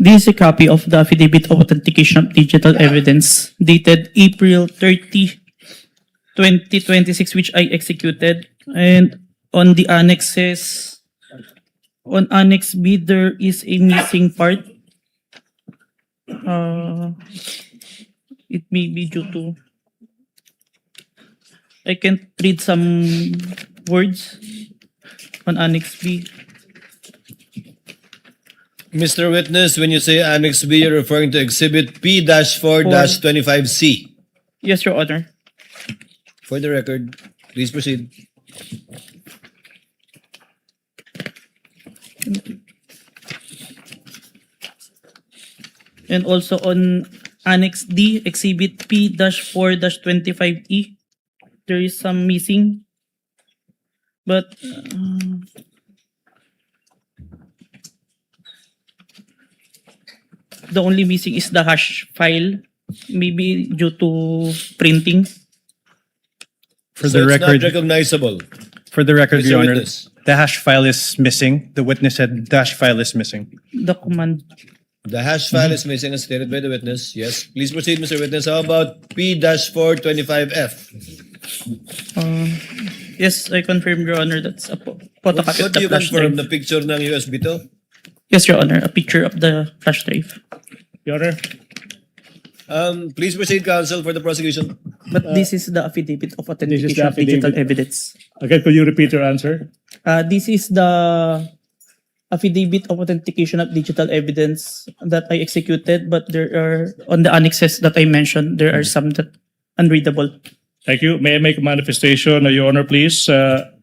This is a copy of the Affidavit of Authentication of Digital Evidence dated April 30, 2026, which I executed. And on the annexes, on Annex B, there is a missing part. It may be due to... I can't read some words on Annex B. Mr. Witness, when you say Annex B, you're referring to Exhibit P-4-25C. Yes, Your Honor. For the record, please proceed. And also on Annex D, Exhibit P-4-25E, there is some missing. But the only missing is the hash file, maybe due to printing. For So the it's record, not recognizable. for the record, Mr. Your Honor, Witness. the hash file is missing. The witness said dash file is missing. The command. The hash file is missing as stated by the witness. Yes. Please proceed, Mr. Witness. How about P-4-25F? Yes, I confirm, Your Honor, that's a photocopy What of do you the flash confirm? drive. The picture ng USB to? Yes, Your Honor, a picture of the flash drive. Your Honor, Please proceed, counsel, for the prosecution. But this is the affidavit of authentication of affidavit. digital evidence. again, could you repeat your answer? This is the affidavit of authentication of digital evidence that I executed, but there are, on the annexes that I mentioned, there are some that unreadable. Thank you. May I make a manifestation, Your Honor, please?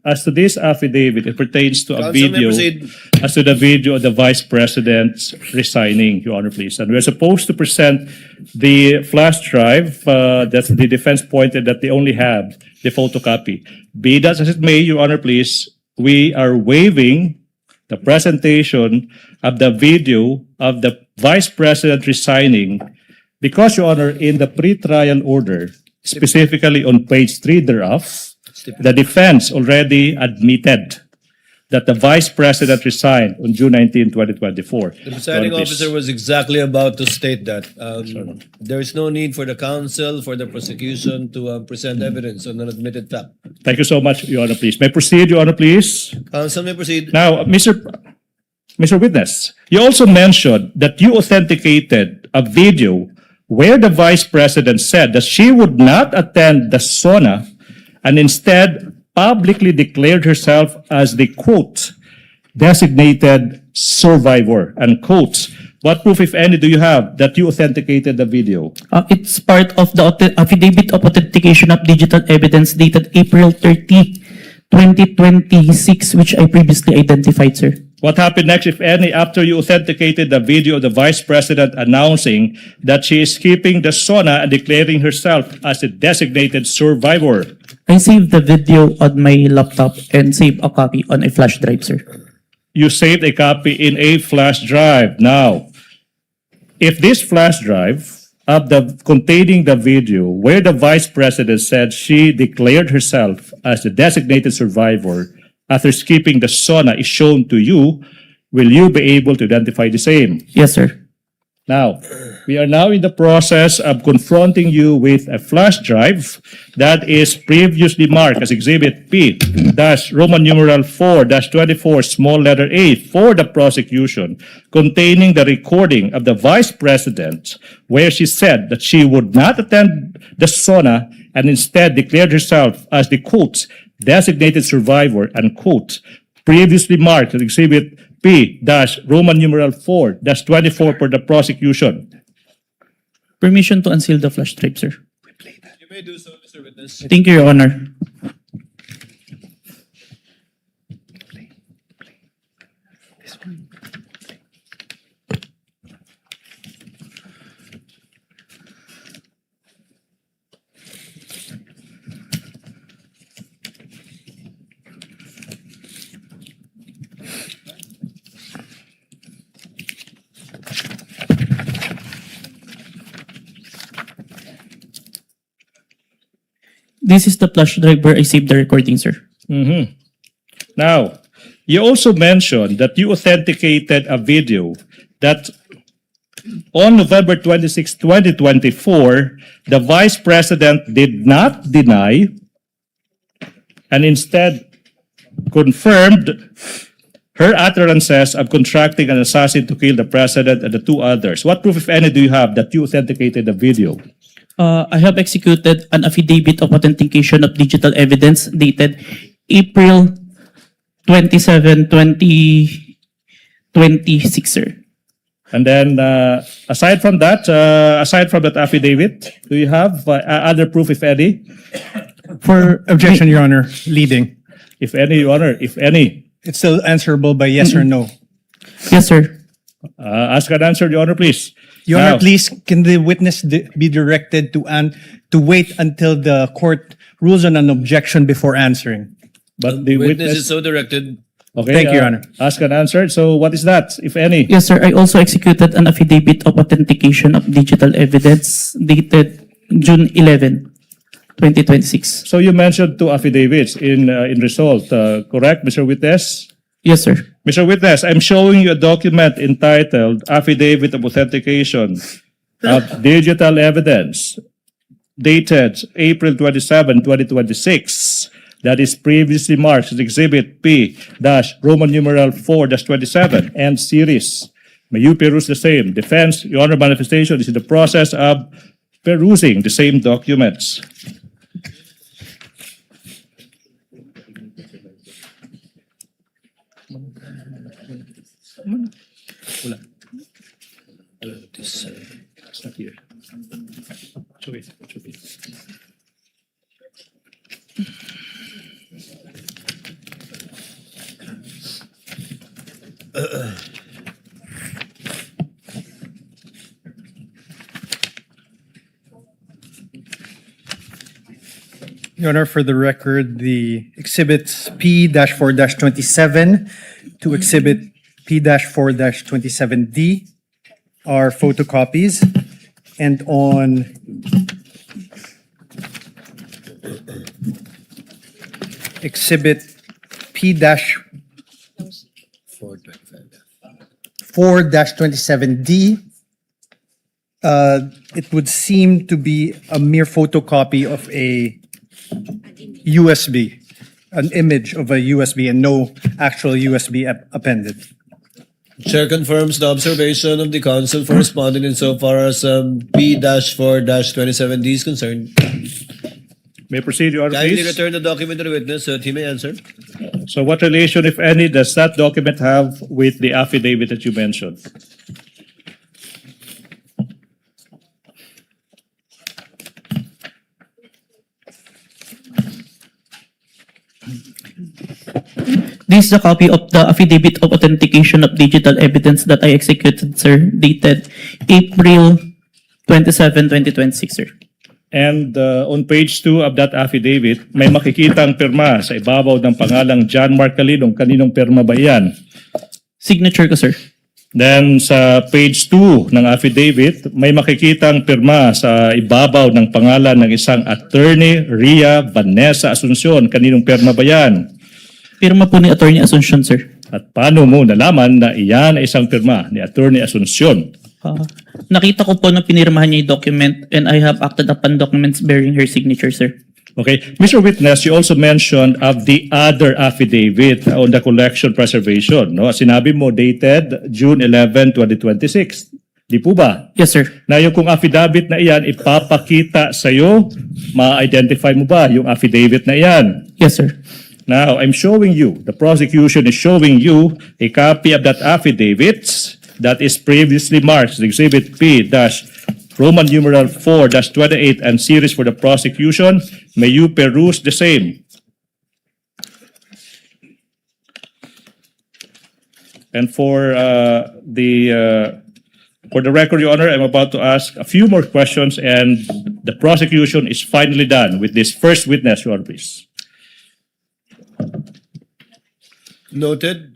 As to this affidavit, it pertains to a Counsel may video, proceed. as to the video of the Vice President resigning, Your Honor, please. And we're supposed to present the flash drive that the defense pointed that they only have the photocopy. Be that as it may, Your Honor, please, we are waiving the presentation of the video of the Vice President resigning because, Your Honor, in the pre-trial order, specifically on page 3 thereof, the defense already admitted that the Vice President resigned on June 19, 2024. The presiding Your Honor, please. officer was exactly about to state that. There is no need for the counsel, for the prosecution to present evidence on an admitted fact. Thank you so much, Your Honor, please. May I proceed, Your Honor, please? Counsel may proceed. Now, Mr. Witness, you also mentioned that you authenticated a video where the Vice President said that she would not attend the SONA and instead publicly declared herself as the, quote, designated survivor, unquote. What proof, if any, do you have that you authenticated the video? It's part of the affidavit of authentication of digital evidence dated April 30, 2026, which I previously identified, sir. What happened next, if any, after you authenticated the video of the Vice President announcing that she is keeping the SONA and declaring herself as a designated survivor? I saved the video on my laptop and saved a copy on a flash drive, sir. You saved a copy in a flash drive. Now, if this flash drive containing the video where the Vice President said she declared herself as the designated survivor after skipping the SONA is shown to you, will you be able to identify the same? Yes, sir. Now, we are now in the process of confronting you with a flash drive that is previously marked as Exhibit P Roman numeral 4-24 small letter A for the prosecution, containing the recording of the Vice President where she said that she would not attend the SONA and instead declared herself as the, quote, designated survivor, unquote, previously marked as Exhibit P Roman numeral 4-24 for the prosecution. Permission to unseal the flash drive, sir. You may do so, Mr. Witness. Thank you, Your Honor. This is the flash drive where I saved the recording, sir. Now, you also mentioned that you authenticated a video that on November 26, 2024, the Vice President did not deny and instead confirmed her utterances of contracting an assassin to kill the President and the two others. What proof, if any, do you have that you authenticated the video? I have executed an affidavit of authentication of digital evidence dated April 27, 2026, sir. And then, aside from that affidavit, do you have other proof, if any? For objection, Your Honor, leading. If any, Your Honor, if any. It's still answerable by yes or no. Yes, sir. Ask an answer, Your Honor, please. Your Honor, Now, please, can the witness be directed to wait until the court rules on an objection before answering? But the Witness witness... is so directed. Okay, Thank you, Your Honor. Ask an answer. So what is that, if any? Yes, sir. I also executed an affidavit of authentication of digital evidence dated June 11, 2026. So you mentioned two affidavits in result, correct, Mr. Witness? Yes, sir. Mr. Witness, I'm showing you a document entitled Affidavit of Authentication of Digital Evidence dated April 27, 2026. That is previously marked as Exhibit P Roman numeral 4-27 and series. May you peruse the same. Defense, Your Honor, manifestation is in the process of perusing the same documents. It's not here. Show it. Your Honor, for the record, the exhibits P-4-27 to exhibit P-4-27D are photocopies, and on exhibit P-4-27D, it would seem to be a mere photocopy of a USB, an image of a USB and no actual USB appended. Chair confirms the observation of the council for responding insofar as P-4-27D is concerned. May I proceed, Your Honor, Kindly please? return the document to the witness so that he may answer. So what relation, if any, does that document have with the affidavit that you mentioned? This is a copy of the affidavit of authentication of digital evidence that I executed, sir, dated April 27, 2026, sir. And on page 2 of that affidavit, may makikita ang pirma sa ibabaw ng pangalang John Mark Calilong. Kaninong pirma ba yan? Signature ko, sir. Then sa page 2 ng affidavit, may makikita ang pirma sa ibabaw ng pangalan ng isang attorney, Ria Vanessa Asuncion. Kaninong pirma ba yan? Pirma po ni Attorney Asuncion, sir. At paano mo nalaman na iyan ay isang pirma ni Attorney Asuncion? Nakita ko po na pinirmahan niya yung document and I have acted upon documents bearing her signature, sir. Okay. Mr. Witness, you also mentioned of the other affidavit on the collection preservation. No? Sinabi mo dated June 11, 2026. Di po ba? Yes, sir. Na yung kung affidavit na iyan, ipapakita sa'yo, ma-identify mo ba yung affidavit na iyan? Yes, sir. Now, I'm showing you, the prosecution is showing you a copy of that affidavit that is previously marked Exhibit P-Roman numeral 4-28 and series for the prosecution. May you peruse the same. And for the record, Your Honor, I'm about to ask a few more questions and the prosecution is finally done with this first witness, Your Honor, please. Noted.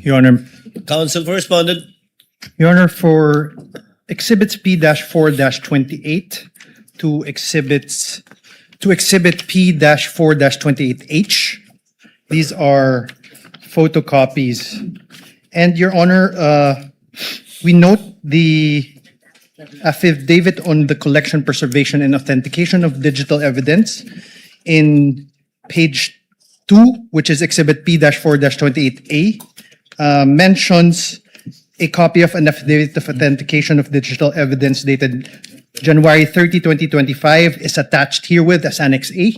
Your Honor, Counsel for respondent. Your Honor, for exhibits P-4-28 to exhibit P-4-28H, these are photocopies. And Your Honor, we note the affidavit on the collection, preservation, and authentication of digital evidence in page 2, which is exhibit P-4-28A, mentions a copy of an affidavit of authentication of digital evidence dated January 30, 2025 is attached herewith as Annex A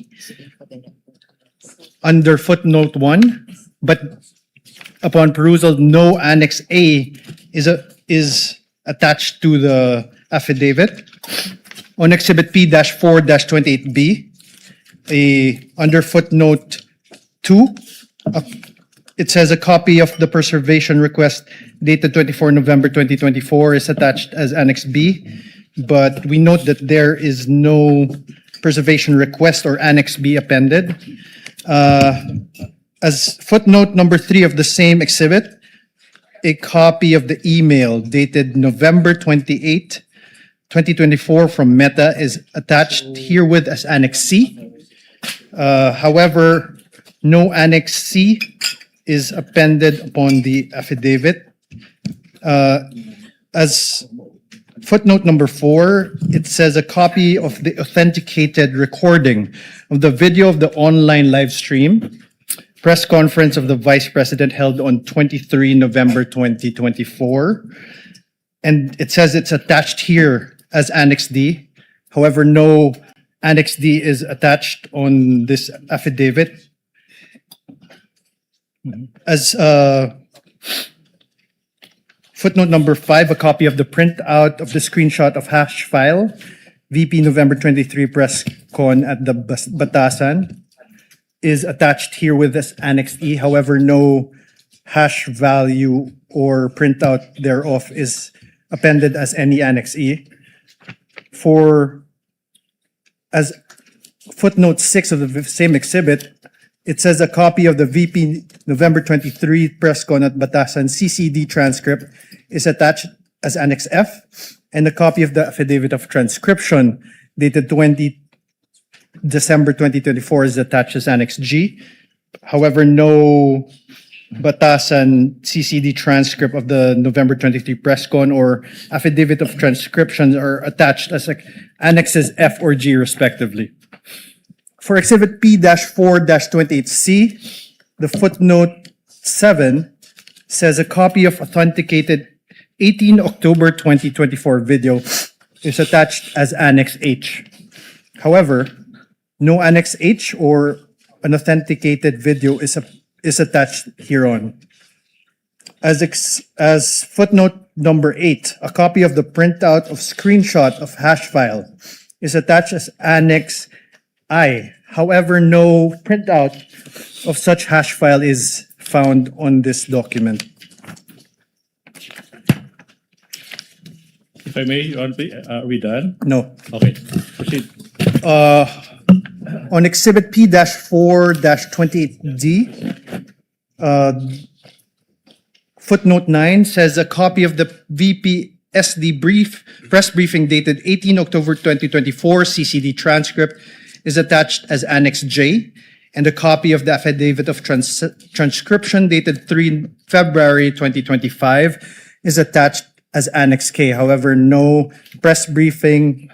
under footnote 1, but upon perusal, no Annex A is attached to the affidavit. On exhibit P-4-28B, under footnote 2, it says a copy of the preservation request dated 24 November 2024 is attached as Annex B, but we note that there is no preservation request or Annex B appended. As footnote number 3 of the same exhibit, a copy of the email dated November 28, 2024 from Meta is attached herewith as Annex C. However, no Annex C is appended upon the affidavit. As footnote number 4, it says a copy of the authenticated recording of the video of the online live stream press conference of the Vice President held on 23 November 2024. And it says it's attached here as Annex D. However, no Annex D is attached on this affidavit. As footnote number 5, a copy of the printout of the screenshot of hash file VP November 23 press con at the Batasan is attached here with this Annex E. However, no hash value or printout thereof is appended as any Annex E. As footnote 6 of the same exhibit, it says a copy of the VP November 23 press con at Batasan CCD transcript is attached as Annex F, and a copy of the affidavit of transcription dated December 2024 is attached as Annex G. However, no Batasan CCD transcript of the November 23 press con or affidavit of transcription are attached as Annexes F or G respectively. For Exhibit P-4-28C, the footnote 7 says a copy of authenticated 18 October 2024 video is attached as Annex H. However, no Annex H or an authenticated video is attached hereon. As footnote number 8, a copy of the printout of screenshot of hash file is attached as Annex I. However, no printout of such hash file is found on this document. If I may, Your Honor, are we done? No. Okay, proceed. On Exhibit P-4-28D, footnote 9 says a copy of the VP SD press briefing dated 18 October 2024 CCD transcript is attached as Annex J, and a copy of the affidavit of transcription dated 3 February 2025 is attached as Annex K. However, no press briefing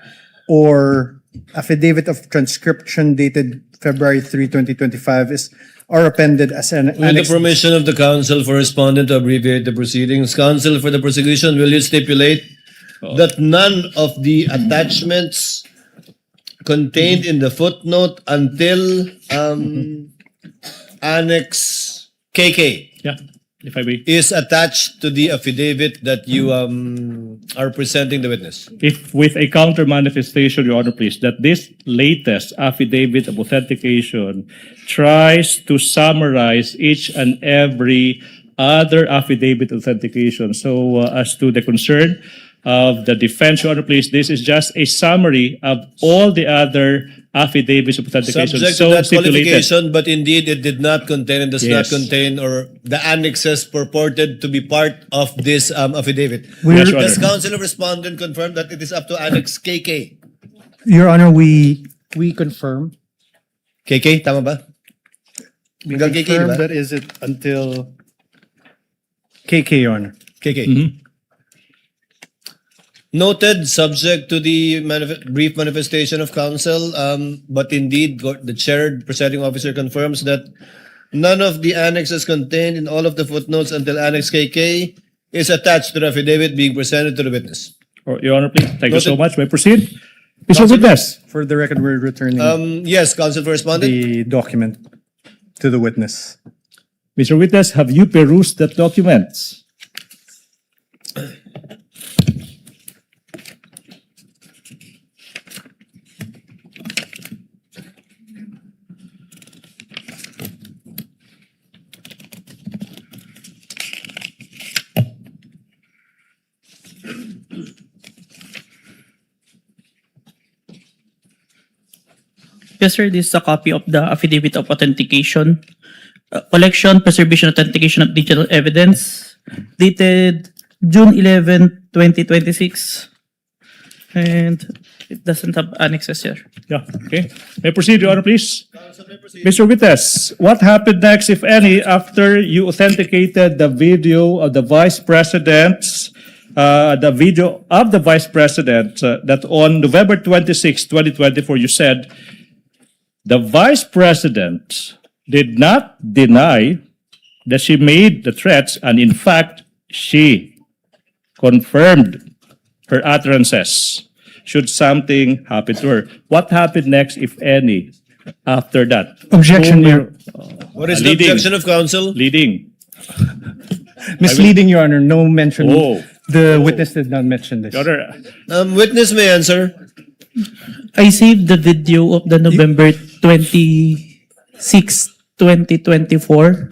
or affidavit of transcription dated February 3, 2025 are appended as an With the Annex. permission of the counsel for respondent to abbreviate the proceedings, counsel for the prosecution, will you stipulate that none of the attachments contained in the footnote until Annex KK Yeah, if I may. is attached to the affidavit that you are presenting the witness? If with a counter manifestation, Your Honor, please, that this latest affidavit of authentication tries to summarize each and every other affidavit authentication. So as to the concern of the defense, Your Honor, please, this is just a summary of all the other affidavits of authentication. Subject So to that stipulated. qualification, but indeed it did not contain and does not Yes. contain, or the annexes purported to be part of this affidavit. Yes, Your Does Honor. counsel or respondent confirm that it is up to Annex KK? Your Honor, we confirm. KK, tama ba? We Hanggang KK, confirm diba? that is it until KK, Your Honor. KK. Noted, subject to the brief manifestation of counsel, but indeed, the chaired presiding officer confirms that none of the annexes contained in all of the footnotes until Annex KK is attached to the affidavit being presented to the witness. Your Honor, please, thank you so Noted. much. May I proceed? Mr. Witness. For the record, we're returning Yes, counsel for respondent. the document to the witness. Mr. Witness, have you perused that document? Yes, sir. This is a copy of the affidavit of authentication, collection, preservation, authentication of digital evidence, dated June 11, 2026. And it doesn't have annexes here. Yeah, okay. May I proceed, Your Honor, please? Mr. Witness, what happened next, if any, after you authenticated the video of the Vice President's, that on November 26, 2024, you said the Vice President did not deny that she made the threats, and in fact, she confirmed her utterances should something happen to her. What happened next, if any, after that? Objection, Your What is the objection of counsel? Leading. Misleading, Your Honor. No mention. Oh. The witness did not mention this. Your Honor, Witness may answer. I saved the video of the November 26, 2024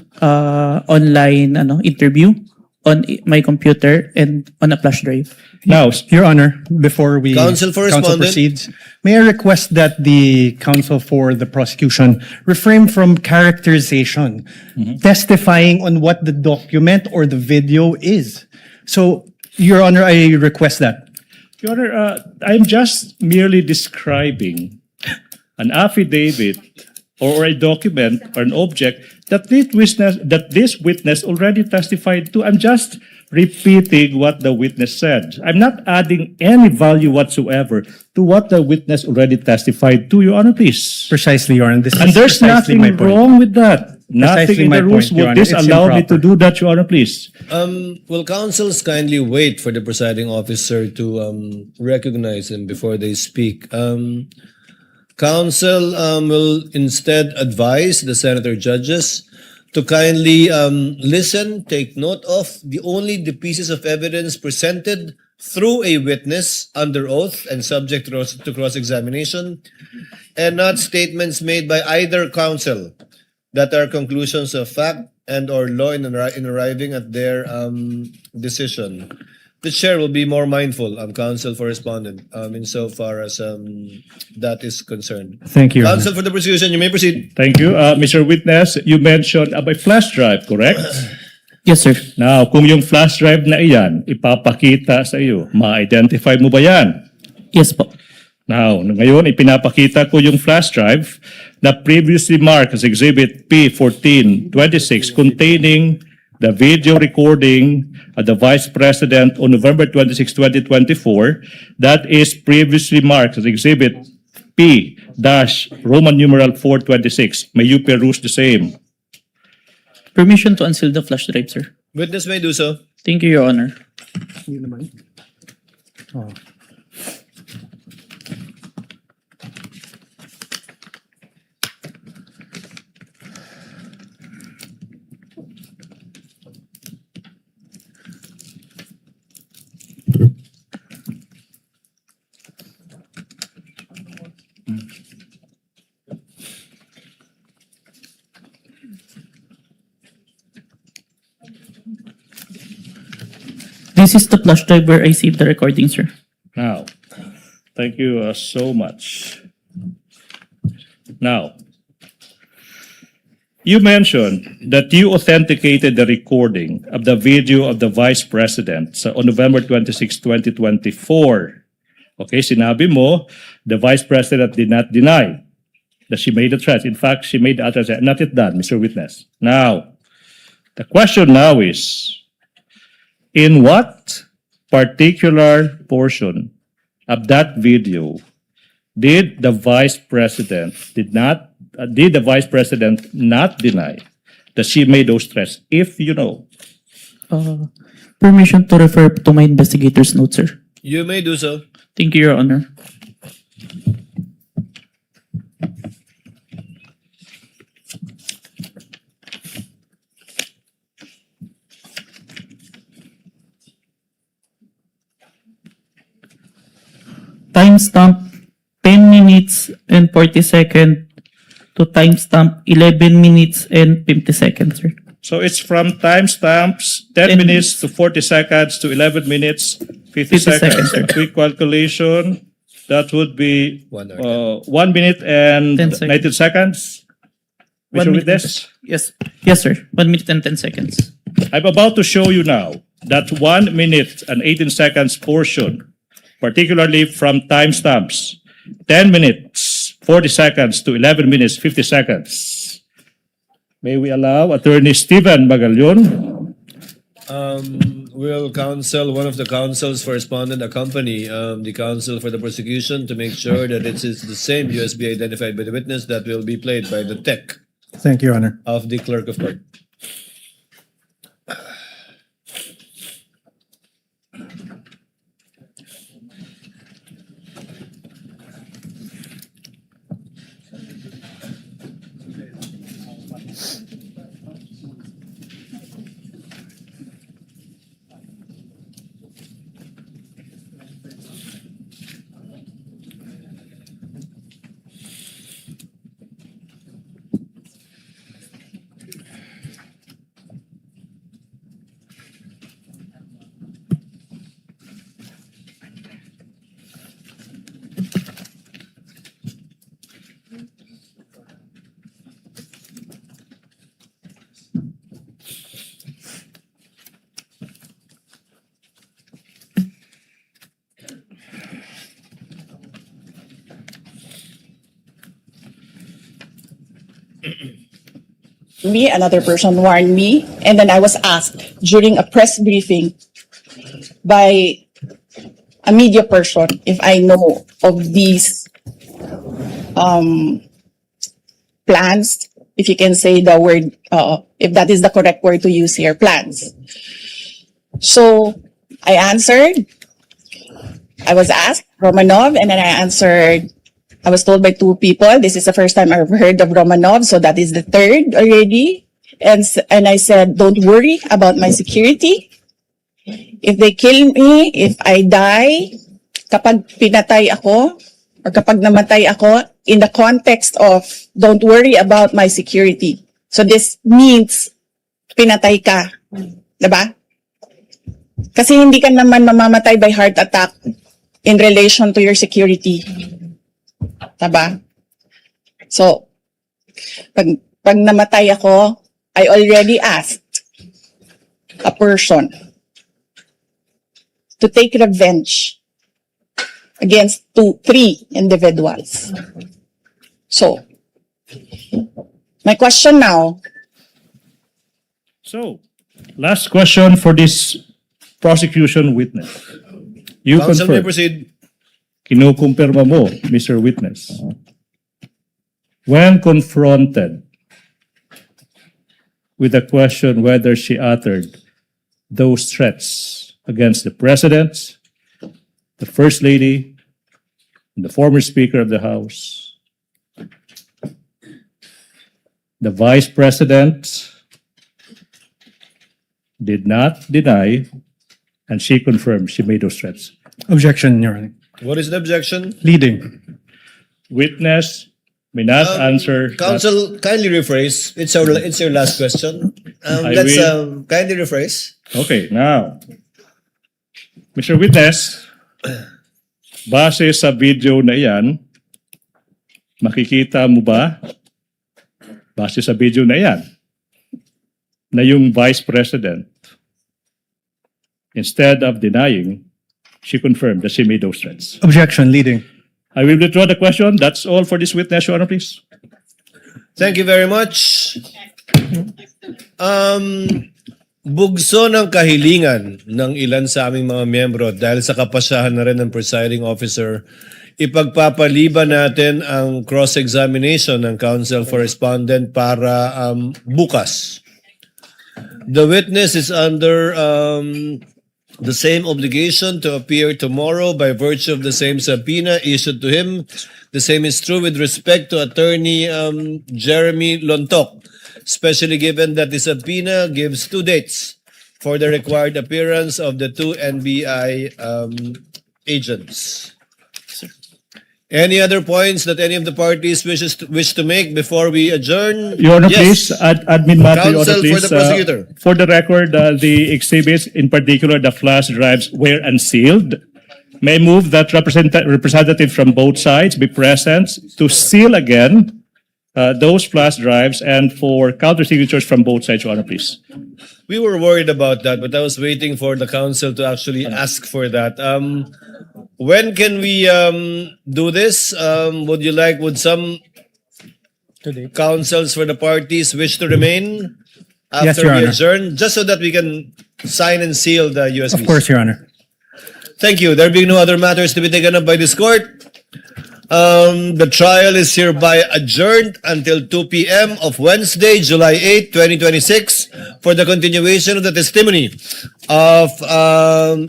online interview on my computer and on a flash drive. Now, Your Honor, before Counsel for counsel respondent. proceeds, may I request that the counsel for the prosecution refrain from characterization, testifying on what the document or the video is. So, Your Honor, I request that. Your Honor, I'm just merely describing an affidavit or a document or an object that this witness already testified to. I'm just repeating what the witness said. I'm not adding any value whatsoever to what the witness already testified to, Your Honor, please. Precisely, Your Honor. This And is there's precisely nothing my point. wrong with that. Nothing Precisely in my the rules point, Your would Honor. It's disallow me to improper. do that, Your Honor, please. Will counsels kindly wait for the presiding officer to recognize them before they speak? Counsel will instead advise the senator judges to kindly listen, take note of only the pieces of evidence presented through a witness under oath and subject to cross-examination, and not statements made by either counsel that are conclusions of fact and or law in arriving at their decision. The chair will be more mindful of counsel for respondent insofar as that is concerned. Thank you, Your Counsel for the prosecution, you may proceed. Thank you. Mr. Witness, you mentioned about flash drive, correct? Yes, sir. Now, kung yung flash drive na iyan, ipapakita sa iyo, ma-identify mo ba yan? Yes po. Now, ngayon, ipinapakita ko yung flash drive na previously marked as Exhibit P1426 containing the video recording of the Vice President on November 26, 2024 that is previously marked as Exhibit P-Roman numeral 426. May you peruse the same. Permission to unseal the flash drive, sir. Witness may do so. Thank you, Your Honor. This is the flash drive where I saved the recording, sir. Now, thank you so much. Now, you mentioned that you authenticated the recording of the video of the Vice President on November 26, 2024. Okay, sinabi mo, the Vice President did not deny that she made the threat. In fact, she made the utterance. Not yet done, Mr. Witness. Now, the question now is, in what particular portion of that video did the Vice President not deny that she made those threats, if you know? Permission to refer to my investigator's notes, sir. You may do so. Thank you, Your Honor. Timestamp 10 minutes and 40 seconds to timestamp 11 minutes and 50 seconds, sir. So it's from timestamps 10 minutes to 40 seconds to 11 minutes, 50 seconds. sir. Quick calculation, that would be 1 minute and 10 seconds. 19 seconds. One Mr. minute. Witness, Yes, sir. 1 minute and 10 seconds. I'm about to show you now that 1 minute and 18 seconds portion, particularly from timestamps 10 minutes, 40 seconds to 11 minutes, 50 seconds. May we allow Attorney Stephen Magallon? Will counsel, one of the counsels for respondent accompany the counsel for the prosecution to make sure that it is the same USB identified by the witness that will be played by the tech Thank you, Your Honor. of the clerk of court. me, another person warned me, and then I was asked during a press briefing by a media person if I know of these plans, if you can say the word, if that is the correct word to use here, plans. So I answered. I was asked Romanov, and then I answered. I was told by two people, this is the first time I've heard of Romanov, so that is the third already. And I said, don't worry about my security. If they kill me, if I die, kapag pinatay ako, or kapag namatay ako, in the context of, don't worry about my security. So this means, pinatay ka. Diba? Kasi hindi ka naman mamamatay by heart attack in relation to your security. Diba? So, pag namatay ako, I already asked a person to take revenge against three individuals. So, my question now. So, last question for this prosecution witness. You Counsel may confirm. proceed. Kinukumpirma mo, Mr. Witness. When confronted with the question whether she uttered those threats against the President, the First Lady, and the former Speaker of the House, the Vice President did not deny, and she confirmed she made those threats. Objection, Your Honor. What is the objection? Leading. Witness may not answer. Counsel, kindly rephrase. It's your last question. I Let's will. kindly rephrase. Okay, now, Mr. Witness, base sa video na iyan, makikita mo ba, base sa video na iyan, na yung Vice President, instead of denying, she confirmed that she made those threats. Objection, leading. I will withdraw the question. That's all for this witness, Your Honor, please. Thank you very much. Bugso ng kahilingan ng ilan sa aming mga miyembro dahil sa kapasyahan na rin ng presiding officer, ipagpapaliban natin ang cross-examination ng counsel for respondent para bukas. The witness is under the same obligation to appear tomorrow by virtue of the same subpoena issued to him. The same is true with respect to Attorney Jeremy Lontok, especially given that the subpoena gives 2 dates for the required appearance of the 2 NBI agents. Any other points that any of the parties wish to make before we adjourn? Your Honor, Yes. please, admin matter, Your Honor, Counsel please. for the prosecutor. For the record, the exhibits, in particular the flash drives, were unsealed. May I move that representative from both sides be present to seal again those flash drives and for counter signatures from both sides, Your Honor, please. We were worried about that, but I was waiting for the council to actually ask for that. When can we do this? Would some councils for the parties wish to remain Yes, after Your we Honor. adjourn, just so that we can sign and seal the USBs? Of course, Your Honor. Thank you. There being no other matters to be taken up by this court, the trial is hereby adjourned until 2 p.m. of Wednesday, July 8, 2026, for the continuation of the testimony of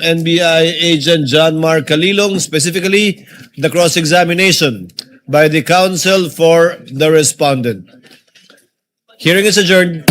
NBI agent John Mark Kalilong, specifically the cross-examination by the counsel for the respondent. Hearing is adjourned.